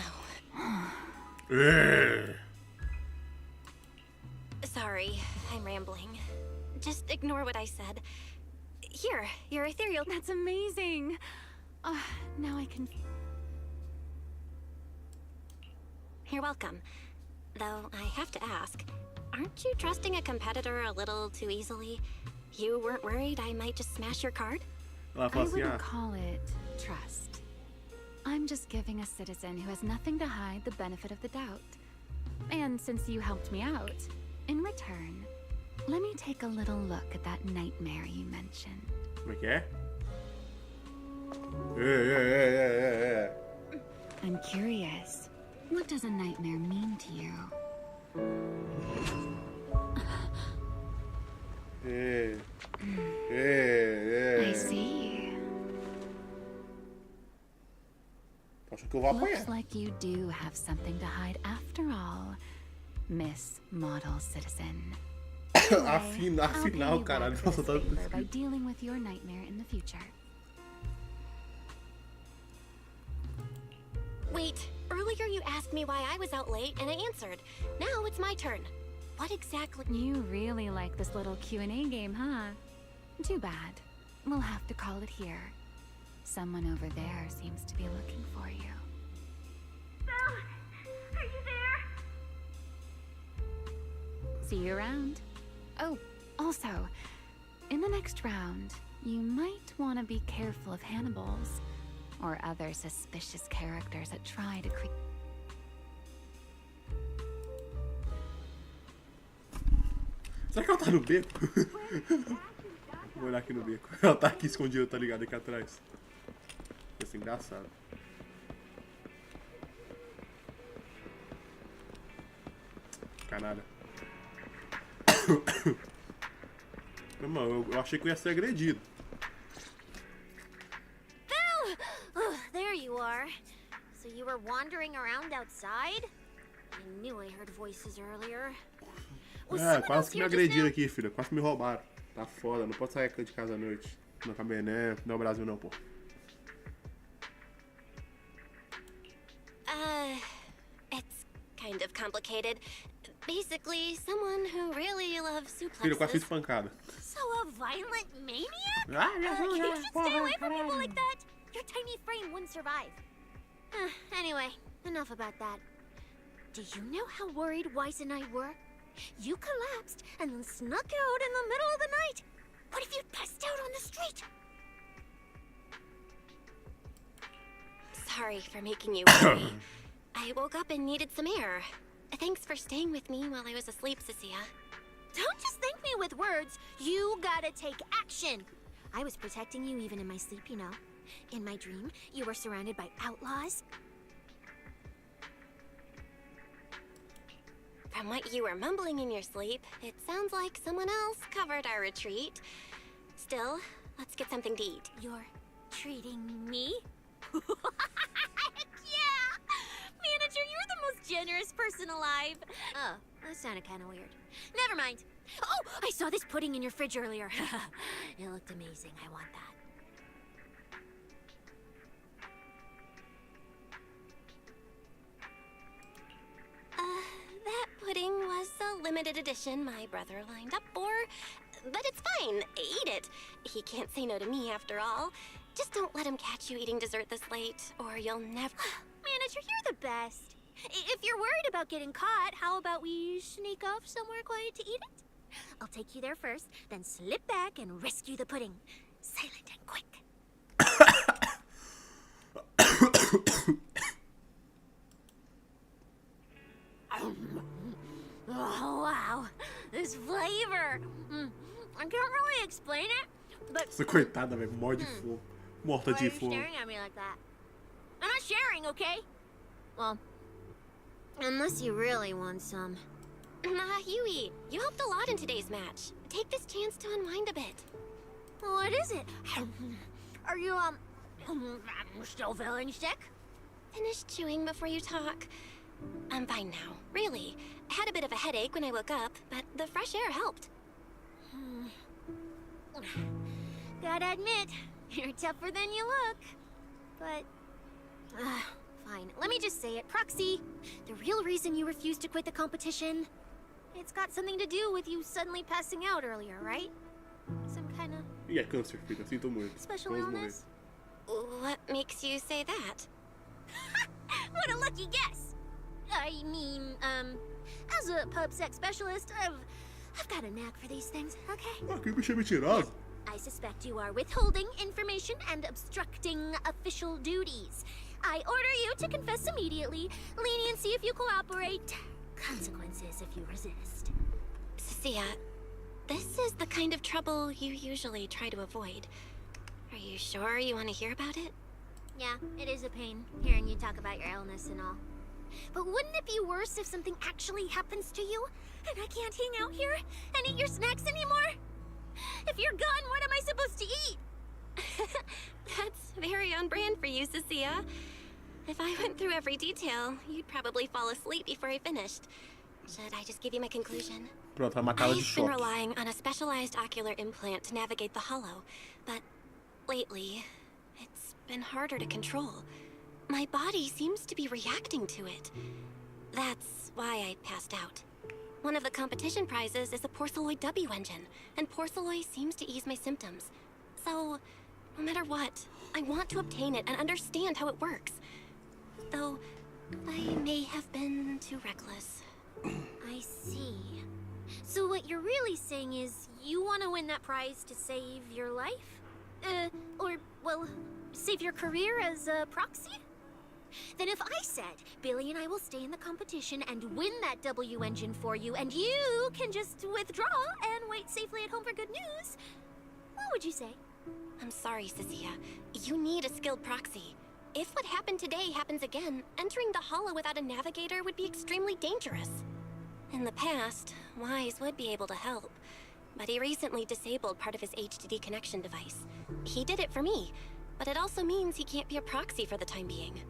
E: Sorry, I'm rambling. Just ignore what I said. Here, your ethereal...
L: That's amazing! Now I can...
E: You're welcome. Though, I have to ask, aren't you trusting a competitor a little too easily? You weren't worried I might just smash your card?
A: Ela
L: I
A: fala assim,
L: wouldn't
A: ah,
L: call it trust. I'm just giving a citizen who has nothing to hide the benefit of the doubt. And since you helped me out, in return, let me take a little look at that nightmare you mentioned.
A: como é que é? É.
L: I'm curious. What does a nightmare mean to you? I see.
A: Acho que eu vou apanhar.
L: Looks like you do have something to hide after all, Miss Model Citizen.
A: Afinal, caralho, nossa, tá
L: By dealing with your nightmare in the future.
E: Wait, earlier you asked me why I was out late, and I answered. Now it's my turn. What exactly...
L: You really like this little Q&A game, huh? Too bad. We'll have to call it here. Someone over there seems to be looking for you.
B: Belle, are you there?
L: See you around. Oh, also, in the next round, you might want to be careful of Hannibals or other suspicious characters that try to creep.
A: Será que ela tá no beco? Vou olhar aqui no beco. Ela tá aqui escondida, tá ligado? Aqui atrás. Vai ser engraçado. Canalha. Irmão, eu achei que eu ia ser agredido.
B: Belle! Oh, there you are. So you were wandering around outside? I knew I heard voices earlier.
A: É, quase que me agrediram aqui, filha. Quase que me roubaram. Tá foda, não pode sair de casa à noite. Não acabei, né? Não é o Brasil não, pô.
E: It's kind of complicated. Basically, someone who really loves
A: Filha, eu quase fiz
E: suplexes.
A: pancada.
B: So a violent maniac?
A: Ah,
B: You should stay away from people like that. Your tiny frame wouldn't survive. Anyway, enough about that. Do you know how worried Weiss and I were? You collapsed and then snuck out in the middle of the night. What if you'd passed out on the street?
E: Sorry for making you worry. I woke up and needed some air. Thanks for staying with me while I was asleep, Cecilia.
B: Don't just thank me with words. You gotta take action. I was protecting you even in my sleep, you know. In my dream, you were surrounded by outlaws.
E: From what you were mumbling in your sleep, it sounds like someone else covered our retreat. Still, let's get something to eat.
B: You're treating me? Heck yeah! Manager, you're the most generous person alive. Oh, that sounded kind of weird. Never mind. Oh, I saw this pudding in your fridge earlier. It looked amazing. I want that.
E: That pudding was a limited edition my brother lined up for. But it's fine. Eat it. He can't say no to me after all. Just don't let him catch you eating dessert this late, or you'll never...
B: Manager, you're the best. If you're worried about getting caught, how about we sneak off somewhere quiet to eat it? I'll take you there first, then slip back and rescue the pudding. Silent and quick. Oh, wow. This flavor. I can't really explain it, but...
A: Essa coitada, velho. Morre de fome. Morta
B: Why are
A: de
B: you
A: fome.
B: staring at me like that? I'm not sharing, okay? Well, unless you really want some.
E: Nah, you eat. You helped a lot in today's match. Take this chance to unwind a bit.
B: What is it? Are you, still feeling sick?
E: Finish chewing before you talk. I'm fine now, really. I had a bit of a headache when I woke up, but the fresh air helped.
B: Gotta admit, you're tougher than you look. But, fine. Let me just say it. Proxy, the real reason you refused to quit the competition, it's got something to do with you suddenly passing out earlier, right? Some kind of
A: E é câncer, filha. Sinto muito.
B: special
A: Vamos morrer.
B: illness?
E: What makes you say that?
B: What a lucky guess! I mean, as a pub sex specialist, I've got a knack for these things, okay?
A: Ah, que bicho mentiroso.
B: I suspect you are withholding information and obstructing official duties. I order you to confess immediately. Leniency if you cooperate. Consequences if you resist.
E: Cecilia, this is the kind of trouble you usually try to avoid. Are you sure you want to hear about it?
B: Yeah, it is a pain, hearing you talk about your illness and all. But wouldn't it be worse if something actually happens to you, and I can't hang out here and eat your snacks anymore? If you're gone, what am I supposed to eat?
E: That's very on brand for you, Cecilia. If I went through every detail, you'd probably fall asleep before I finished. Should I just give you my conclusion?
A: Pronto, vai matar ela de
E: I've been
A: choque.
E: relying on a specialized ocular implant to navigate the hollow, but lately, it's been harder to control. My body seems to be reacting to it. That's why I passed out. One of the competition prizes is a Porceloid W engine, and Porceloid seems to ease my symptoms. So, no matter what, I want to obtain it and understand how it works. Though, I may have been too reckless.
B: I see. So what you're really saying is you want to win that prize to save your life? Or, well, save your career as a proxy? Then if I said, Billy and I will stay in the competition and win that W engine for you, and you can just withdraw and wait safely at home for good news, what would you say?
E: I'm sorry, Cecilia. You need a skilled proxy. If what happened today happens again, entering the hollow without a navigator would be extremely dangerous. In the past, Wise would be able to help, but he recently disabled part of his HDD connection device. He did it for me, but it also means he can't be a proxy for the time being.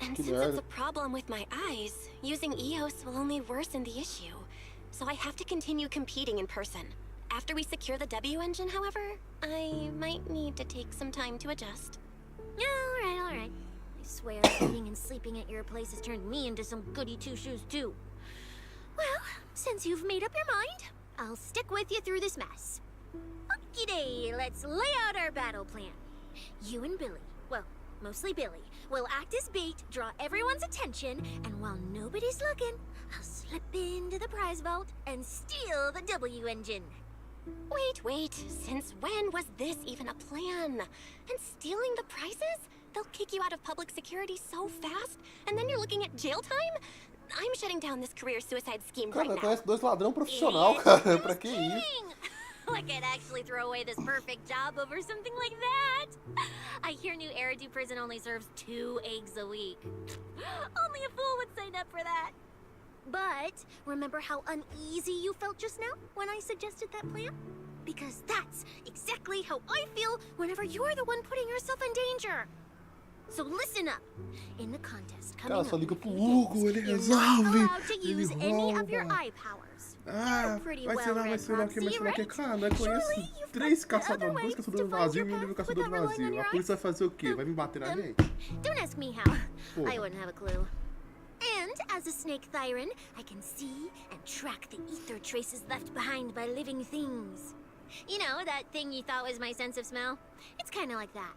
E: And since it's a problem with my eyes, using EOS will only worsen the issue. So I have to continue competing in person. After we secure the W engine, however, I might need to take some time to adjust.
B: All right. I swear eating and sleeping at your place has turned me into some goody two-shoes too. Well, since you've made up your mind, I'll stick with you through this mess. Okie-day, let's lay out our battle plan. You and Billy, well, mostly Billy, will act as bait, draw everyone's attention, and while nobody's looking, I'll slip into the prize vault and steal the W engine.
E: Wait, since when was this even a plan? And stealing the prizes? They'll kick you out of public security so fast, and then you're looking at jail time? I'm shutting down this career suicide scheme
A: Cara,
E: right now.
A: conhece dois ladrão profissional, cara. Pra que isso?
B: I could actually throw away this perfect job over something like that. I hear New Eridu Prison only serves 2 eggs a week. Only a fool would sign up for that. But remember how uneasy you felt just now when I suggested that plan? Because that's exactly how I feel whenever you're the one putting yourself in danger. So listen up. In the contest coming
A: Cara, só
B: up,
A: liga pro Hugo, ele resolve.
B: allowed to
A: Ele
B: use any of your
A: rouba.
B: eye powers.
A: Ah, vai ser lá, o que, vai ser lá o que? Cara, eu conheço 3 caçadores, 2 caçadores vazios e um livre caçador vazio. A polícia vai fazer o quê? Vai me bater na gente?
B: Don't ask me how.
A: Oh.
B: I wouldn't have a clue. And as a snake Thyron, I can see and track the ether traces left behind by living things. You know, that thing you thought was my sense of smell? It's kind of like that.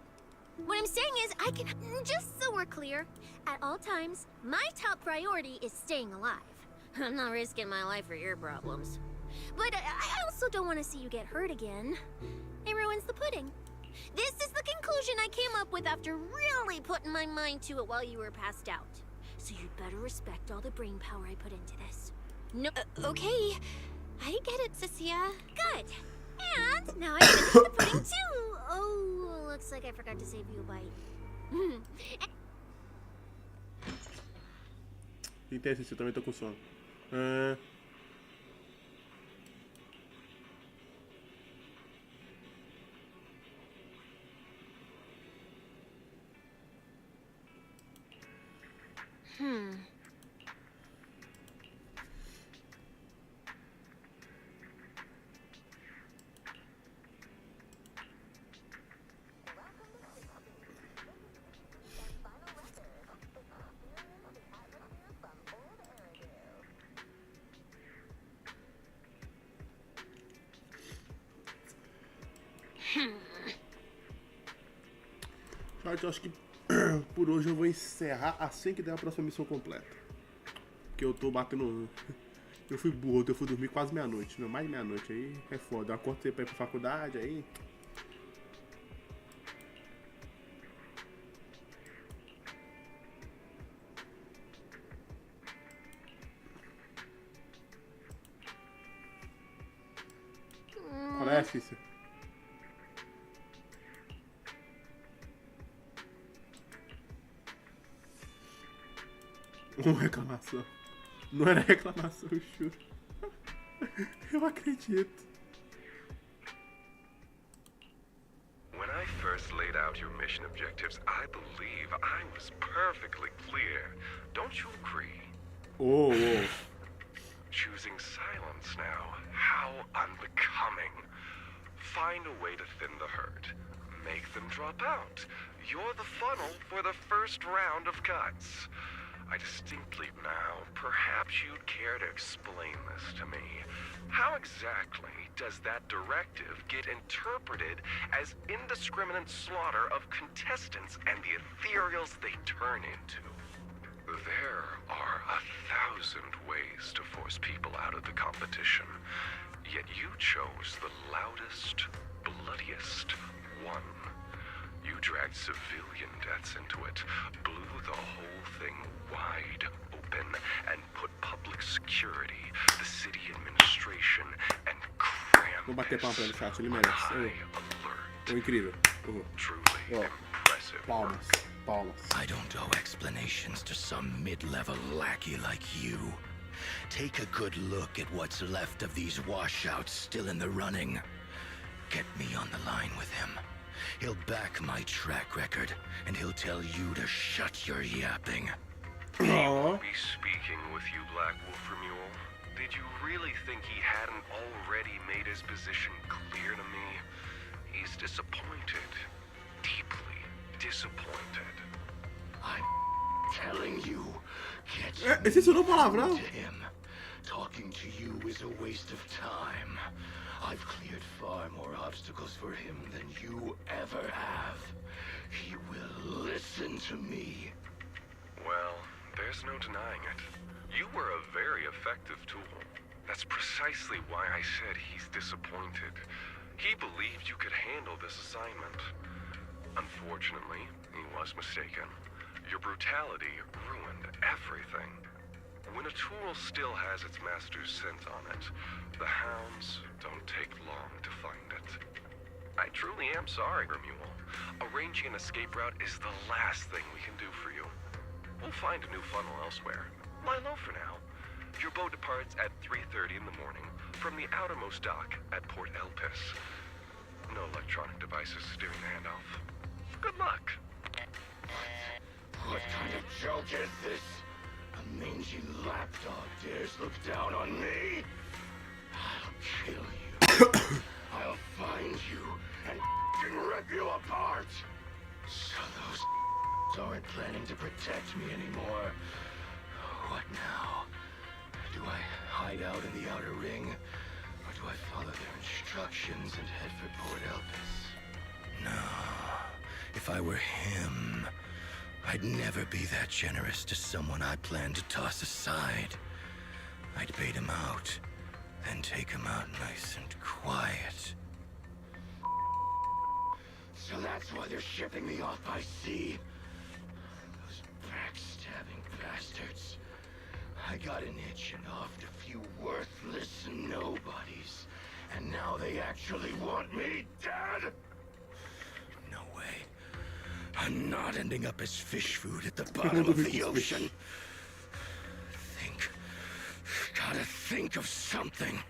B: What I'm saying is, I can, just so we're clear, at all times, my top priority is staying alive. I'm not risking my life for your problems. But I also don't want to see you get hurt again. It ruins the pudding. This is the conclusion I came up with after really putting my mind to it while you were passed out. So you'd better respect all the brain power I put into this. No,
E: Okay, I get it, Cecilia.
B: good. And now I finished the pudding too. Oh, looks like I forgot to save you a bite.
A: Entendi, eu também tô com sono. Mas eu acho que por hoje eu vou encerrar assim que der a próxima missão completa. Que eu tô batendo. Eu fui burro, eu fui dormir quase meia-noite, não, mais de meia-noite, aí é foda. Eu acordei pra ir pra faculdade, aí. Qual é, Cícia? Uma reclamação. Não era reclamação, eu juro. Eu acredito.
P: When I first laid out your mission objectives, I believe I was perfectly clear. Don't you agree?
A: Oh.
P: Choosing silence now. How unbecoming. Find a way to thin the herd. Make them drop out. You're the funnel for the first round of cuts. I distinctly now, perhaps you'd care to explain this to me. How exactly does that directive get interpreted as indiscriminate slaughter of contestants and the ethereals they turn into? There are 1,000 ways to force people out of the competition, yet you chose the loudest, bloodiest one. You dragged civilian deaths into it, blew the whole thing wide open, and put public security, the city administration, and
A: Vou bater palma pra ele, chat, ele merece. Incrível.
P: Truly impressive.
A: Palmas.
N: I don't owe explanations to some mid-level lackey like you. Take a good look at what's left of these washouts still in the running. Get me on the line with him. He'll back my track record, and he'll tell you to shut your yapping.
P: He won't be speaking with you, Black Wolf Mule. Did you really think he hadn't already made his position clear to me? He's disappointed. Deeply disappointed.
N: I'm telling you,
A: Esse ensinou palavrão.
N: to him. Talking to you is a waste of time. I've cleared far more obstacles for him than you ever have. He will listen to me.
P: Well, there's no denying it. You were a very effective tool. That's precisely why I said he's disappointed. He believed you could handle this assignment. Unfortunately, he was mistaken. Your brutality ruined everything. When a tool still has its master's scent on it, the hounds don't take long to find it. I truly am sorry, Remuel. Arranging an escape route is the last thing we can do for you. We'll find a new funnel elsewhere. Lie low for now. Your boat departs at 3:30 in the morning from the outermost dock at Port Elpis. No electronic devices steering the handoff. Good luck.
N: What kind of joke is this? A mangy lapdog dares look down on me? I'll kill you. I'll find you and rip you apart. So those aren't planning to protect me anymore. What now? Do I hide out in the outer ring? Or do I follow their instructions and head for Port Elpis? No. If I were him, I'd never be that generous to someone I plan to toss aside. I'd bait him out, then take him out nice and quiet. So that's why they're shipping me off by sea. Those backstabbing bastards. I got an itch and offed a few worthless nobodies, and now they actually want me dead? No way. I'm not ending up as fish food at the bottom of the ocean. Gotta think of something.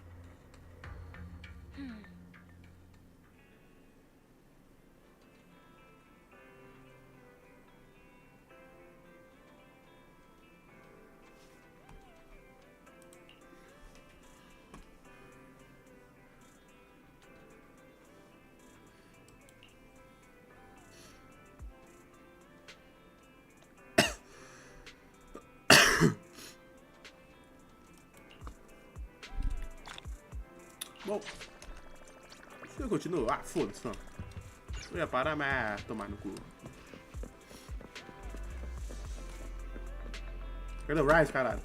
A: Bom, se eu continuo, foda-se, não. Eu ia parar, mas tomar no cu. Cadê o Rise, caralho?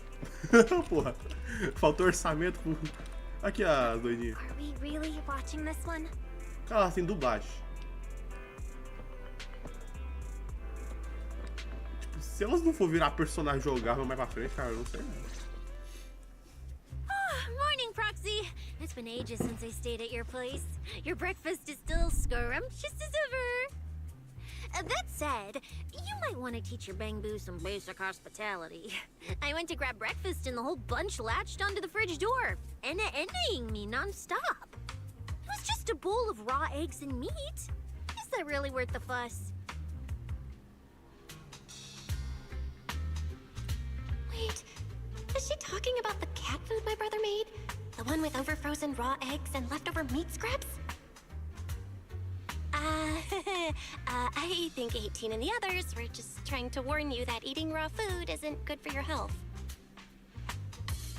A: Porra, faltou orçamento pro... Aqui as doidinhas.
B: Are we really watching this one?
A: Elas têm dublagem. Tipo, se elas não for virar personagem jogável mais pra frente, cara, eu não sei.
B: Morning, Proxy. It's been ages since I stayed at your place. Your breakfast is still scrumptious as ever. That said, you might want to teach your Bangbu some basic hospitality. I went to grab breakfast and the whole bunch latched onto the fridge door, envying me non-stop. It was just a bowl of raw eggs and meat. Is that really worth the fuss?
E: Wait, is she talking about the cat food my brother made? The one with overfrozen raw eggs and leftover meat scraps? I think 18 and the others were just trying to warn you that eating raw food isn't good for your health.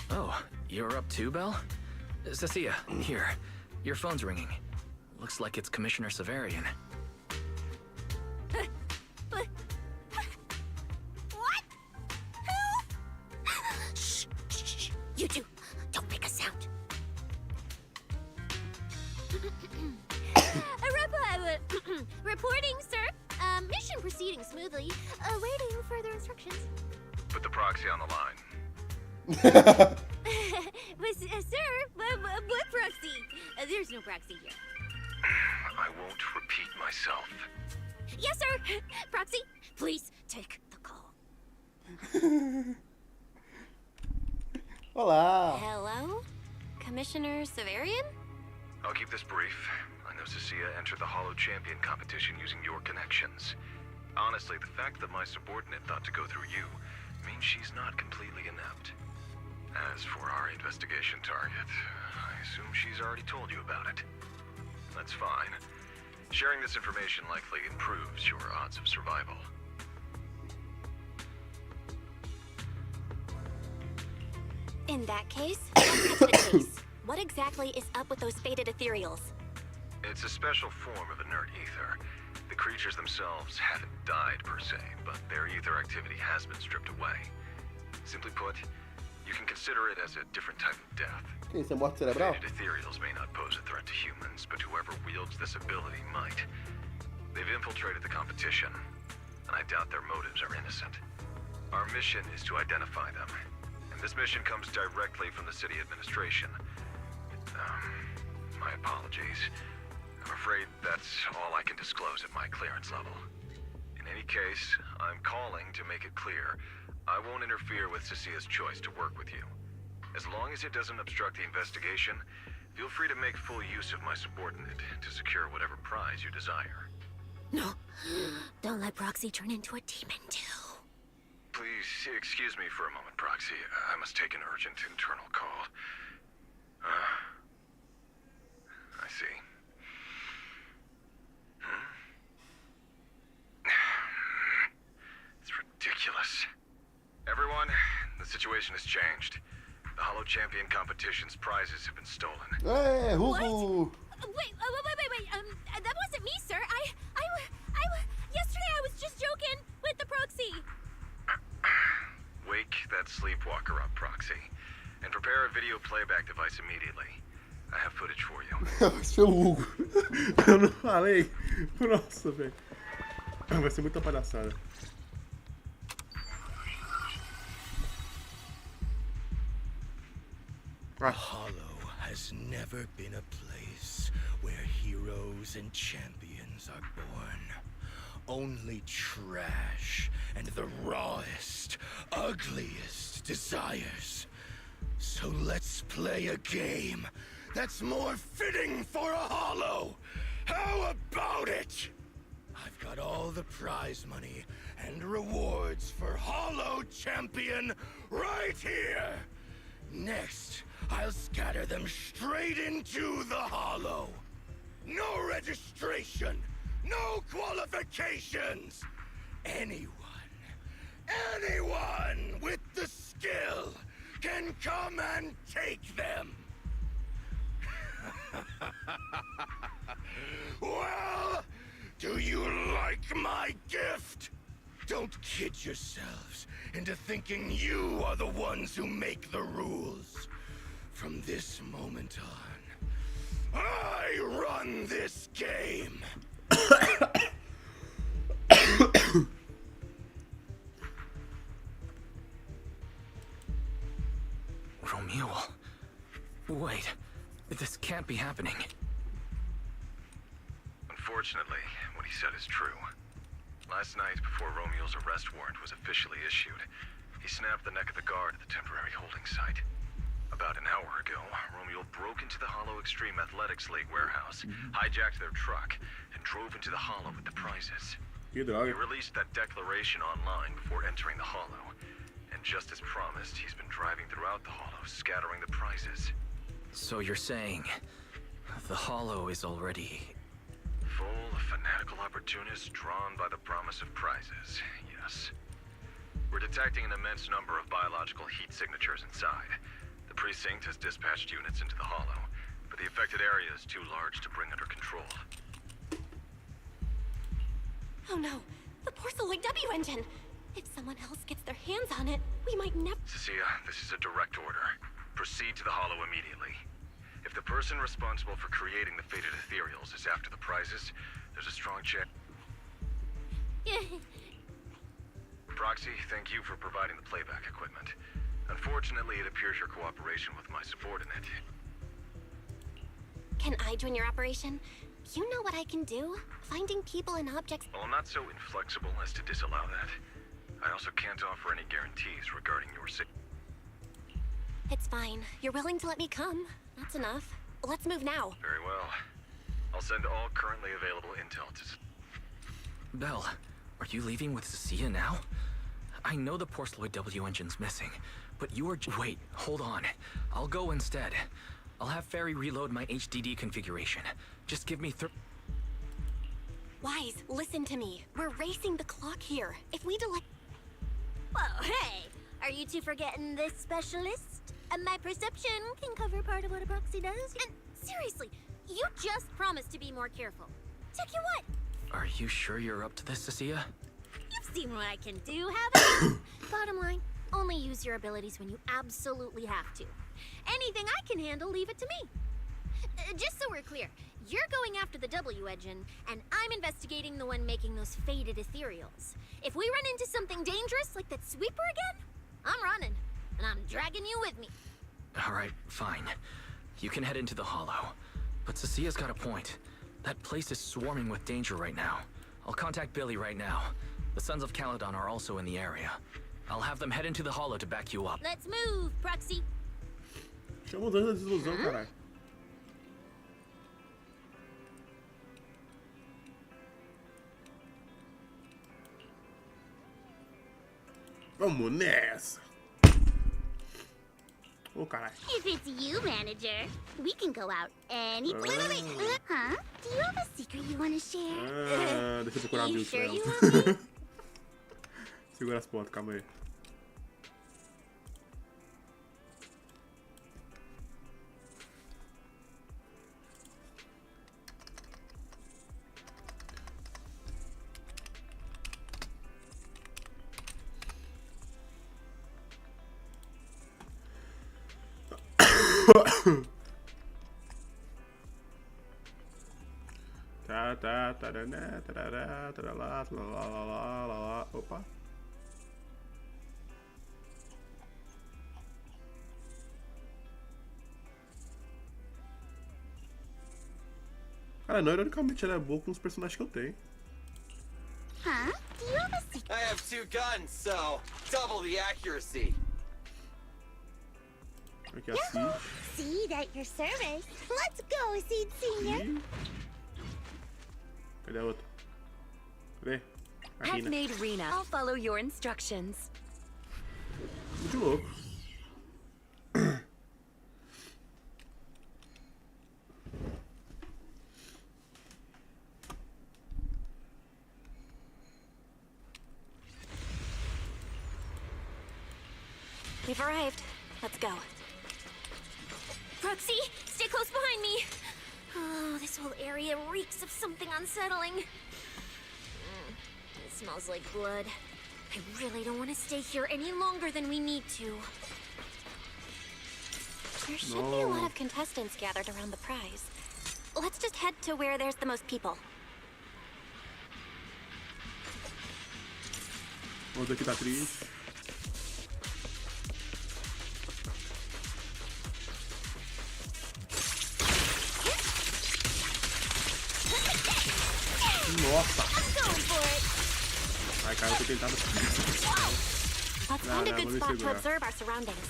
C: Oh, you're up too, Belle? Cecilia, here. Your phone's ringing. Looks like it's Commissioner Severian.
B: What? Who? Shh, shh, shh. You two, don't make a sound. Reporting, sir. Mission proceeding smoothly. Awaiting further instructions.
P: Put the proxy on the line.
B: Sir, what proxy? There's no proxy here.
P: I won't repeat myself.
B: Yes, sir. Proxy, please take the call.
A: Olá.
E: Hello? Commissioner Severian?
P: I'll keep this brief. I know Cecilia entered the Hollow Champion competition using your connections. Honestly, the fact that my subordinate thought to go through you means she's not completely inept. As for our investigation target, I assume she's already told you about it. That's fine. Sharing this information likely improves your odds of survival.
E: In that case, let's cut to the chase. What exactly is up with those faded ethereals?
P: It's a special form of inert ether. The creatures themselves haven't died per se, but their ether activity has been stripped away. Simply put, you can consider it as a different type of death.
A: Que isso, é morte cerebral?
P: Faded ethereals may not pose a threat to humans, but whoever wields this ability might. They've infiltrated the competition, and I doubt their motives are innocent. Our mission is to identify them, and this mission comes directly from the city administration. My apologies. I'm afraid that's all I can disclose at my clearance level. In any case, I'm calling to make it clear I won't interfere with Cecilia's choice to work with you. As long as it doesn't obstruct the investigation, feel free to make full use of my subordinate to secure whatever prize you desire.
B: No, don't let Proxy turn into a demon too.
P: Please excuse me for a moment, Proxy. I must take an urgent internal call. I see. It's ridiculous. Everyone, the situation has changed. The Hollow Champion competition's prizes have been stolen.
A: Hey, Hugo!
B: Wait, that wasn't me, sir. Yesterday I was just joking with the Proxy.
P: Wake that sleepwalker up, Proxy, and prepare a video playback device immediately. I have footage for you.
A: Vai ser o Hugo. Eu não falei. Nossa, velho. Vai ser muita palhaçada.
N: The Hollow has never been a place where heroes and champions are born. Only trash and the rawest, ugliest desires. So let's play a game that's more fitting for a Hollow. How about it? I've got all the prize money and rewards for Hollow Champion right here. Next, I'll scatter them straight into the Hollow. No registration, no qualifications. Anyone with the skill can come and take them. Well, do you like my gift? Don't kid yourselves into thinking you are the ones who make the rules. From this moment on, I run this game.
C: Romeo. Wait, this can't be happening.
P: Unfortunately, what he said is true. Last night, before Romeo's arrest warrant was officially issued, he snapped the neck of the guard at the temporary holding site. About an hour ago, Romeo broke into the Hollow Extreme Athletics League warehouse, hijacked their truck, and drove into the Hollow with the prizes. He released that declaration online before entering the Hollow. And just as promised, he's been driving throughout the Hollow, scattering the prizes.
C: So you're saying the Hollow is already...
P: Full of fanatical opportunists drawn by the promise of prizes, yes. We're detecting an immense number of biological heat signatures inside. The precinct has dispatched units into the Hollow, but the affected area is too large to bring under control.
E: Oh no, the Porceloid W engine! If someone else gets their hands on it, we might never—
P: Cecilia, this is a direct order. Proceed to the Hollow immediately. If the person responsible for creating the fated ethereals is after the prizes, there's a strong chance. Proxy, thank you for providing the playback equipment. Unfortunately, it appears your cooperation with my subordinate.
E: Can I join your operation? You know what I can do? Finding people and objects—
P: Well, I'm not so inflexible as to disallow that. I also can't offer any guarantees regarding your
E: It's fine. You're willing to let me come. That's enough. Let's move now.
P: Very well. I'll send all currently available intel to...
C: Belle, are you leaving with Cecilia now? I know the Porceloid W engine's missing, but you are... Wait, hold on. I'll go instead. I'll have Ferry reload my HDD configuration. Just give me
E: Wise, listen to me. We're racing the clock here. If we delay...
G: Whoa, hey! Are you two forgetting this specialist? My perception can cover part of what a proxy does. And seriously, you just promised to be more careful. Check your what?
C: Are you sure you're up to this, Cecilia?
G: You've seen what I can do, haven't you? Bottom line, only use your abilities when you absolutely have to. Anything I can handle, leave it to me. Just so we're clear, you're going after the W engine, and I'm investigating the one making those faded ethereals. If we run into something dangerous like that sweeper again, I'm running, and I'm dragging you with me.
C: All right, fine. You can head into the Hollow. But Cecilia's got a point. That place is swarming with danger right now. I'll contact Billy right now. The Sons of Caledon are also in the area. I'll have them head into the Hollow to back you up.
G: Let's move, Proxy.
A: Chama da desilusão, caralho. Vamos nessa. Oh, caralho.
G: If it's you, manager, we can go out any... Wait. Huh? Do you have a secret you want to share?
A: Deixa eu procurar
G: You
A: Bill
G: sure
A: pra
G: you
A: ela.
G: want me?
A: Segura as pontas, calma aí. Opa. Cara, não, ironicamente ela é boa com os personagens que eu tenho.
G: Huh? Do you have a secret?
H: I have 2 guns, so double the accuracy.
A: Aqui é a Cid.
G: Seed at your service. Let's go, Seed Senior.
A: Cadê a outra? Cadê? A
F: I've
A: Rina.
F: made Rena. I'll follow your instructions.
A: Muito louco.
E: We've arrived. Let's go.
G: Proxy, stay close behind me. Oh, this whole area reeks of something unsettling. It smells like blood.
B: I really don't want to stay here any longer than we need to.
E: There should be a lot of contestants gathered around the prize. Let's just head to where there's the most people.
A: Outro aqui tá triste. Nossa! Ai, cara, eu tô tentando.
E: Let's find a good spot to observe our surroundings.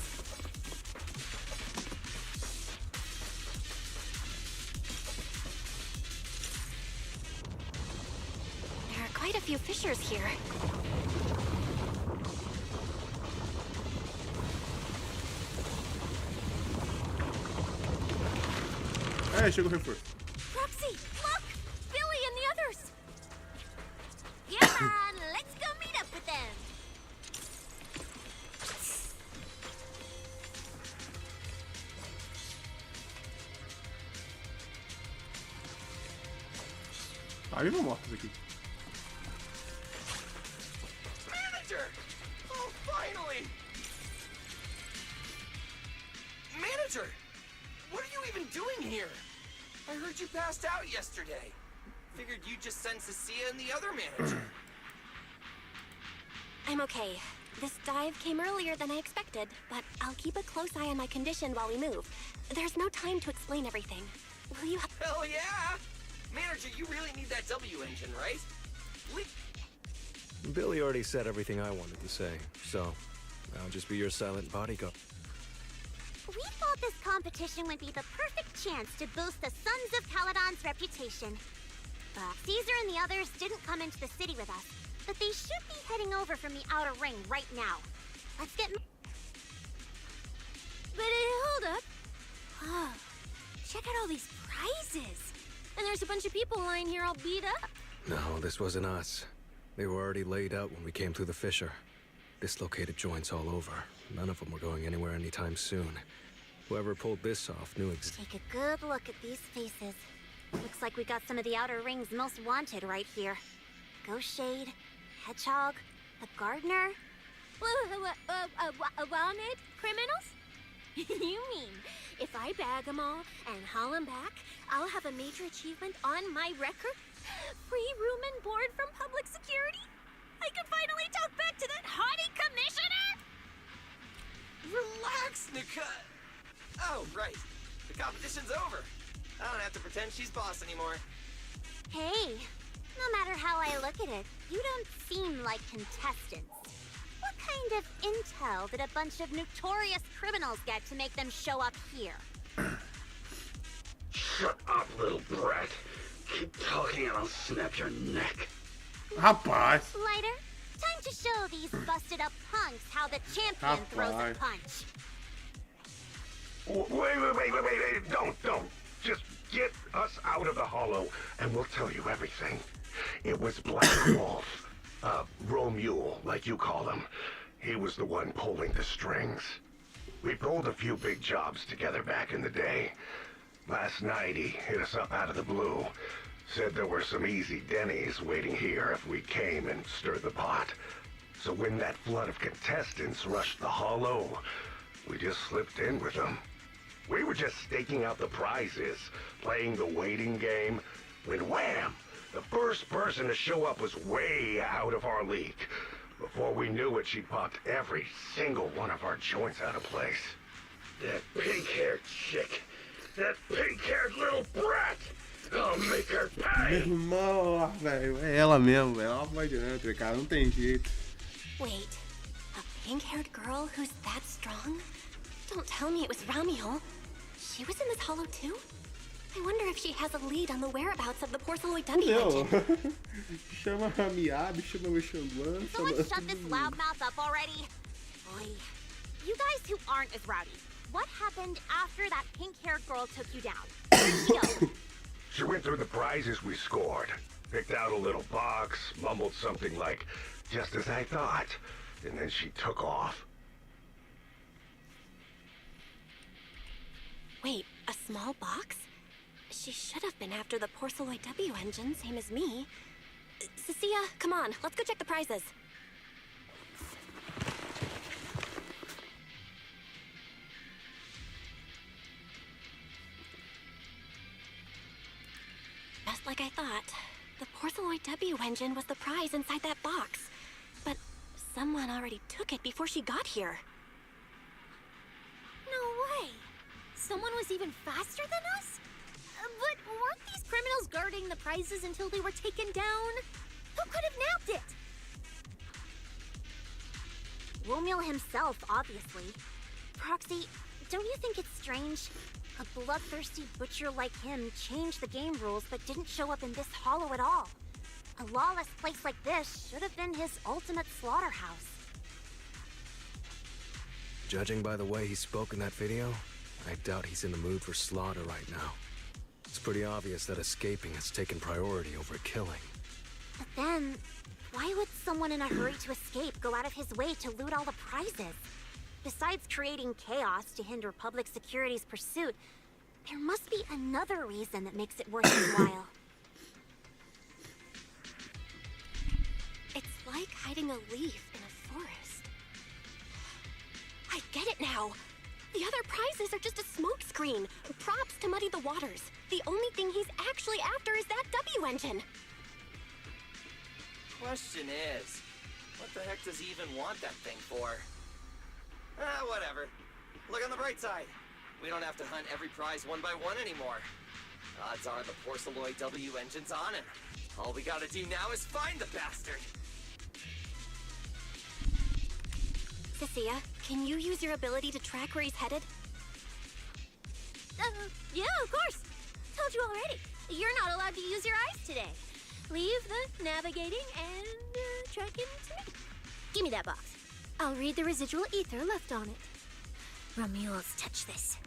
E: There are quite a few fissures here.
A: Hey, chegou o reforço.
B: Roxy, look! Billy and the others! Yeah, let's go meet up with them!
A: Tá vivo ou morto aqui?
H: Manager! Oh, finally! Manager! What are you even doing here? I heard you passed out yesterday. Figured you'd just send Cecilia and the other manager.
E: I'm okay. This dive came earlier than I expected, but I'll keep a close eye on my condition while we move. There's no time to explain everything. Will you
H: Hell yeah! Manager, you really need that W engine, right?
Q: Billy already said everything I wanted to say, so I'll just be your silent bodyguard.
B: We thought this competition would be the perfect chance to boost the Sons of Caledon's reputation. But Caesar and the others didn't come into the city with us, but they should be heading over from the outer ring right now. Let's get... But hold up. Oh, check out all these prizes. And there's a bunch of people lying here all beat up.
Q: No, this wasn't us. They were already laid out when we came through the fissure. Dislocated joints all over. None of them were going anywhere anytime soon. Whoever pulled this off knew
B: Take a good look at these faces. Looks like we got some of the outer ring's most wanted right here. Ghost Shade, Hedgehog, the Gardener. Wanted criminals? You mean, if I bag them all and haul them back, I'll have a major achievement on my record? Free room and board from public security? I can finally talk back to that haughty commissioner!
H: Relax, Nika. Oh, right. The competition's over. I don't have to pretend she's boss anymore.
B: Hey, no matter how I look at it, you don't seem like contestants. What kind of intel did a bunch of notorious criminals get to make them show up here?
N: Shut up, little brat. Keep talking and I'll snap your neck.
A: Rapaz.
B: Lighter, time to show these busted up punks how the champion throws a punch.
M: Wait. Don't. Just get us out of the hollow and we'll tell you everything. It was Black Wolf. Romule, like you call him. He was the one pulling the strings. We pulled a few big jobs together back in the day. Last night he hit us up out of the blue. Said there were some easy Denny's waiting here if we came and stirred the pot. So when that flood of contestants rushed the hollow, we just slipped in with them. We were just staking out the prizes, playing the waiting game, when wham! The first person to show up was way out of our league. Before we knew it, she popped every single one of our joints out of place. That pink-haired chick. That pink-haired little brat. I'll make her pay.
A: Meu irmão, velho. É ela mesmo, velho. Ela vai adiante, cara. Não tem jeito.
E: Wait, a pink-haired girl who's that strong? Don't tell me it was Ramiel. She was in this hollow too? I wonder if she has a lead on the whereabouts of the porcelain W engine.
A: Chama a Miyabi, chama o Xanguan.
B: Someone shut this loudmouth up already. Boy, you guys who aren't as rowdy, what happened after that pink-haired girl took you down? Where'd she go?
M: She went through the prizes we scored, picked out a little box, mumbled something like, just as I thought, and then she took off.
E: Wait, a small box? She should have been after the porcelain W engine, same as me. Cecilia, come on, let's go check the prizes. Just like I thought. The Porceloid W engine was the prize inside that box. But someone already took it before she got here.
B: No way! Someone was even faster than us? But weren't these criminals guarding the prizes until they were taken down? Who could have nabbed it? Romeo himself, obviously. Proxy, don't you think it's strange? A bloodthirsty butcher like him changed the game rules but didn't show up in this hollow at all. A lawless place like this should have been his ultimate slaughterhouse.
Q: Judging by the way he spoke in that video, I doubt he's in the mood for slaughter right now. It's pretty obvious that escaping has taken priority over killing.
B: But then, why would someone in a hurry to escape go out of his way to loot all the prizes? Besides creating chaos to hinder public security's pursuit, there must be another reason that makes it worth his while.
E: It's like hiding a leaf in a forest. I get it now. The other prizes are just a smokescreen, props to muddy the waters. The only thing he's actually after is that W engine.
H: Question is, what the heck does he even want that thing for? Ah, whatever. Look on the bright side. We don't have to hunt every prize one by one anymore. Odds are the Porceloid W engine's on him. All we gotta do now is find the bastard.
E: Cecilia, can you use your ability to track where he's headed?
B: Yeah, of course. Told you already. You're not allowed to use your eyes today. Leave the navigating and tracking to me. Give me that box. I'll read the residual ether left on it. Romuald's touch this.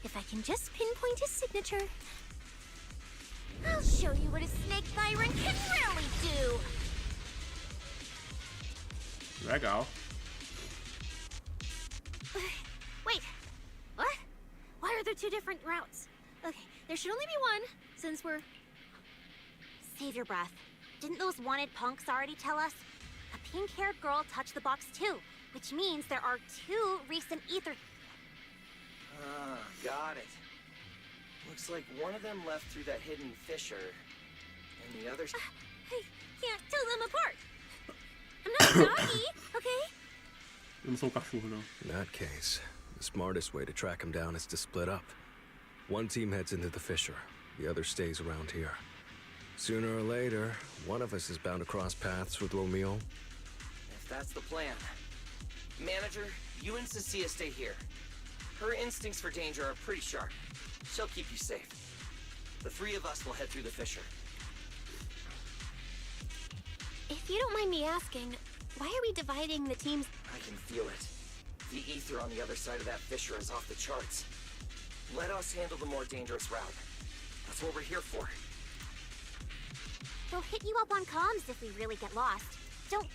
B: If I can just pinpoint his signature, I'll show you what a snake tyrant can really do.
A: Legal.
B: Wait, what? Why are there two different routes? Okay, there should only be one, since we're... Save your breath. Didn't those wanted punks already tell us? A pink-haired girl touched the box too, which means there are two recent ether...
H: Ah, got it. Looks like one of them left through that hidden fissure, and the other...
B: I can't tell them apart. I'm not a doggy, okay?
A: Eu não sou cachorro, não.
Q: In that case, the smartest way to track him down is to split up. One team heads into the fissure, the other stays around here. Sooner or later, one of us is bound to cross paths with Romeo.
H: If that's the plan. Manager, you and Cecilia stay here. Her instincts for danger are pretty sharp. She'll keep you safe. The three of us will head through the fissure.
E: If you don't mind me asking, why are we dividing the teams?
H: I can feel it. The ether on the other side of that fissure is off the charts. Let us handle the more dangerous route. That's what we're here for.
B: They'll hit you up on comms if we really get lost. Don't...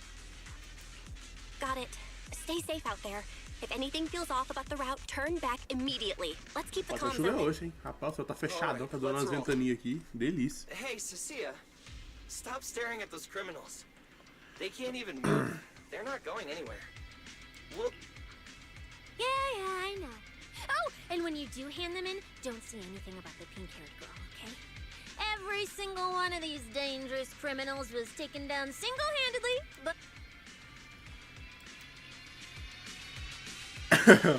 E: Got it. Stay safe out there. If anything feels off about the route, turn back immediately. Let's keep the
A: Pode
E: comms
A: chover
E: open.
A: hoje, hein? Rapaz, o céu tá fechadão, tá dando umas ventaninhas aqui. Delícia.
H: Hey, Cecilia. Stop staring at those criminals. They can't even move. They're not going anywhere. We'll...
B: Yeah, I know. Oh, and when you do hand them in, don't say anything about the pink-haired girl, okay? Every single one of these dangerous criminals was taken down single-handedly, but...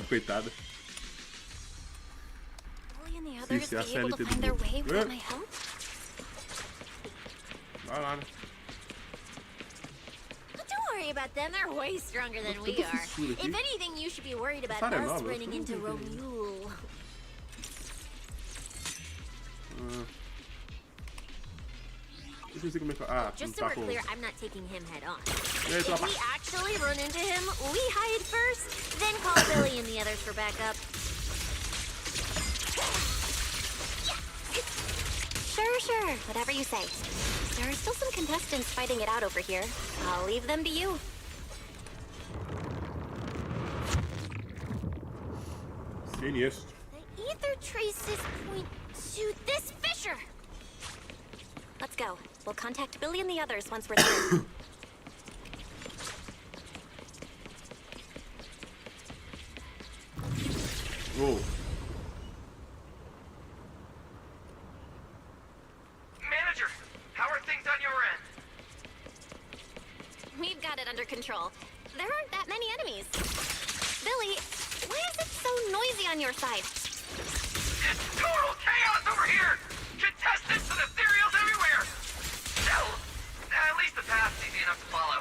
A: Coitada.
E: Will and the others
A: Sim,
E: be able to find their way without my help?
A: Vai lá, né?
B: Don't worry about them, they're way stronger than we are. If anything, you should be worried about
A: Essa área é
B: us
A: nova?
B: running into Romule.
A: Deixa eu ver como é que... Ah,
B: Just so
A: tá
B: we're
A: com...
B: clear, I'm not taking him head on.
A: E aí,
B: If
A: tropa?
B: we actually run into him, we hide first, then call Billy and the others for backup.
E: Sure. Whatever you say. There are still some contestants fighting it out over here. I'll leave them to you.
A: Sinistro.
B: The ether traces point to this fissure.
E: Let's go. We'll contact Billy and the others once we're through.
A: Whoa.
E: under control. There aren't that many enemies. Billy, why is it so noisy on your side?
H: It's total chaos over here! Contestants and ethereals everywhere! Hell, at least the path's easy enough to follow.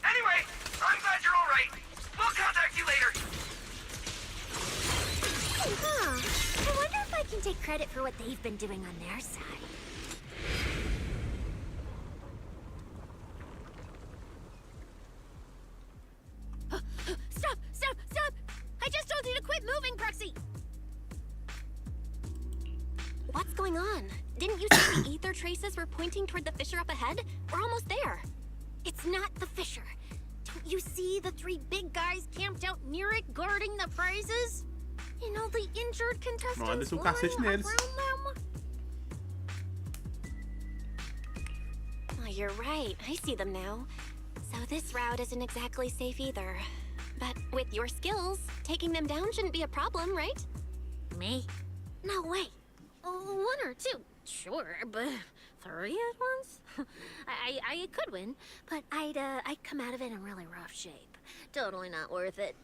H: Anyway, I'm glad you're all right. We'll contact you later.
B: Huh. I wonder if I can take credit for what they've been doing on their side.
G: Stop! Stop! Stop! I just told you to quit moving, Proxy!
E: What's going on? Didn't you see the ether traces were pointing toward the fissure up ahead? We're almost there.
B: It's not the fissure. Don't you see the three big guys camped out near it guarding the prizes? And all the injured contestants
A: Manda seu
B: lying
A: cacete
B: around
A: neles.
B: them?
E: Oh, you're right. I see them now. So this route isn't exactly safe either. But with your skills, taking them down shouldn't be a problem, right?
B: Me? No way. One or two, sure, but 3 at once? I could win, but I'd come out of it in really rough shape. Totally not worth it.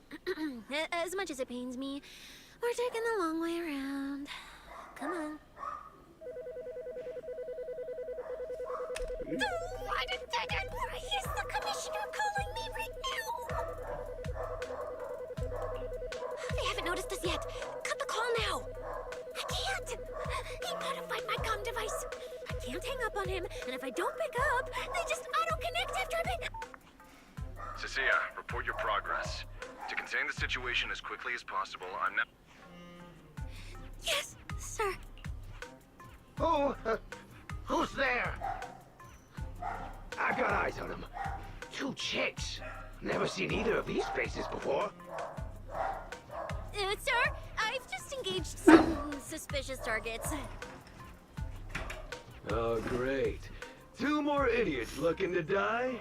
B: As much as it pains me, we're taking the long way around. Come on. I didn't think I'd Is the commissioner calling me right now?
E: They haven't noticed us yet. Cut the call now.
B: I can't. He modified my comm device. I can't hang up on him, and if I don't pick up, they just auto-connect after I pick up.
R: Cecilia, report your progress. To contain the situation as quickly as possible, I'm now...
B: Yes, sir.
M: Who's there? I've got eyes on them. 2 chicks. Never seen either of these faces before.
B: Sir, I've just engaged some suspicious targets.
S: Oh, great. 2 more idiots looking to die?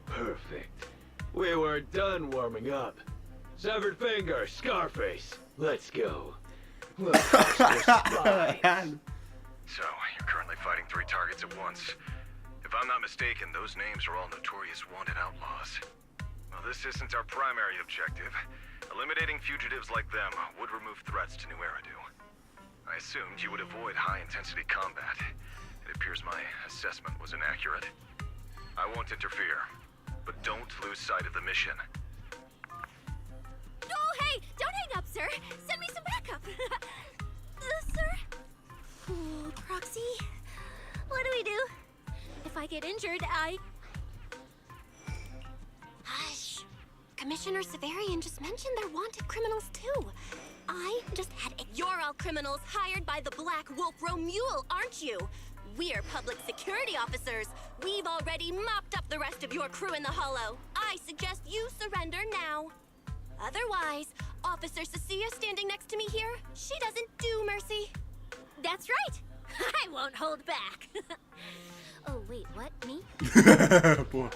S: Perfect. We were done warming up. Severed finger, Scarface. Let's go. We'll catch their spies.
R: So, you're currently fighting 3 targets at once. If I'm not mistaken, those names are all notorious wanted outlaws. Well, this isn't our primary objective. Eliminating fugitives like them would remove threats to New Eridu. I assumed you would avoid high-intensity combat. It appears my assessment was inaccurate. I won't interfere, but don't lose sight of the mission.
B: Oh, hey! Don't hang up, sir! Send me some backup! Sir? Oh, Proxy? What do we do? If I get injured,
E: Hush. Commissioner Severian just mentioned they're wanted criminals, too. I just had it.
G: You're all criminals hired by the Black Wolf Romule, aren't you? We're public security officers. We've already mopped up the rest of your crew in the Hollow. I suggest you surrender now. Otherwise, Officer Cecilia standing next to me here, she doesn't do mercy.
B: That's right! I won't hold back! Oh, wait, what? Me?
A: Porra.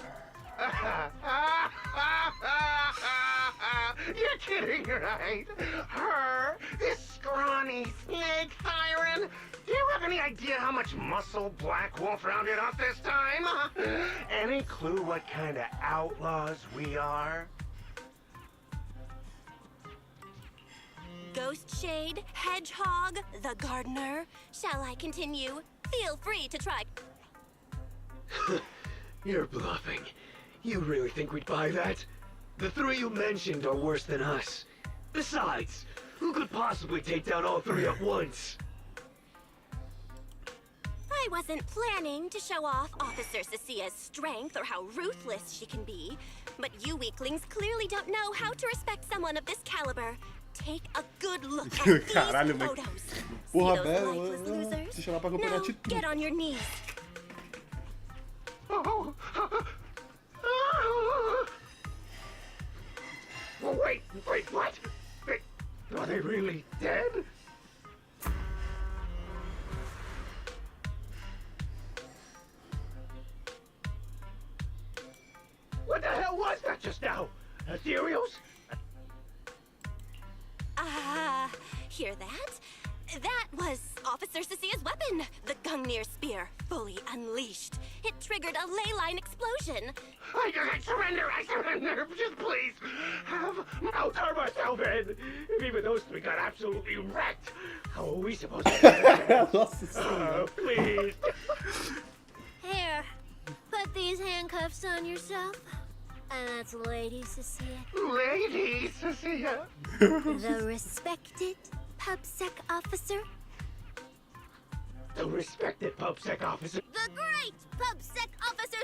M: You're kidding, right? Her? This scrawny snake siren? Do you have any idea how much muscle Black Wolf rounded up this time? Any clue what kind of outlaws we are?
G: Ghost Shade, Hedgehog, the Gardener. Shall I continue? Feel free to try.
S: You're bluffing. You really think we'd buy that? The 3 you mentioned are worse than us. Besides, who could possibly take down all 3 at once?
G: I wasn't planning to show off Officer Cecilia's strength or how ruthless she can be, but you weaklings clearly don't know how to respect someone of this caliber. Take a good look at these
A: Caralho, velho.
G: photos.
A: Porra,
G: See those
A: velho.
G: lifeless losers?
A: Se chamar pra campeonato
G: Now,
A: de tudo.
G: get on your knees.
M: Wait, what? Are they really dead? What the hell was that just now? Ethereals?
G: Hear that? That was Officer Cecilia's weapon.
E: Then, the Gungnir spear, fully unleashed. It triggered a ley line explosion.
M: I surrender, just please. I'll turn myself in. If even those three got absolutely wrecked, how are we supposed to do that? Please.
B: Here, put these handcuffs on yourself. And that's Lady Cecilia.
M: Lady Cecilia.
B: The respected PubSec officer.
M: The respected PubSec officer.
G: The great PubSec officer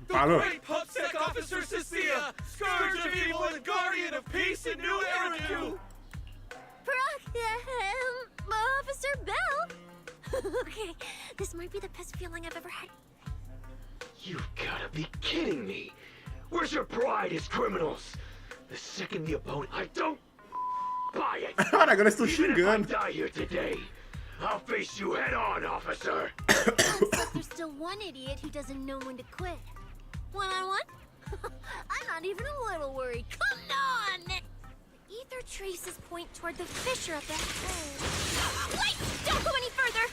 H: The great PubSec officer Cecilia, scourge of evil and guardian of peace in New Eridu.
B: Officer Bell. Okay, this might be the best feeling I've ever had.
S: You've gotta be kidding me. Where's your pride as criminals? The second the opponent, I don't buy it.
A: Agora estou
S: Even if
A: xingando.
S: I die here today, I'll face you head on, officer.
B: There's still one idiot who doesn't know when to quit. One-on-one? I'm not even a little worried. Come on! The ether traces point toward the fissure of that hole.
G: Wait! Don't go any further!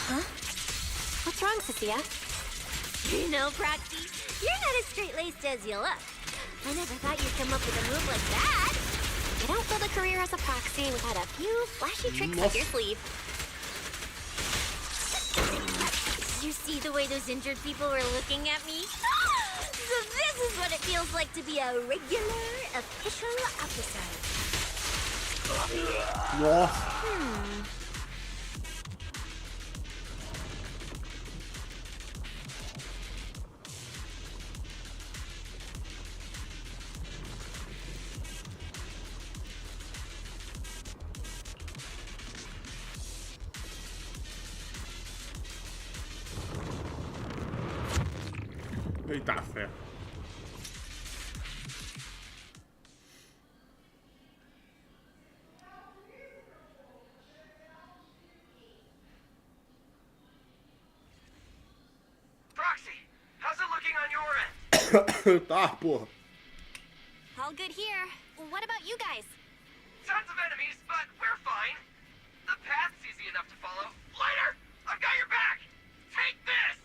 E: Huh? What's wrong, Cecilia?
B: You know, Proxy, you're not as straight-laced as you look. I never thought you'd come up with a move like that.
E: You don't build a career as a proxy without a few flashy tricks up your sleeve.
B: Did you see the way those injured people were looking at me? So this is what it feels like to be a regular official officer.
A: Nossa. Eita, fé.
H: Proxy, how's it looking on your end?
A: Tá, porra.
G: All good here. What about you guys?
H: Tons of enemies, but we're fine. The path's easy enough to follow. Lighter, I've got your back. Take this.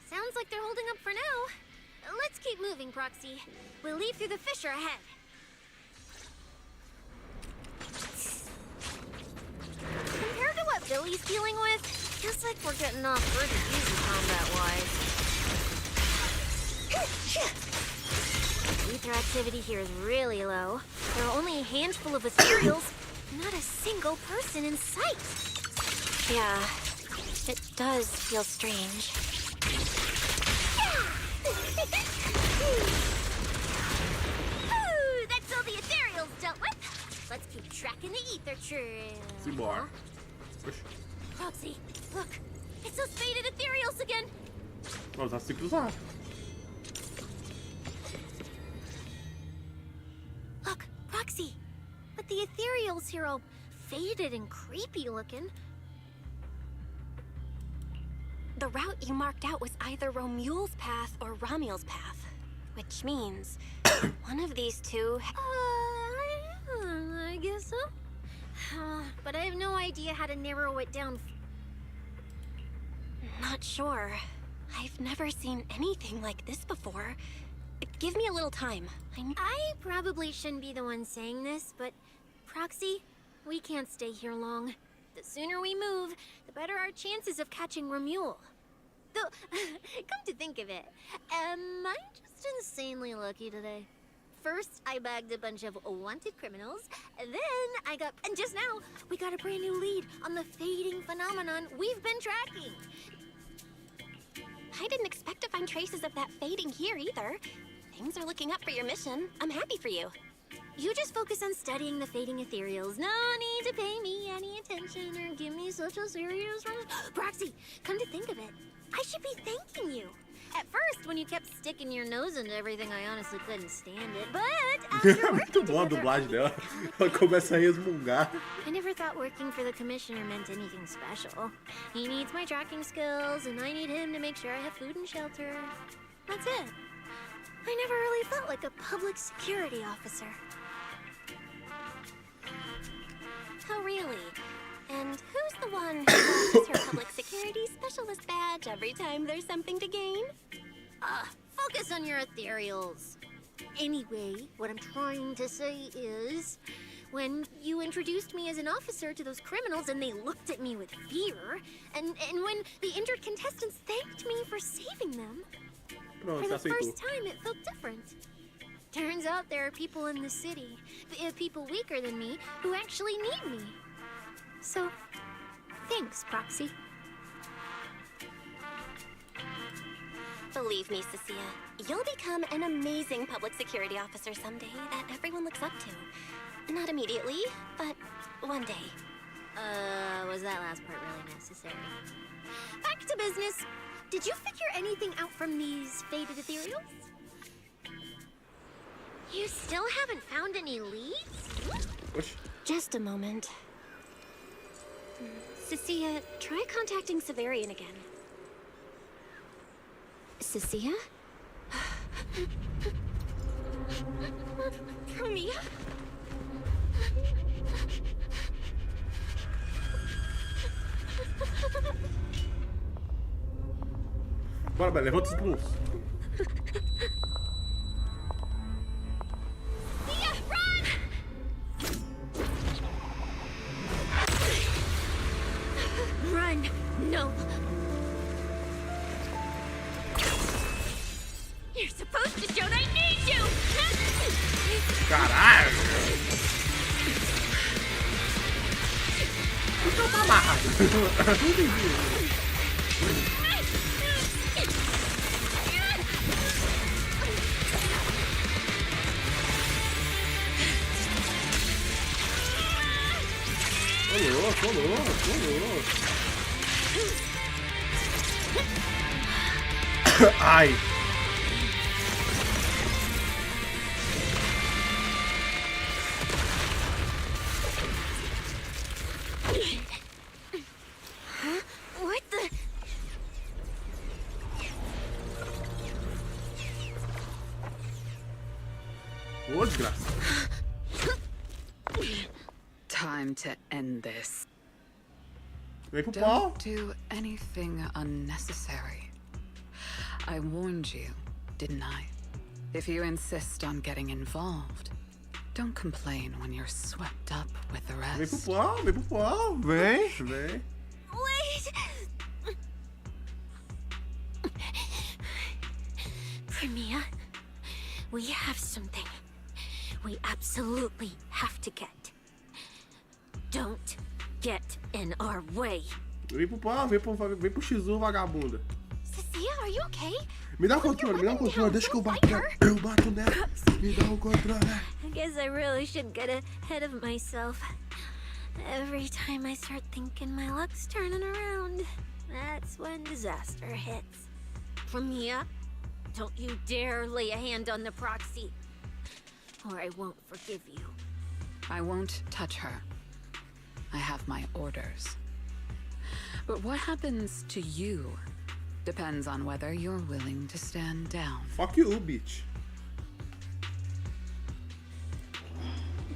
B: Sounds like they're holding up for now. Let's keep moving, Proxy. We'll leave through the fissure ahead. Compared to what Billy's dealing with, feels like we're getting off pretty easy combat-wise. Ether activity here is really low. There are only a handful of ethereals, not a single person in sight.
E: Yeah, it does feel strange.
B: Ooh, that's all the ethereals dealt with. Let's keep tracking the ether trail.
A: Simbora. Oxi.
B: Proxy, look. It's those faded ethereals again.
A: Vamos usar se cruzar.
B: Look, Proxy. But the ethereals here all faded and creepy looking.
E: The route you marked out was either Romule's path or Ramiel's path, which means one of these two.
B: I guess so. But I have no idea how to narrow it down.
E: Not sure. I've never seen anything like this before. Give me a little time.
B: I probably shouldn't be the one saying this, but Proxy, we can't stay here long. The sooner we move, the better our chances of catching Romule. Though, come to think of it, am I just insanely lucky today? First, I bagged a bunch of wanted criminals, and then and just now, we got a brand new lead on the fading phenomenon we've been tracking.
E: I didn't expect to find traces of that fading here either. Things are looking up for your mission. I'm happy for you.
B: You just focus on studying the fading ethereals. No need to pay me any attention or give me such a serious... Proxy, come to think of it, I should be thanking you. At first, when you kept sticking your nose into everything, I honestly couldn't stand it. But after
A: Muito boa a dublagem dela. Ela começa a resmungar.
B: I never thought working for the commissioner meant anything special. He needs my tracking skills, and I need him to make sure I have food and shelter. That's it. I never really felt like a public security officer.
E: Oh, really? And who's the much every time there's something to gain.
B: Focus on your ethereals. Anyway, what I'm trying to say is, when you introduced me as an officer to those criminals and they looked at me with fear, and when the injured contestants thanked me for saving them, for the first time it felt different. Turns out there are people in the city, people weaker than me, who actually need me. So, thanks, Proxy.
E: Believe me, Cecilia, you'll become an amazing public security officer someday that everyone looks up to. Not immediately, but one day.
B: Was that last part really necessary? Back to business. Did you figure anything out from these faded ethereals? You still haven't found any leads?
E: Just a moment. Cecilia, try contacting Severian again. Cecilia?
B: Romeo?
A: Bora, Bela, levanta os pulsos.
B: Run! No! You're supposed to show I need you!
A: Caralho! Não tá amarrado. Ô louco. Ai.
B: What the?
A: Ô, desgraça.
O: Time to end this.
A: Vem pro pau.
O: Don't do anything unnecessary. I warned you, didn't I? If you insist on getting involved, don't complain when you're swept up with the rest.
A: Vem pro pau. Vem.
B: Wait! Premia, we have something we absolutely have to get. Don't get in our way.
A: Vem pro pau, vem pro X1, vagabunda.
B: Cecilia, are you okay?
A: Me dá o controle, deixa que eu bato nela. Eu bato nela. Me dá o controle.
B: I guess I really should get ahead of myself. Every time I start thinking my luck's turning around, that's when disaster hits. From here, don't you dare lay a hand on the proxy, or I won't forgive you.
O: I won't touch her. I have my orders. But what happens to you depends on whether you're willing to stand down.
A: Fuck you, bitch.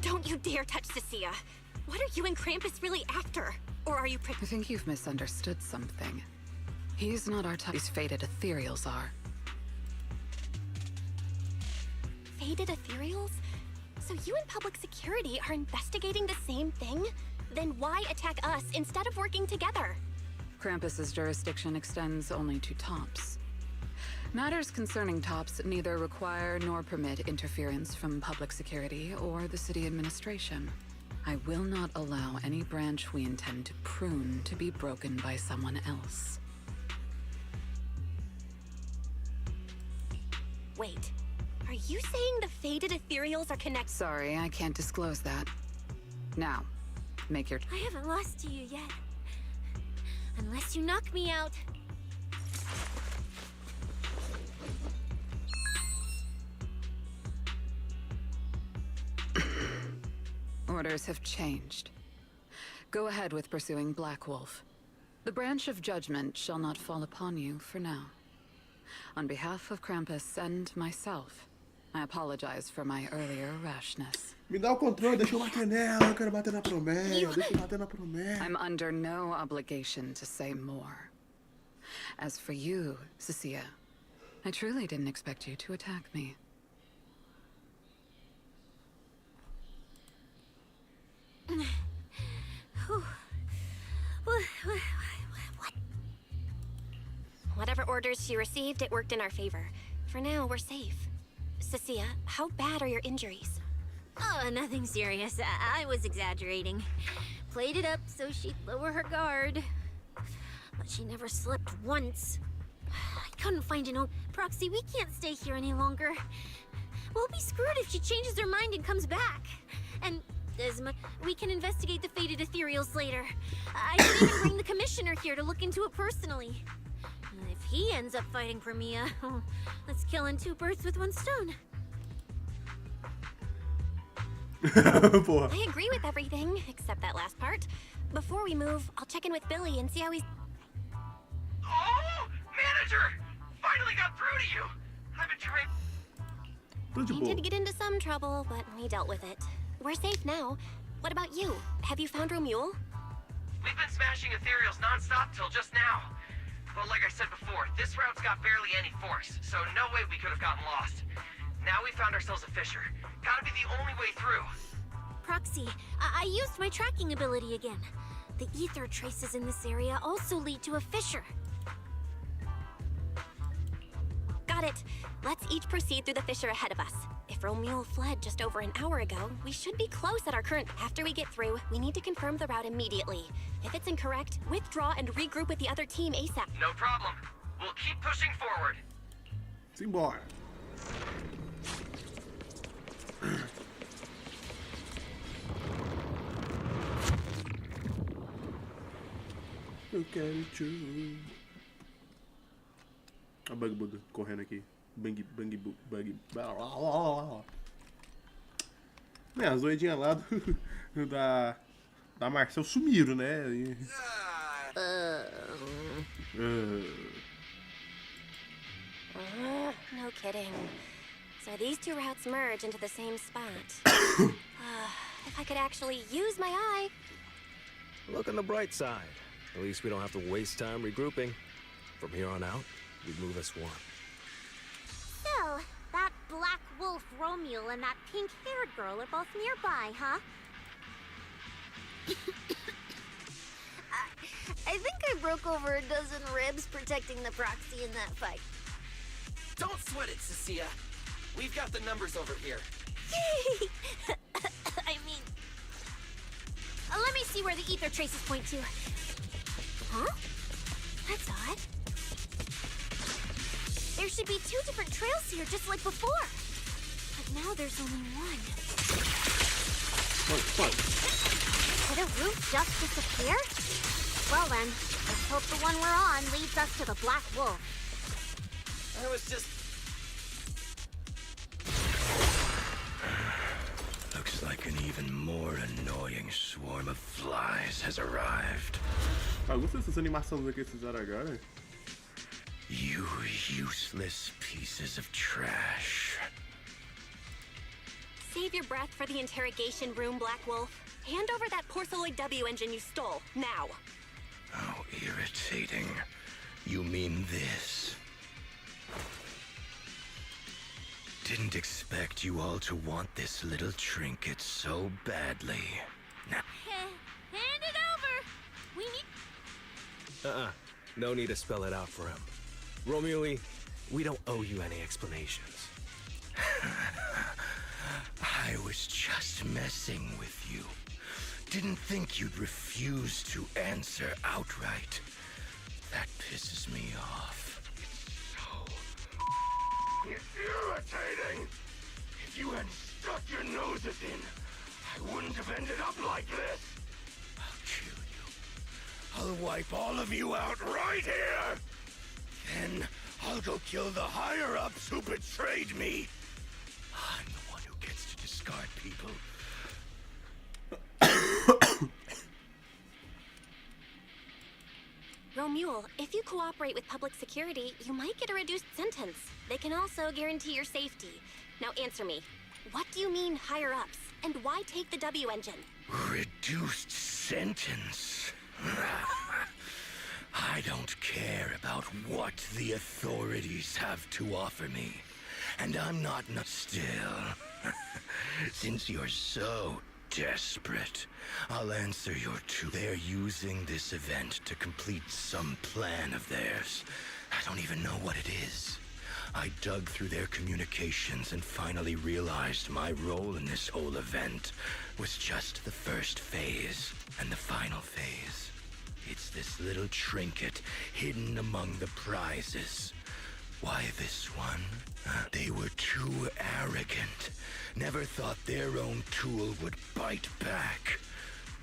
E: Don't you dare touch Cecilia. What are you and Krampus really after? Or are you
O: I think you've misunderstood something. He's not our type. These faded ethereals are.
E: Faded ethereals? So you and public security are investigating the same thing? Then why attack us instead of working together?
O: Krampus's jurisdiction extends only to tops. Matters concerning tops neither require nor permit interference from public security or the city administration. I will not allow any branch we intend to prune to be broken by someone else.
E: Wait, are you saying the faded ethereals are connected?
O: Sorry, I can't disclose that. Now, make your...
B: I haven't lost to you yet. Unless you knock me out.
O: Orders have changed. Go ahead with pursuing Black Wolf. The branch of judgment shall not fall upon you for now. On behalf of Krampus and myself, I apologize for my earlier rashness.
A: Me dá o controle, deixa eu bater nela, eu quero bater na promessa, deixa eu bater na promessa.
O: I'm under no obligation to say more. As for you, Cecilia, I truly didn't expect you to attack me.
E: What? Whatever orders she received, it worked in our favor. For now, we're safe. Cecilia, how bad are your injuries?
B: Oh, nothing serious. I was exaggerating. Played it up so she'd lower her guard. But she never slipped once. I couldn't find an Proxy, we can't stay here any longer. We'll be screwed if she changes her mind and comes back. And Desma, we can investigate the fated ethereals later. I can even bring the commissioner here to look into it personally. If he ends up fighting Premia, that's killing two birds with one stone.
E: I agree with everything, except that last part. Before we move, I'll check in with Billy and see how he's...
H: Oh! Manager! Finally got through to you! I've been trying...
E: We did get into some trouble, but we dealt with it. We're safe now. What about you? Have you found Romule?
H: We've been smashing ethereals non-stop till just now. But like I said before, this route's got barely any force, so no way we could have gotten lost. Now we found ourselves a fissure. Gotta be the only way through.
B: Proxy, I used my tracking ability again. The ether traces in this area also lead to a fissure.
E: Got it. Let's each proceed through the fissure ahead of us. If Romule fled just over an hour ago, we should be close at our current... After we get through, we need to confirm the route immediately. If it's incorrect, withdraw and regroup with the other team ASAP.
H: No problem. We'll keep pushing forward.
A: Simbora. Eu quero te... A Bug Buda correndo aqui. Bang. As doidinhas lá da Marcel sumiram, né?
E: No kidding. So these two routes merge into the same spot. If I could actually use my eye.
Q: Look on the bright side. At least we don't have to waste time regrouping. From here on out, we move as one.
B: So, that black wolf Romule and that pink-haired girl are both nearby, huh? I think I broke over a dozen ribs protecting the Proxy in that fight.
H: Don't sweat it, Cecilia. We've got the numbers over here.
B: I mean... let me see where the ether traces point to. Huh? That's odd. There should be two different trails here, just like before. But now there's only one. Did a roof just disappear? Well then, let's hope the one we're on leads us to the Black Wolf.
H: I was just...
N: Looks like an even more annoying swarm of flies has arrived.
A: Eu gostei dessas animações aqui que eles fizeram agora.
N: You useless pieces of trash.
E: Save your breath for the interrogation room, Black Wolf. Hand over that Porceloid W engine you stole, now.
N: How irritating. You mean this? Didn't expect you all to want this little trinket so badly. Now...
B: Hand it over! We need...
Q: No need to spell it out for him. Romule, we don't owe you any explanations.
N: I was just messing with you. Didn't think you'd refuse to answer outright. That pisses me off.
M: It's irritating. If you hadn't stuck your noses in, I wouldn't have ended up like this.
N: I'll wipe all of you out right here. Then I'll go kill the higher-ups who betrayed me. I'm the one who gets to discard people.
E: Romule, if you cooperate with public security, you might get a reduced sentence. They can also guarantee your safety. Now answer me. What do you mean higher-ups? And why take the W engine?
N: Reduced sentence? I don't care about what the authorities have to offer me. And I'm not still. Since you're so desperate, I'll answer your two. They're using this event to complete some plan of theirs. I don't even know what it is. I dug through their communications and finally realized my role in this whole event was just the first phase. And the final phase, it's this little trinket hidden among the prizes. Why this one? They were too arrogant. Never thought their own tool would bite back.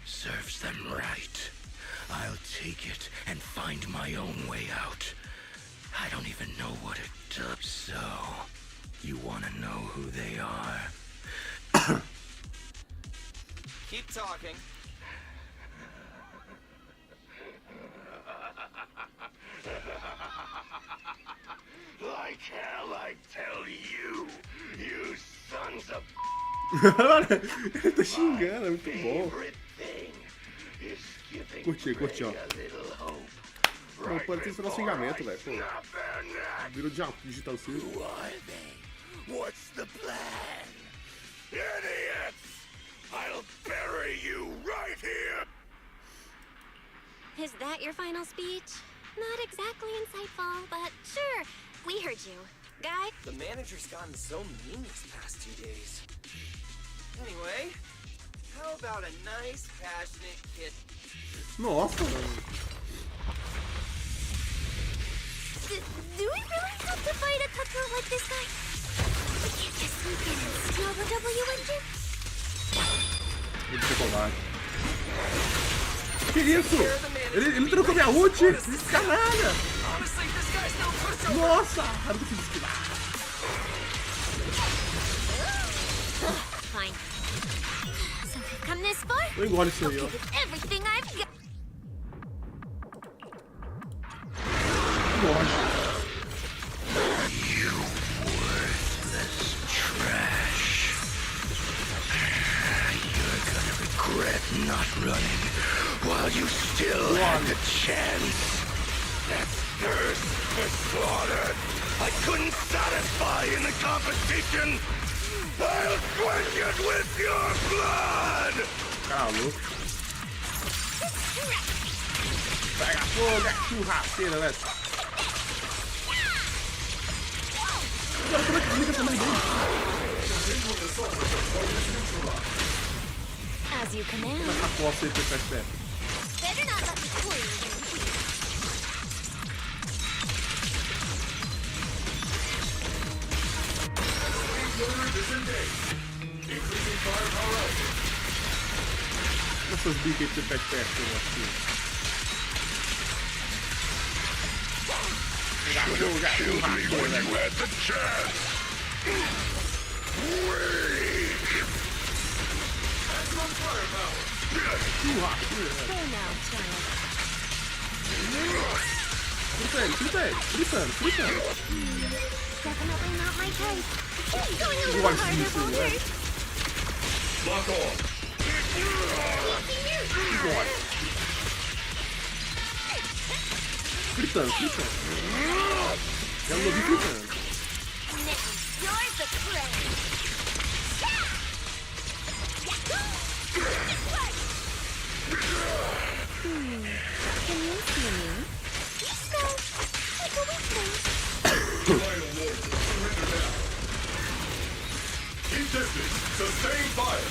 N: Serves them right. I'll take it and find my own way out. I don't even know what it does. So, you want to know who they are?
H: Keep talking.
M: Like hell, I tell you, you sons of...
A: Ele tá xingando, é muito bom. Curti, ó. Não, pode ter sido xingamento, velho. Pô. Virou digital assim.
N: Who are they? What's the plan? Idiots! I'll bury you right here!
B: Is that your final speech? Not exactly insightful, but sure. We heard you. Guy?
H: The manager's gotten so mean these past 2 days. Anyway, how about a nice, passionate kid?
A: Nossa,
B: Do we really have to fight a cutthroat like this guy? We can't just sneak in and steal the W engine?
A: Ele foi covarde. Que isso? Ele trocou minha ult? Canalha! Nossa! Eu não consigo esquivar.
B: Fine. So we've come this far?
A: Eu engolo isso aí, ó.
B: Everything I've got.
N: You worthless trash. You're gonna regret not running while you still had the chance. That thirst for slaughter I couldn't satisfy in the competition. I'll quench it with your blood!
A: Calou. Pega fogo, churrasqueira, velho. Agora como é que liga também dele?
B: As you command.
A: Como é que a posse aí foi perto?
B: Better not let me fool you.
A: Essas bicas aí que você pede perto, eu acho que...
N: Killed me when you had the chance. Weak.
B: Maximum firepower. Go now, child.
A: Frita ele.
B: Definitely not my case. Going a little hard at wonders.
N: Lock on.
A: Fritando. Eu não vi fritando.
B: Now, you're the prey. Can you see me? So, like a weakling.
N: Keep distance. Sustain fire.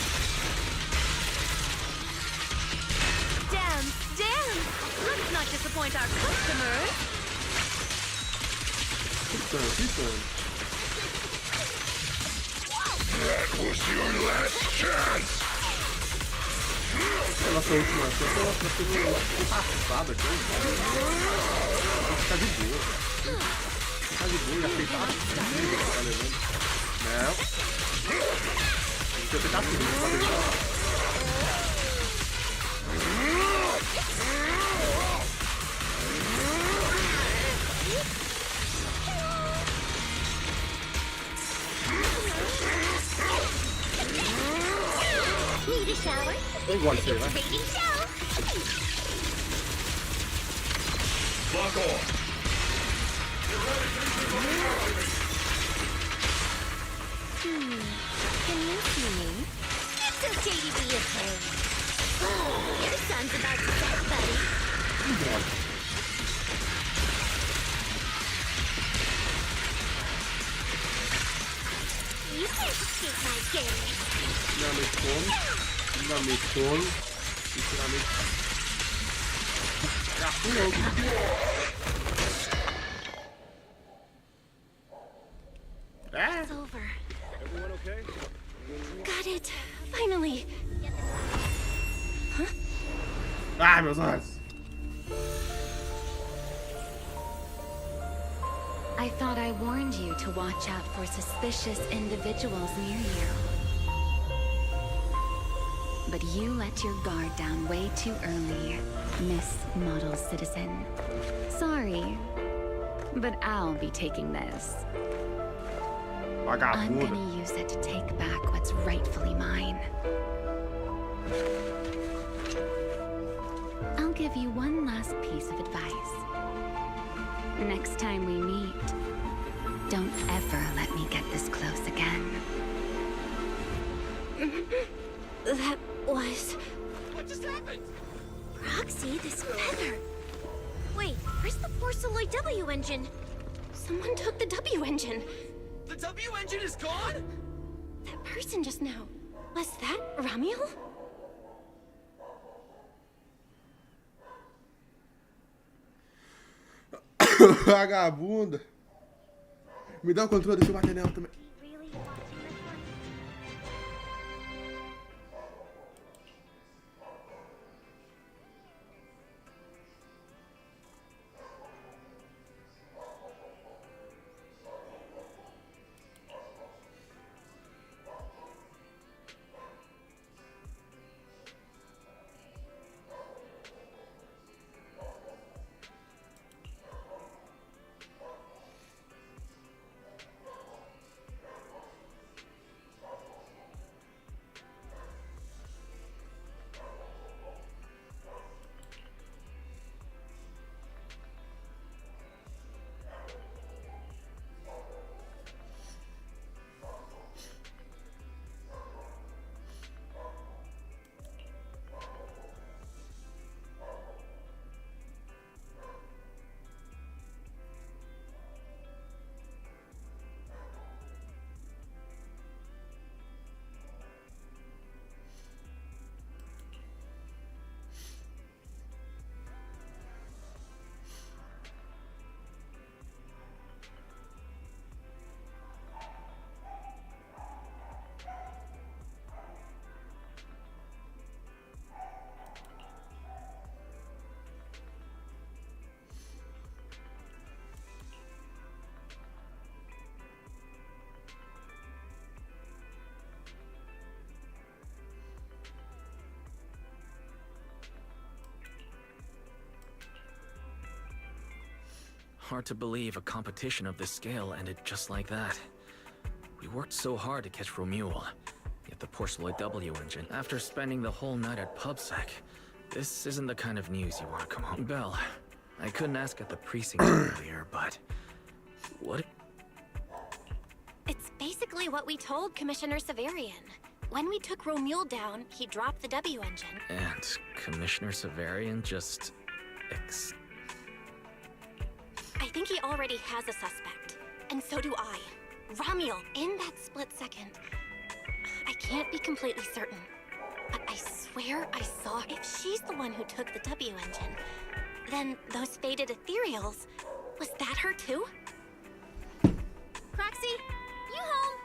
B: Damn! Let's not disappoint our customers.
A: Fritando.
N: That was your last chance.
A: Nossa última chance, ela tá sendo passada aqui. Vou ficar de boa. Ficar de boa e aceitar tudo que tá levando. Não. Tem que aceitar tudo, pode deixar.
B: Need a shower?
A: Eu gosto disso aí, vai.
B: Baby shower. Can you see me? It's okay to be afraid. Oh, your sun's about to set, buddy. You can't escape my gaze.
E: It's over.
J: Everyone okay?
E: Got it. Finally. Huh?
A: Ah, meus olhos.
F: I thought I warned you to watch out for suspicious individuals near you. But you let your guard down way too early, Miss Model Citizen. Sorry, but I'll be taking this. I'm gonna use it to take back what's rightfully mine. I'll give you one last piece of advice. Next time we meet, don't ever let me get this close again.
E: That was...
H: What just happened?
B: Roxy, this feather. Wait, where's the Porceloid W engine?
E: Someone took the W engine.
H: The W engine is gone?
E: That person just now. Was that Ramiel?
A: Vagabunda. Me dá o controle, deixa eu bater nela também.
C: Hard to believe a competition of this scale ended just like that. We worked so hard to catch Romuald, yet the Porceloid W engine, after spending the whole night at PubSec. This isn't the kind of news you want to come home. Belle, I couldn't ask at the precinct earlier, but... what?
E: It's basically what we told Commissioner Severian. When we took Romuald down, he dropped the W engine.
C: And Commissioner Severian just...
E: I think he already has a suspect. And so do I. Ramiel, in that split second. I can't be completely certain. But I swear I saw if she's the one who took the W engine, then those faded ethereals, was that her too?
B: Proxy, you home?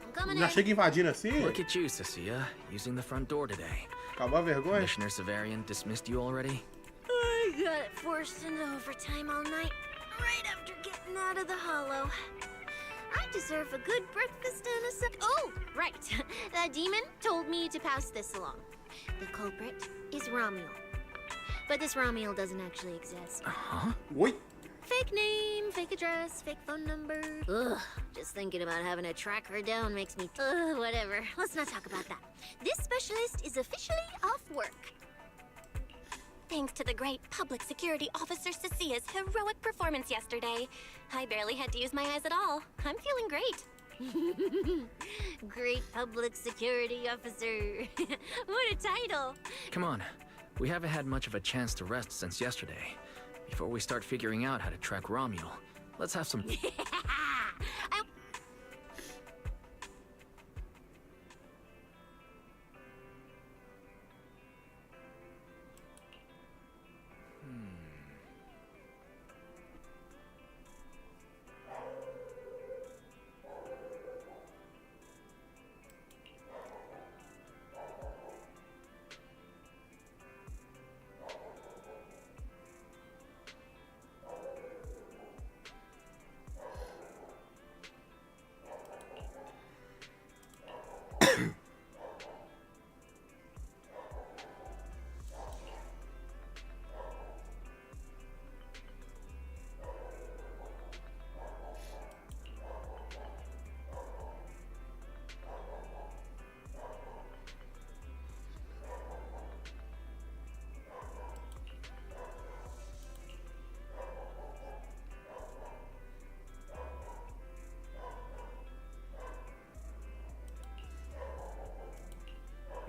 B: I'm coming
A: Já
B: in.
A: chega invadindo assim?
C: Look at you, Cecilia, using the front door today.
A: Acabou a vergonha?
C: Commissioner Severian dismissed you already?
B: I got forced into overtime all night, right after getting out of the hollow. I deserve a good breakfast and a sip. Oh, right. That demon told me to pass this along. The culprit is Ramiel. But this Ramiel doesn't actually exist.
C: Huh?
A: Wait.
B: Fake name, fake address, fake phone number. Ugh, just thinking about having to track her down makes me... whatever. Let's not talk about that. This specialist is officially off work.
E: thanks to the great public security officer Cecia's heroic performance yesterday. I barely had to use my eyes at all. I'm feeling great.
B: Great public security officer. What a title.
C: Come on. We haven't had much of a chance to rest since yesterday. Before we start figuring out how to track Romule, let's have some...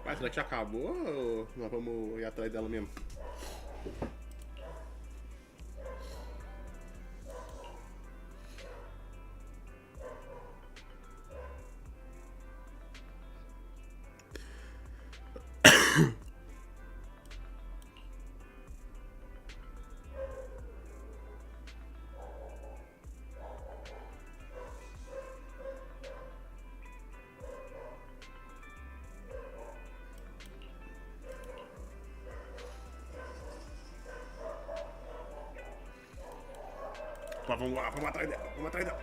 A: Mas será que já acabou ou nós vamos ir atrás dela mesmo? Vamos lá, vamos atrás dela, vamos atrás dela.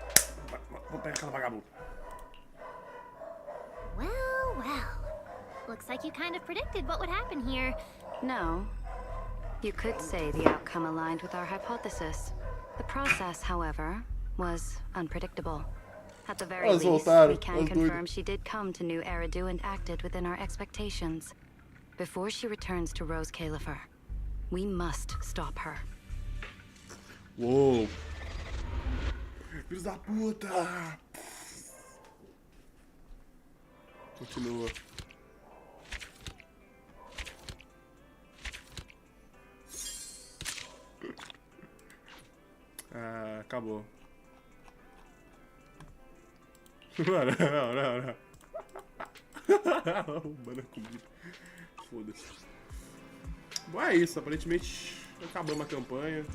A: Vamos pegar aquela vagabunda.
B: Well, well. Looks like you kind of predicted what would happen here.
F: No. You could say the outcome aligned with our hypothesis. The process, however, was unpredictable. At the very least, we can confirm she did come to New Eridu and acted within our expectations. Before she returns to Rose Califer, we must stop her.
A: Uou! Filhos da puta! Continua. Ah, acabou. Não. Roubando a comida. Foda-se. Bom, é isso. Aparentemente acabamos a campanha.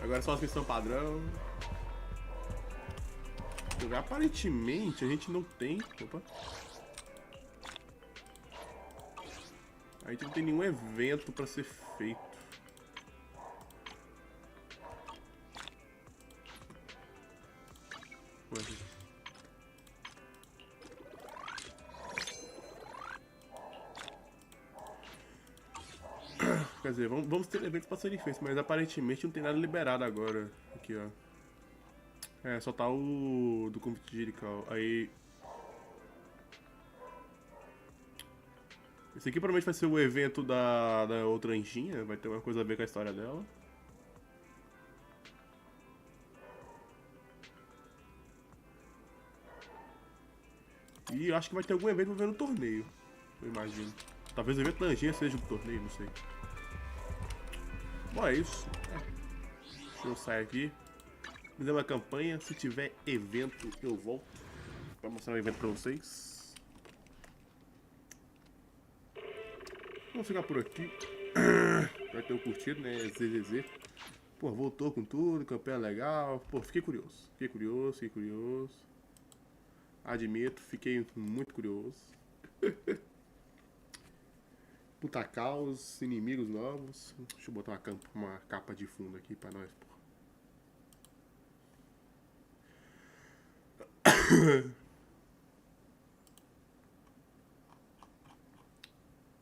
A: Agora é só as missões padrão. Aparentemente a gente não tem. Opa. A gente não tem nenhum evento pra ser feito. Quer dizer, vamos ter eventos pra serem feitos, mas aparentemente não tem nada liberado agora. Aqui, ó. É, só tá o do convite dirical. Aí... Esse aqui provavelmente vai ser o evento da outra anjinha. Vai ter uma coisa a ver com a história dela. E eu acho que vai ter algum evento envolvendo o torneio. Eu imagino. Talvez o evento da anjinha seja do torneio, não sei. Bom, é isso. Deixa eu sair aqui. Fazer uma campanha. Se tiver evento, eu volto pra mostrar um evento pra vocês. Vamos ficar por aqui. Vai ter um curtido, né? ZZZ. Pô, voltou com tudo. Campanha legal. Pô, fiquei curioso. Fiquei curioso. Admito, fiquei muito curioso. Puta caos, inimigos novos. Deixa eu botar uma capa de fundo aqui pra nós, porra.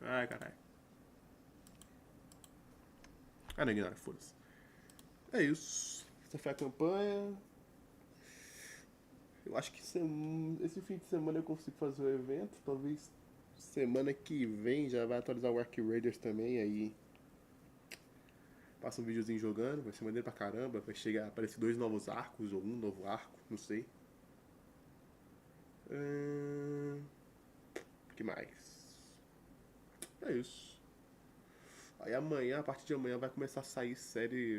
A: Ai, caralho. Ah, não ignora, foda-se. É isso. Essa foi a campanha. Eu acho que esse fim de semana eu consigo fazer o evento. Talvez semana que vem já vai atualizar o Ark Raiders também. Aí passa um videozinho jogando. Vai ser maneiro pra caramba. Vai chegar a aparecer 2 novos arcos ou um novo arco, não sei. O que mais? É isso. Aí amanhã, a partir de amanhã, vai começar a sair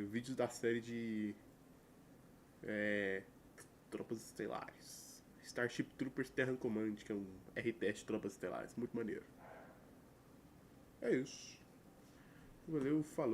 A: vídeos da série de Tropas Estelares. Starship Troopers Terran Command, que é um RTS de Tropas Estelares. Muito maneiro. É isso. Valeu, falou.